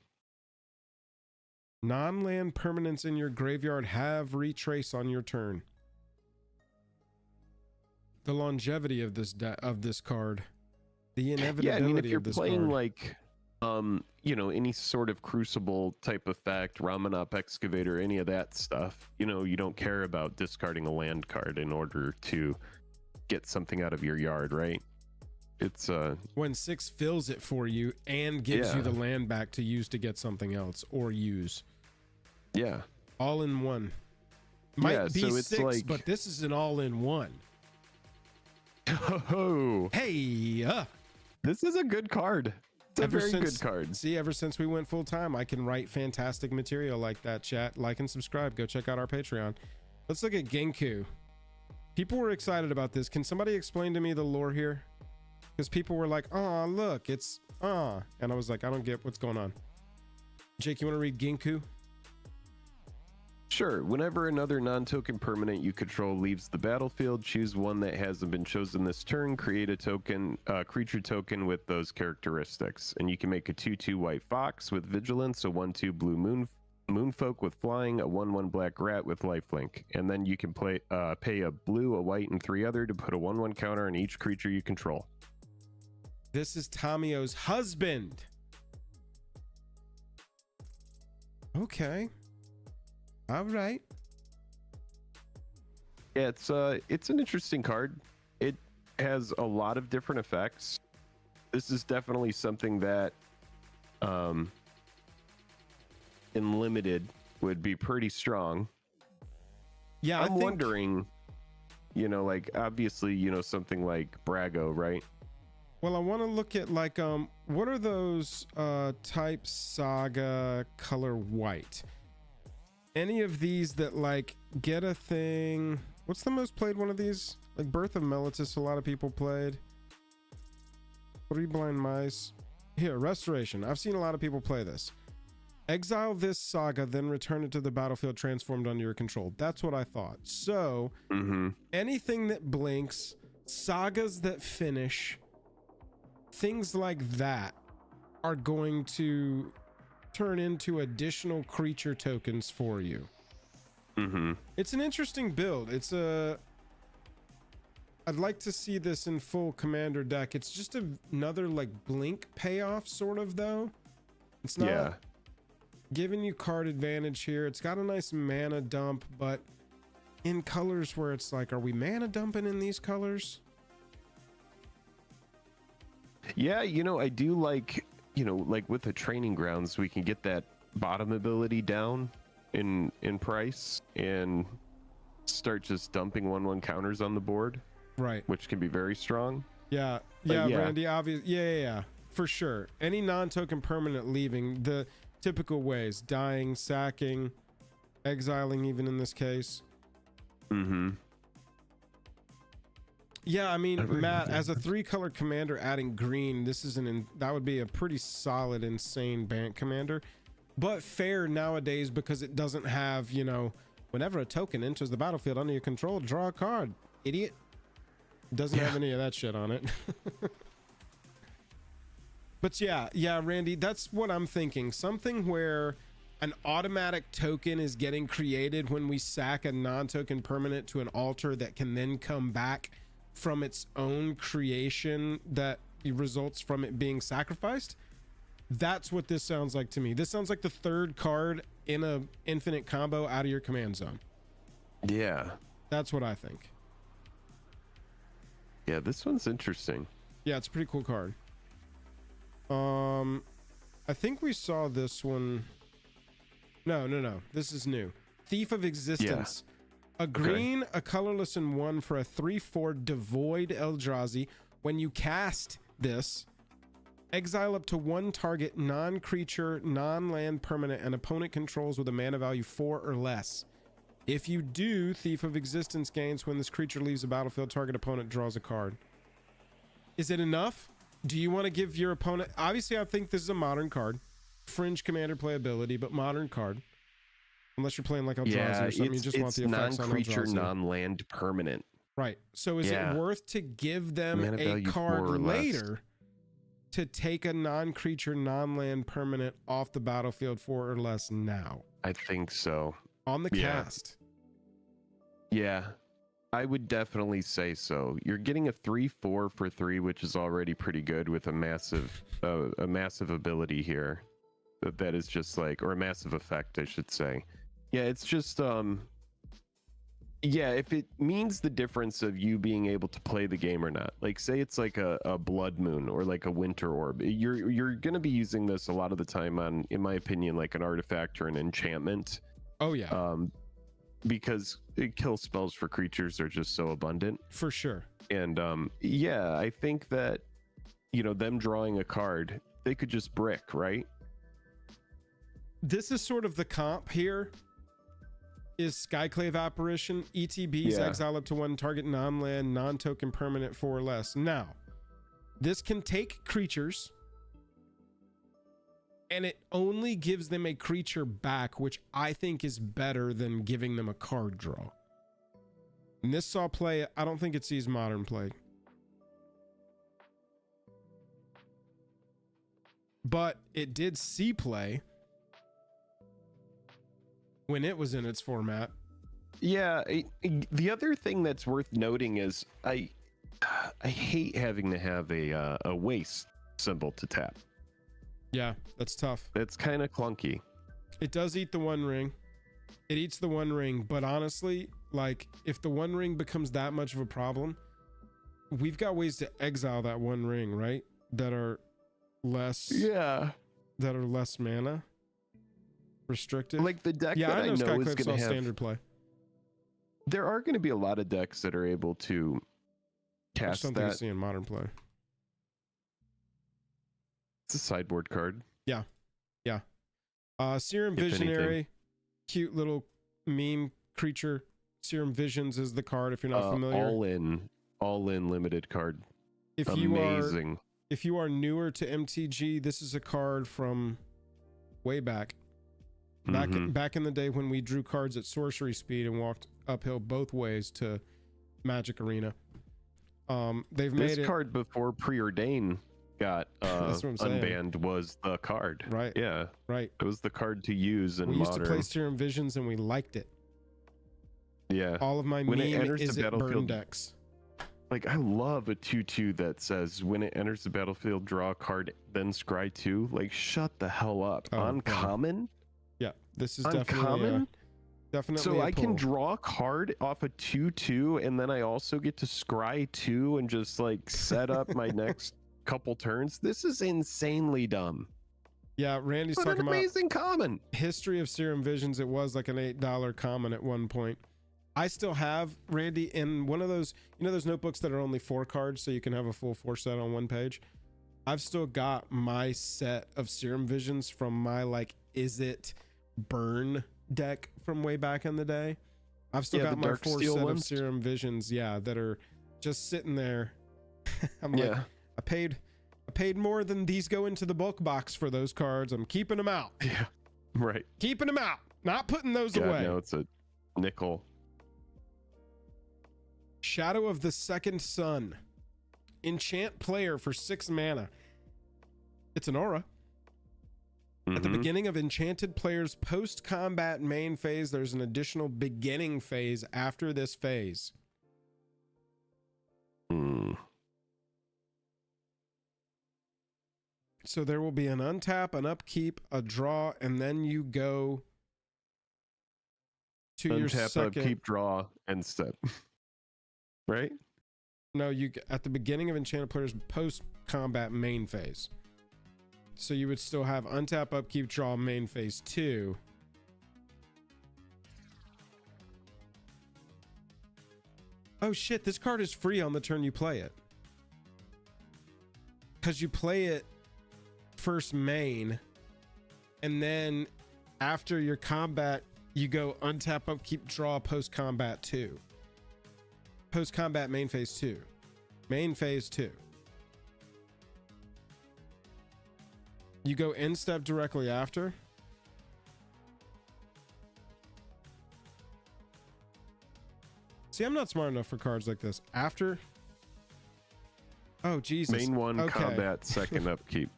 Non-land permanents in your graveyard have retrace on your turn. The longevity of this card, the inevitability Yeah, I mean, if you're of this playing card. like, you know, any sort of Crucible type effect, Ramanop Excavator, any of that stuff, you know, you don't care about discarding a land card in order to get something out of your yard, right? It's when 6 fills it for you and gives you the land back to use to get something else or use. Yeah. All in one. Might be so it's 6, like, but this is an all in one. Oh, hey, this is a good card. It's a very good card. See, ever since we went full time, I can write fantastic material like that. Chat, like and subscribe. Go check out our Patreon. Let's look at Genku. People were excited about this. Can somebody explain to me the lore here? Because people were like, "Oh, look, it's and I was like, "I don't get what's going on." Jake, you want to read Genku? Sure. Whenever another non-token permanent you control leaves the battlefield, choose one that hasn't been chosen this turn. Create a token, creature token with those characteristics, and you can make a 2/2 white fox with vigilance, a 1/2 blue moonfolk with flying, a 1/1 black rat with lifelink, and then you can pay a blue, a white, and 3 other to put a 1/1 counter on each creature you control. This is Tamio's husband. Okay. All right. Yeah, it's an interesting card. It has a lot of different effects. This is definitely something that in limited would be pretty strong. Yeah, I'm wondering, you know, like obviously, you know, something like Brago, right? Well, I want to look at like what are those type saga color white? Any of these that like get a thing? What's the most played one of these? Like Birth of Meletis, a lot of people played. 3 blind mice. Here, restoration. I've seen a lot of people play this. Exile this saga, then return it to the battlefield transformed under your control. That's what I thought. So anything that blinks, sagas that finish, things like that are going to turn into additional creature tokens for you. It's an interesting build. I'd like to see this in full commander deck. It's just another like blink payoff sort of, though. It's not giving you card advantage here. It's got a nice mana dump, but in colors where it's like, are we mana dumping in these colors? Yeah, I do like, like with the training grounds, we can get that bottom ability down in price and start just dumping 1/1 counters on the board. Right. Which can be very strong. Yeah, Randy, obvious. Yeah, for sure. Any non-token permanent leaving, the typical ways: dying, sacking, exiling, even in this case. Yeah, I mean, Matt, as a 3-color commander, adding green, that would be a pretty solid, insane Bant commander. But fair nowadays because it doesn't have, whenever a token enters the battlefield under your control, draw a card. Idiot. Doesn't have any of that shit on it. But yeah, Randy, that's what I'm thinking. Something where an automatic token is getting created when we sack a non-token permanent to an altar that can then come back from its own creation that results from it being sacrificed. That's what this sounds like to me. This sounds like the 3rd card in a infinite combo out of your command zone. Yeah. That's what I think. Yeah, this one's interesting. Yeah, it's a pretty cool card. I think we saw this one. No. This is new. Thief of Existence. A green, a colorless, and 1 for a 3/4 devoid Eldrazi. When you cast this, exile up to 1 target non-creature, non-land permanent an opponent controls with a mana value 4 or less. If you do, Thief of Existence gains when this creature leaves the battlefield, target opponent draws a card. Is it enough? Do you want to give your opponent... Obviously, I think this is a modern card. Fringe commander playability, but modern card. Unless you're playing like Eldrazi or something, you just want the effects on Eldrazi. Non-creature, non-land permanent. Right. So is it worth to give them a card later to take a non-creature, non-land permanent off the battlefield 4 or less now? I think so. On the cast. Yeah, I would definitely say so. You're getting a 3/4 for 3, which is already pretty good with a massive ability here. That is just like, or a massive effect, I should say. Yeah, it's just if it means the difference of you being able to play the game or not. Like, say it's like a blood moon or like a winter orb. You're gonna be using this a lot of the time on, in my opinion, like an artifact or an enchantment. Oh yeah. Because kill spells for creatures are just so abundant. For sure. And I think that them drawing a card, they could just brick, right? This is sort of the comp here. Is Skyclave Apparition. ETBs exile up to 1 target non-land, non-token permanent 4 or less. Now, this can take creatures, and it only gives them a creature back, which I think is better than giving them a card draw. And this saw play. I don't think it sees modern play. But it did see play when it was in its format. Yeah, the other thing that's worth noting is I hate having to have a waste symbol to tap. Yeah, that's tough. It's kind of clunky. It does eat the 1 ring. It eats the 1 ring, but honestly, like, if the 1 ring becomes that much of a problem, we've got ways to exile that 1 ring, right? That are less mana restricted. Like the deck that I know is going to have standard play. There are going to be a lot of decks that are able to cast something that. to see in modern play. It's a sideboard card. Yeah. Serum Visionary, cute little meme creature. Serum Visions is the card if you're not familiar. All in limited card. If amazing. if you are newer to MTG, this is a card from way back. Back in the day when we drew cards at sorcery speed and walked uphill both ways to Magic Arena. They've made this card before Preordain got unbanned was the card. Right. Yeah. Right. It was the card to use in We used Modern. to play Serum Visions and we liked it. Yeah. All of my when meme it enters is the it burn battlefield decks. Like, I love a 2/2 that says when it enters the battlefield, draw a card, then scry 2. Like, shut the hell up. Uncommon? Yeah, this is Uncommon? definitely So a I can pull. draw a card off a 2/2, and then I also get to scry 2 and just like set up my next couple turns. This is insanely dumb. Yeah, Randy's What an talking amazing common. History of Serum Visions. It was like an $8 common at one point. I still have, Randy, in one of those, you know, those notebooks that are only 4 cards, so you can have a full 4 set on one page. I've still got my set of Serum Visions from my, like, Is It Burn deck from way back in the day. I've still got my 4 set of Serum Visions, that are just sitting there. I'm like, I paid more than these go into the bulk box for those cards. I'm keeping them out. Yeah, right. Keeping them out. Not putting those away. No, it's a nickel. Shadow of the Second Sun. Enchant player for 6 mana. It's an aura. At the beginning of enchanted player's post-combat main phase, there's an additional beginning phase after this phase. So there will be an untap, an upkeep, a draw, and then you go to your second. Upkeep, draw, and step. Right? No, you at the beginning of enchanted player's post-combat main phase. So you would still have untap, upkeep, draw, main phase 2. Oh shit, this card is free on the turn you play it. Because you play it first main, and then after your combat, you go untap, upkeep, draw, post-combat 2. Post-combat main phase 2. Main phase 2. You go end step directly after. See, I'm not smart enough for cards like this. After. Oh, Jesus. Main 1 combat, second upkeep.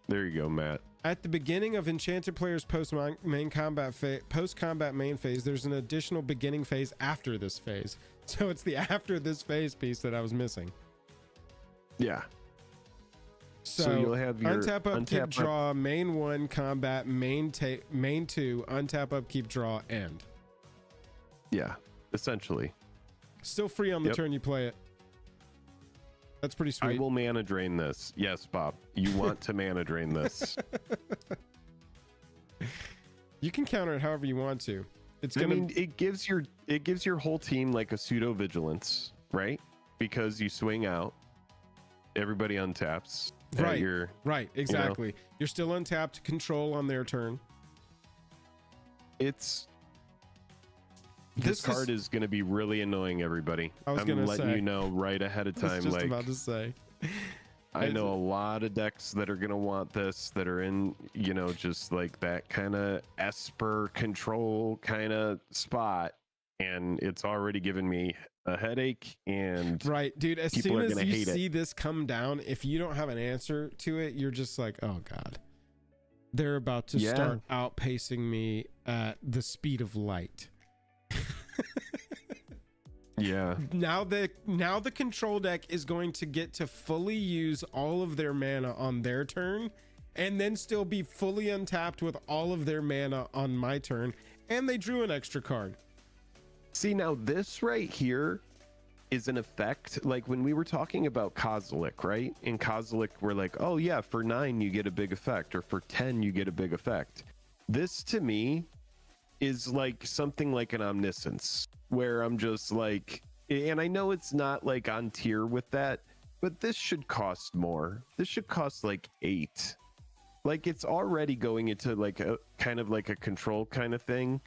There you go, Matt. At the beginning of enchanted player's post-combat main phase, there's an additional beginning phase after this phase. So it's the after this phase piece that I was missing. Yeah. So you'll have your untap, upkeep, draw, main 1, combat, main 2, untap, upkeep, draw, end. Yeah, essentially. Still free on the turn you play it. That's pretty sweet. I will mana drain this. Yes, Bob. You want to mana drain this. You can counter it however you want to. I mean, it gives your whole team like a pseudo vigilance, right? Because you swing out, everybody untaps. Right, exactly. You know, you're still untapped, control on their turn. This card is going to be really annoying, everybody. I'm letting you know right ahead of time. I was just about to say. I know a lot of decks that are going to want this, that are in, you know, just like that kind of Esper control kind of spot. And it's already given me a headache. And right, dude, as soon as you see this come down, if you don't have an answer to it, you're just like, oh God. They're about to start outpacing me at the speed of light. Yeah. Now the control deck is going to get to fully use all of their mana on their turn, and then still be fully untapped with all of their mana on my turn, and they drew an extra card. See, now this right here is an effect. Like when we were talking about Kozilek, right? In Kozilek, we're like, oh yeah, for 9 you get a big effect, or for 10 you get a big effect. This to me is like something like an Omniscience, where I'm just like, and I know it's not like on tier with that, but this should cost more. This should cost like 8. Like it's already going into like a kind of like a control kind of thing.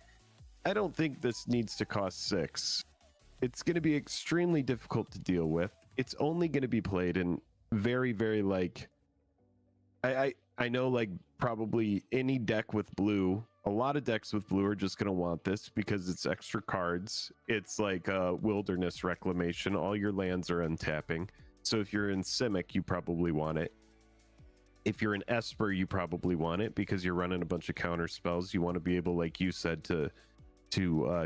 I don't think this needs to cost 6. It's going to be extremely difficult to deal with. It's only going to be played in very, very like I know like probably any deck with blue, a lot of decks with blue are just going to want this because it's extra cards. It's like wilderness reclamation. All your lands are untapping. So if you're in Simic, you probably want it. If you're in Esper, you probably want it because you're running a bunch of counter spells. You want to be able, like you said, to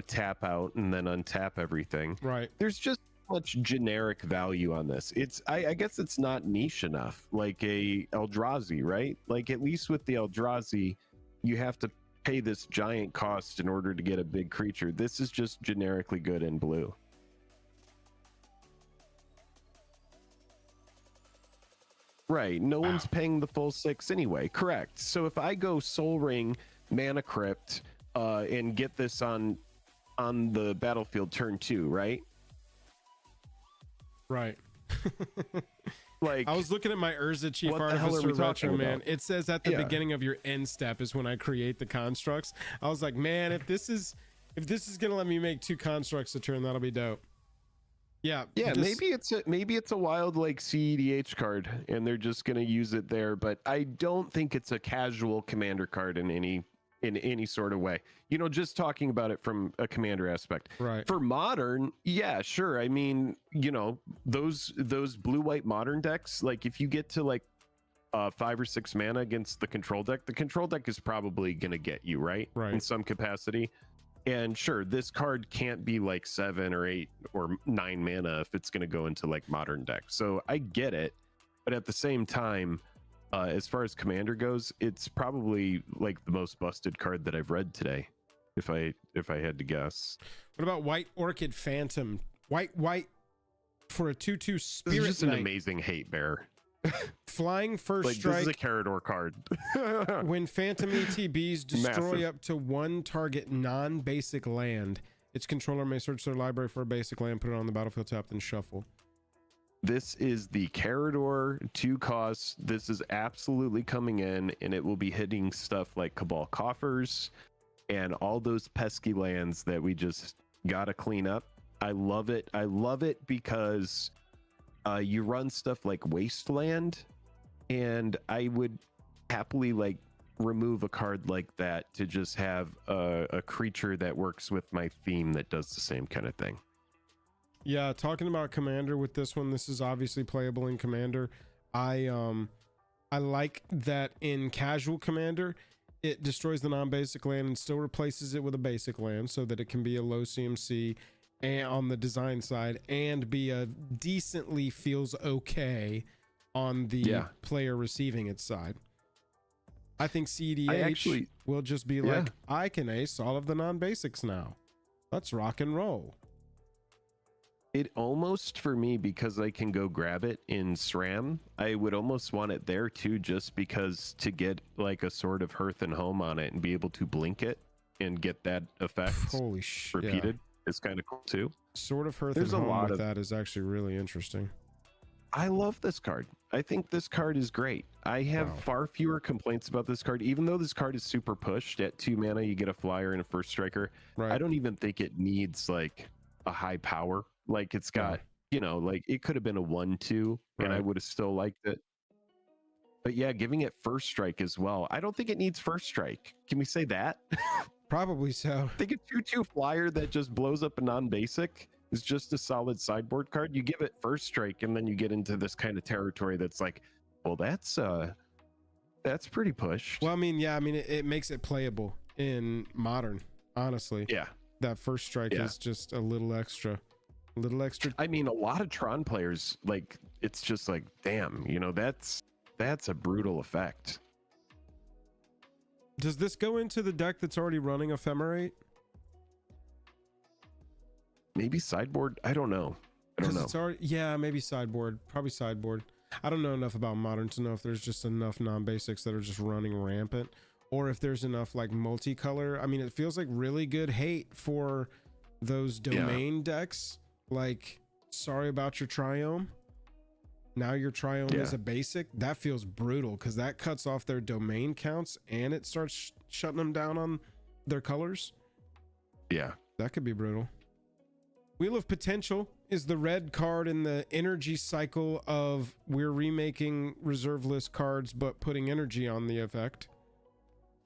tap out and then untap everything. Right. There's just much generic value on this. It's I guess it's not niche enough, like a Eldrazi, right? Like at least with the Eldrazi, you have to pay this giant cost in order to get a big creature. This is just generically good in blue. Right, no one's paying the full 6 anyway. Correct. So if I go Soul Ring, Mana Crypt, and get this on the battlefield turn 2, right? Right. Like, I was looking at my Urza Chief what the hell are Artificer we Retro, talking man. about? It says at the Yeah. beginning of your end step is when I create the constructs. I was like, man, if this is gonna let me make 2 constructs a turn, that'll be dope. Yeah. Yeah, maybe it's a wild like CEDH card and they're just gonna use it there, but I don't think it's a casual commander card in any sort of way. You know, just talking about it from a commander aspect. Right. For modern, yeah, sure. I mean, you know, those blue-white modern decks, like if you get to like 5 or 6 mana against the control deck is probably gonna get you, right? In some capacity. And sure, this card can't be like 7 or 8 or 9 mana if it's gonna go into like modern decks. So I get it, but at the same time, as far as commander goes, it's probably like the most busted card that I've read today, if I had to guess. What about White Orchid Phantom? White for a 2/2 Spirit This is just an Knight. amazing hate bear. Flying first Like strike. this is a Carador card. When Phantom ETBs destroy Massive. up to 1 target non-basic land, its controller may search their library for a basic land, put it on the battlefield tap, then shuffle. This is the Carador 2 cost. This is absolutely coming in, and it will be hitting stuff like Cabal Coffers and all those pesky lands that we just gotta clean up. I love it. I love it because you run stuff like Wasteland, and I would happily like remove a card like that to just have a creature that works with my theme that does the same kind of thing. Yeah, talking about Commander with this one, this is obviously playable in Commander. I like that in casual Commander, it destroys the non-basic land and still replaces it with a basic land so that it can be a low CMC and on the design side and be a decently feels okay on the player receiving its side. I think CDH will just be like, I can ace all of the non-basics now. Let's rock and roll. It almost, for me, because I can go grab it in SRAM, I would almost want it there too, just because to get like a Sword of Hearth and Home on it and be able to blink it and get that effect Holy shit, repeated is kind of cool too. Sword of Hearth There's and a Home lot with of that is actually really interesting. I love this card. I think this card is great. I have far fewer complaints about this card, even though this card is super pushed. At 2 mana, you get a flyer and a first striker. Right. I don't even think it needs like a high power. Like it's got, you know, like it could have been a 1/2 and I would have still liked it. But yeah, giving it first strike as well. I don't think it needs first strike. Can we say that? Probably so. I think a 2/2 flyer that just blows up a non-basic is just a solid sideboard card. You give it first strike and then you get into this kind of territory that's like, well, that's pretty pushed. Well, I mean, yeah, I mean, it makes it playable in Modern, honestly. Yeah. That first strike is just a little extra. I mean, a lot of Tron players, like, it's just like, damn, you know, that's a brutal effect. Does this go into the deck that's already running Ephemerate? Maybe sideboard. I don't know. It's already, yeah, maybe sideboard. Probably sideboard. I don't know enough about Modern to know if there's just enough non-basics that are just running rampant, or if there's enough like multicolor. I mean, it feels like really good hate for those domain decks. Like, sorry about your Triome. Now your Triome is a basic. That feels brutal because that cuts off their domain counts and it starts shutting them down on their colors. Yeah. That could be brutal. Wheel of Potential is the red card in the energy cycle of we're remaking reserve list cards but putting energy on the effect.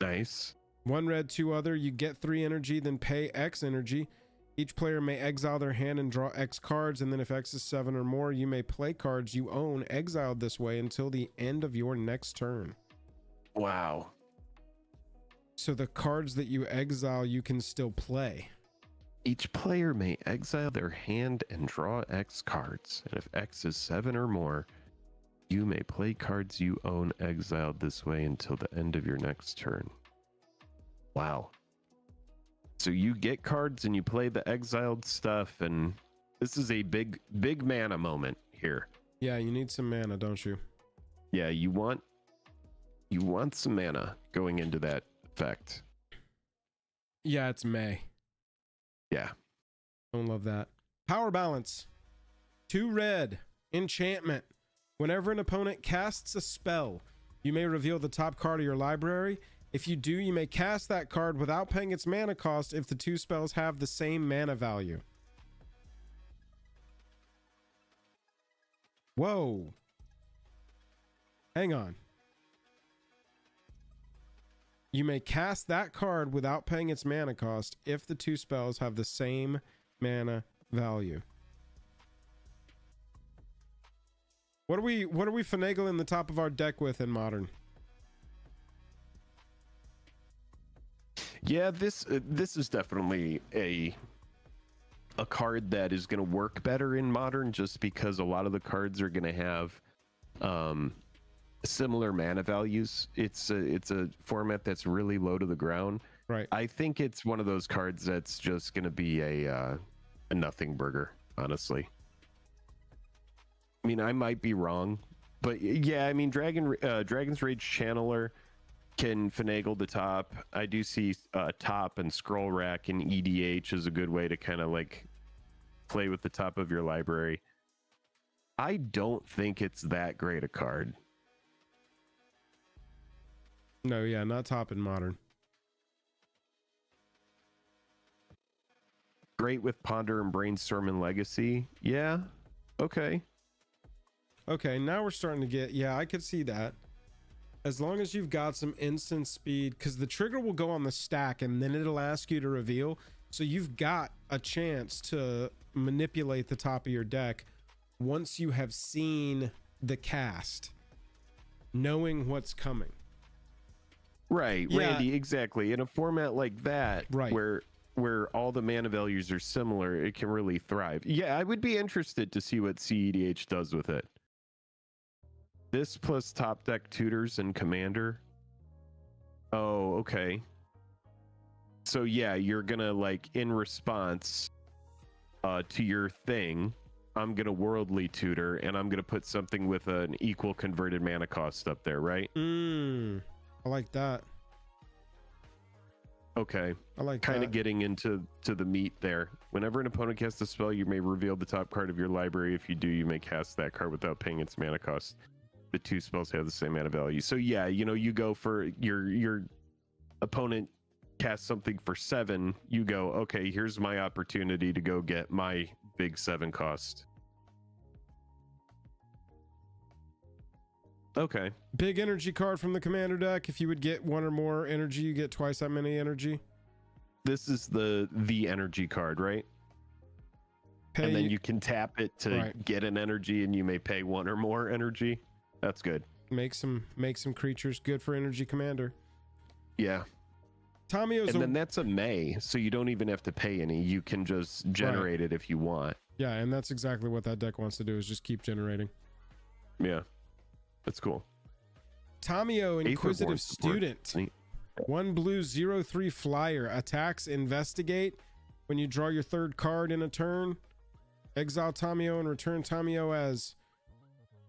Nice. 1 red, 2 other. You get 3 energy, then pay X energy. Each player may exile their hand and draw X cards, and then if X is 7 or more, you may play cards you own exiled this way until the end of your next turn. Wow. So the cards that you exile, you can still play. Each player may exile their hand and draw X cards, and if X is 7 or more, you may play cards you own exiled this way until the end of your next turn. Wow. So you get cards and you play the exiled stuff, and this is a big mana moment here. Yeah, you need some mana, don't you? Yeah, you want some mana going into that effect. Yeah, it's May. Yeah. Don't love that. Power balance. 2 red. Enchantment. Whenever an opponent casts a spell, you may reveal the top card of your library. If you do, you may cast that card without paying its mana cost if the 2 spells have the same mana value. Whoa. Hang on. You may cast that card without paying its mana cost if the 2 spells have the same mana value. What are we finagling the top of our deck with in Modern? Yeah, this is definitely a card that is going to work better in Modern, just because a lot of the cards are going to have similar mana values. It's a format that's really low to the ground. Right. I think it's one of those cards that's just going to be a nothing burger, honestly. I mean, I might be wrong, but yeah, I mean, Dragon's Rage Channeler can finagle the top. I do see top and scroll rack and EDH is a good way to kind of like play with the top of your library. I don't think it's that great a card. No, yeah, not top in Modern. Great with Ponder and Brainstorm and Legacy. Yeah. Okay. Okay, now we're starting to get, yeah, I could see that. As long as you've got some instant speed, because the trigger will go on the stack and then it'll ask you to reveal. So you've got a chance to manipulate the top of your deck once you have seen the cast, knowing what's coming. Right, Yeah. Randy, exactly. In a format like that, right, where all the mana values are similar, it can really thrive. Yeah, I would be interested to see what CEDH does with it. This plus top deck tutors and commander. Oh, okay. So yeah, you're gonna like in response to your thing, I'm gonna worldly tutor and I'm gonna put something with an equal converted mana cost up there, right? I like that. Okay. I like kind that. of getting into the meat there. Whenever an opponent casts a spell, you may reveal the top card of your library. If you do, you may cast that card without paying its mana cost. The 2 spells have the same mana value. So yeah, you know, you go for your opponent casts something for 7, you go, okay, here's my opportunity to go get my big 7 cost. Okay. Big energy card from the commander deck. If you would get 1 or more energy, you get twice that many energy. This is the energy card, right? And then you can tap it to get an energy, and you may pay 1 or more energy. That's good. Make some creatures good for energy commander. Yeah. Tamio's and then that's a May, so you don't even have to pay any. You can just generate it if you want. Yeah, and that's exactly what that deck wants to do, is just keep generating. Yeah. That's cool. Tamio, Inquisitive support. Student. 1 blue 0/3 flyer. Attacks investigate. When you draw your 3rd card in a turn, exile Tamio and return Tamio as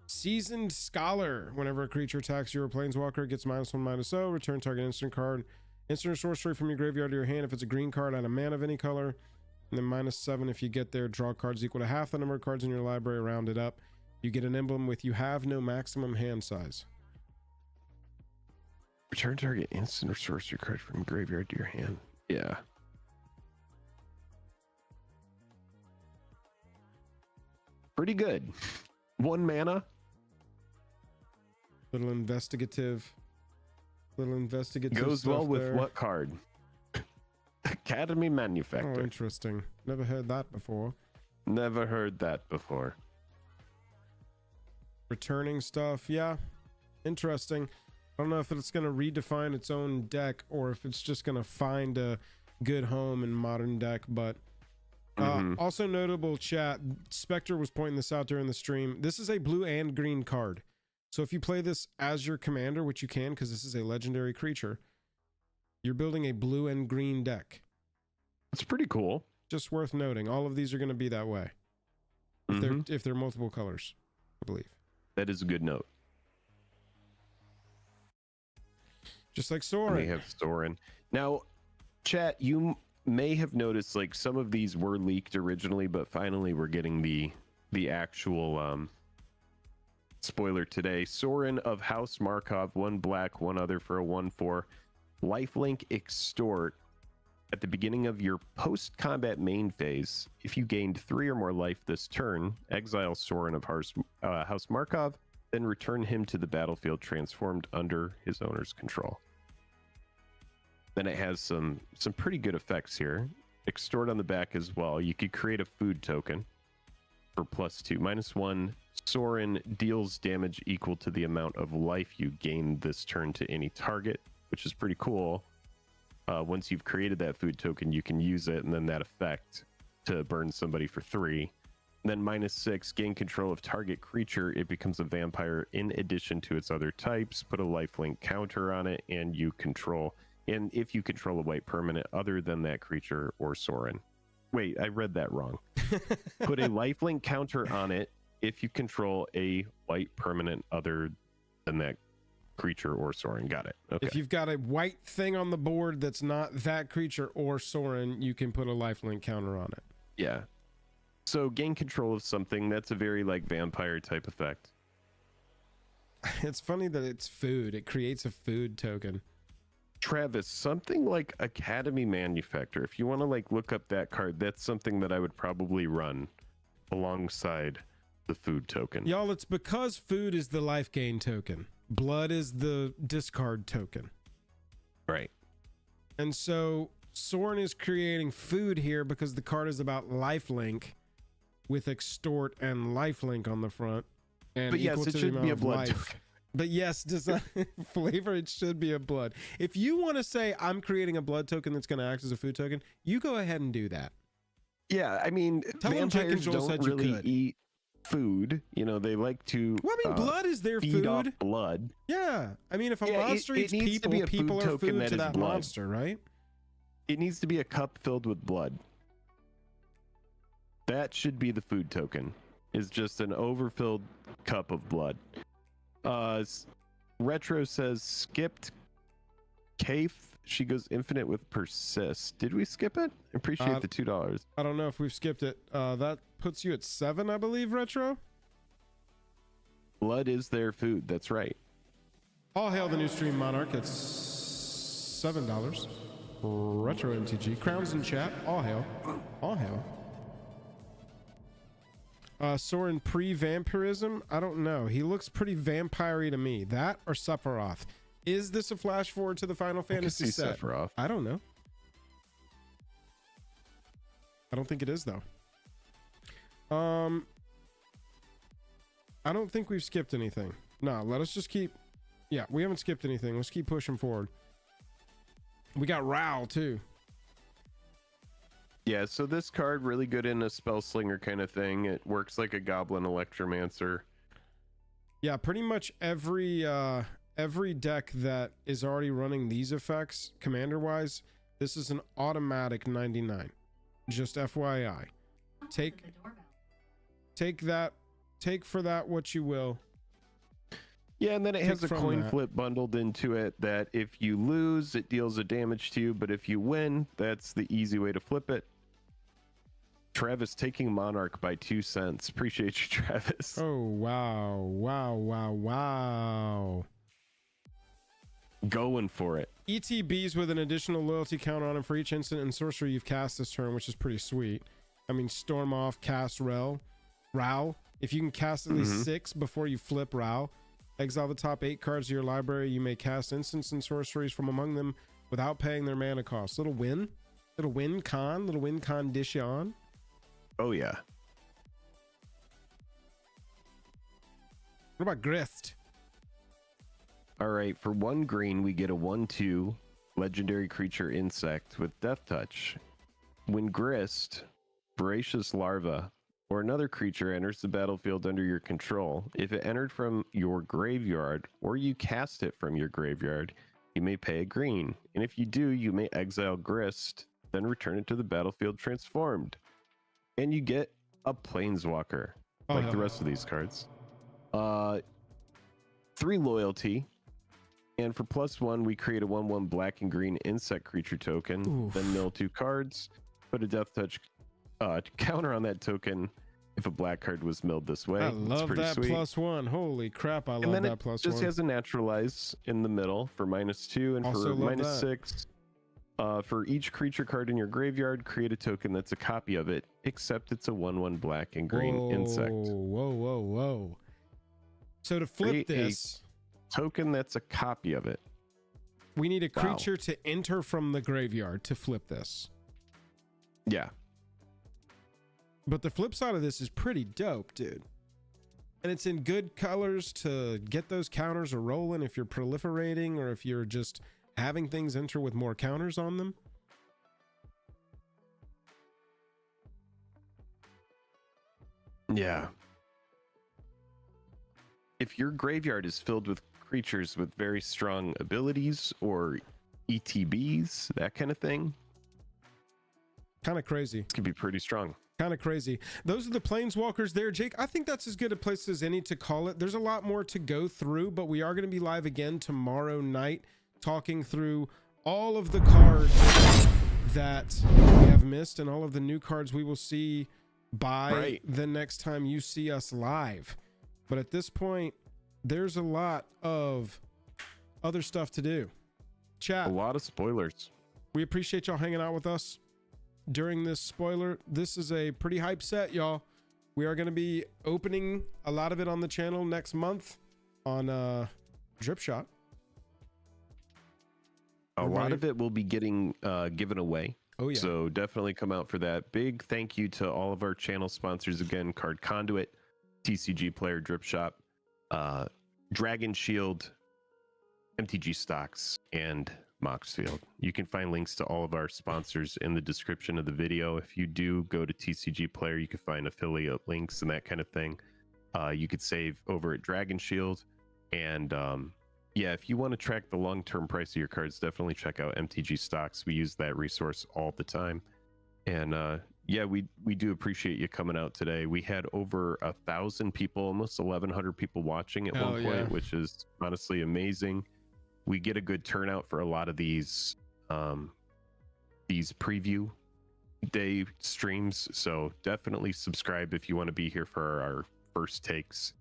Seasoned Scholar. Whenever a creature attacks you or Planeswalker, it gets -1/-0. Return target instant card. Instant or sorcery from your graveyard to your hand. If it's a green card, add a mana of any color. And then -7 if you get there. Draw cards equal to half the number of cards in your library, rounded up. You get an emblem with you have no maximum hand size. Return target instant or sorcery card from your graveyard to your hand. Yeah. pretty good. 1 mana. Little investigative Goes well stuff with there. what card? Academy Manufactor. Oh, interesting. Never heard that before. Never heard that before. Returning stuff, yeah. Interesting. I don't know if it's going to redefine its own deck or if it's just going to find a good home in modern deck, but also notable, chat, Spectre was pointing this out during the stream. This is a blue and green card. So if you play this as your commander, which you can because this is a legendary creature, you're building a blue and green deck. It's pretty cool. Just worth noting. All of these are going to be that way. If they're multiple colors, I believe. That is a good note. Just like Sorin. They have Sorin. Now, chat, you may have noticed like some of these were leaked originally, but finally we're getting the actual spoiler today. Sorin of House Markov, 1 black, 1 other for a 1/4. Lifelink Extort. At the beginning of your post-combat main phase, if you gained 3 or more life this turn, exile Sorin of House Markov, then return him to the battlefield transformed under his owner's control. Then it has some pretty good effects here. Extort on the back as well. You could create a food token for +2. -1, Sorin deals damage equal to the amount of life you gain this turn to any target, which is pretty cool. Once you've created that food token, you can use it and then that effect to burn somebody for 3. And then -6, gain control of target creature. It becomes a vampire in addition to its other types. Put a lifelink counter on it, and you control. And if you control a white permanent other than that creature or Sorin. Wait, I read that wrong. Put a lifelink counter on it if you control a white permanent other than that creature or Sorin. Got it. Okay. If you've got a white thing on the board that's not that creature or Sorin, you can put a lifelink counter on it. Yeah. So gain control of something, that's a very like vampire type effect. It's funny that it's food. It creates a food token. Travis, something like Academy Manufactor, if you want to like look up that card, that's something that I would probably run alongside the food token. Y'all, it's because food is the life gain token. Blood is the discard token. Right. And so Sorin is creating food here because the card is about lifelink with extort and lifelink on the front. And but yes, equal it to the should amount be a of blood life. token. But yes, design flavor, it should be a blood. If you want to say I'm creating a blood token that's going to act as a food token, you go ahead and do that. Yeah, I mean, Tell them Jake and vampires Joel don't said you really could. eat food. You know, they like to. Well, I mean, blood is their feed food. off blood. Yeah. I mean, if a Yeah, monster it eats needs to people, be a people food are token food that to is that blood. monster, right? It needs to be a cup filled with blood. That should be the food token. Is just an overfilled cup of blood. Retro says skipped Kaif. She goes infinite with persist. Did we skip it? I appreciate the $2. I don't know if we've skipped it. That puts you at 7, I believe, Retro. Blood is their food. That's right. All hail the new stream monarch. It's $7. Retro MTG. Crowns in chat. All hail. All hail. Sorin pre-vampirism? I don't know. He looks pretty vampire-y to me. That or Sephiroth? Is this a flash forward to the Final Fantasy set? Sephiroth. I don't know. I don't think it is though. I don't think we've skipped anything. No, let us just keep. Yeah, we haven't skipped anything. Let's keep pushing forward. We got Ral too. Yeah, so this card really good in a spell slinger kind of thing. It works like a goblin electromancer. Yeah, pretty much every deck that is already running these effects commander wise, this is an automatic 99. Just FYI. Take that, take for that what you will. Yeah, and then it has a from coin that. flip bundled into it that if you lose, it deals a damage to you, but if you win, that's the easy way to flip it. Travis taking Monarch by 2 cents. Appreciate you, Travis. Oh, wow. Wow, wow, wow. Going for it. ETBs with an additional loyalty counter on him for each instant and sorcery you've cast this turn, which is pretty sweet. I mean, Storm off, cast Ral. If you can cast at least 6 before you flip Rao, exile the top 8 cards of your library. You may cast instants and sorceries from among them without paying their mana cost. Little win condition. Oh yeah. What about Grist? All right, for 1 green, we get a 1/2 legendary creature insect with Death Touch. When Grist, Voracious Larva, or another creature enters the battlefield under your control, if it entered from your graveyard or you cast it from your graveyard, you may pay a green. And if you do, you may exile Grist, then return it to the battlefield transformed. And you get a Planeswalker, like the rest of these cards. 3 loyalty. And for +1, we create a 1/1 black and green insect creature token. Oof. Then mill 2 cards. Put a Death Touch counter on that token if a black card was milled this way. I love that sweet. +1. Holy crap, I And love then that it +1. just has a naturalize in the middle for -2 and Also for love that. -6. For each creature card in your graveyard, create a token that's a copy of it, except it's a 1/1 black and green insect. Whoa. So to flip Create a this, token that's a copy of it. we need a Wow. creature to enter from the graveyard to flip this. Yeah. But the flip side of this is pretty dope, dude. And it's in good colors to get those counters a rolling if you're proliferating or if you're just having things enter with more counters on them. Yeah. If your graveyard is filled with creatures with very strong abilities or ETBs, that kind of thing, kind of crazy. It could be pretty strong. Kind of crazy. Those are the Planeswalkers there, Jake. I think that's as good a place as any to call it. There's a lot more to go through, but we are going to be live again tomorrow night talking through all of the cards that we have missed and all of the new cards we will see by the next time you see us live. But at this point, there's a lot of other stuff to do. Chat. A lot of spoilers. We appreciate y'all hanging out with us during this spoiler. This is a pretty hype set, y'all. We are going to be opening a lot of it on the channel next month on Drip Shot. A lot of it will be getting given away. Oh yeah. So definitely come out for that. Big thank you to all of our channel sponsors again: Card Conduit, TCG Player, Drip Shop, Dragon Shield, MTG Stocks, and Moxfield. You can find links to all of our sponsors in the description of the video. If you do go to TCG Player, you can find affiliate links and that kind of thing. You could save over at Dragon Shield. And yeah, if you want to track the long-term price of your cards, definitely check out MTG Stocks. We use that resource all the time. And yeah, we do appreciate you coming out today. We had over 1,000 people, almost 1,100 people watching at one point, which is honestly amazing. We get a good turnout for a lot of these preview day streams. So definitely subscribe if you want to be here for our first takes.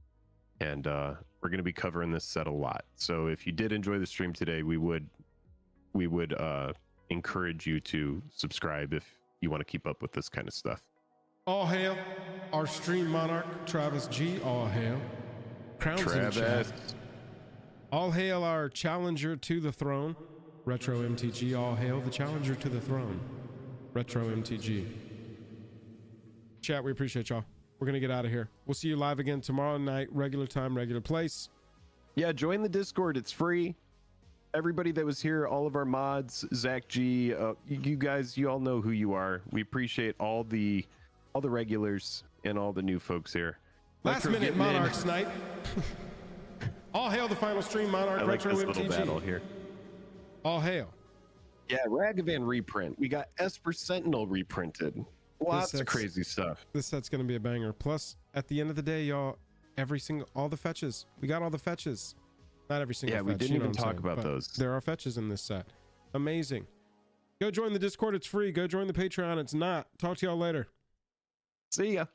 And we're going to be covering this set a lot. So if you did enjoy the stream today, we would encourage you to subscribe if you want to keep up with this kind of stuff. All hail our stream monarch, Travis G. All hail. Crowns in the chat. All hail our challenger to the throne, Retro MTG. All hail the challenger to the throne, Retro MTG. Chat, we appreciate y'all. We're going to get out of here. We'll see you live again tomorrow night, regular time, regular place. Yeah, join the Discord. It's free. Everybody that was here, all of our mods, Zach G, you guys, you all know who you are. We appreciate all the regulars and all the new folks here. Last minute Monarchs night. All hail the final stream, Monarch. I like Retro this MTG. little battle here. All hail. Yeah, Ragavan reprint. We got Esper Sentinel reprinted. Lots of crazy stuff. This set's going to be a banger. Plus, at the end of the day, y'all, all the fetches. We got all the fetches. Not every single fetch. Yeah, we didn't you know even what I'm talk saying, about but those. There are fetches in this set. Amazing. Go join the Discord. It's free. Go join the Patreon. It's not. Talk to y'all later. See ya.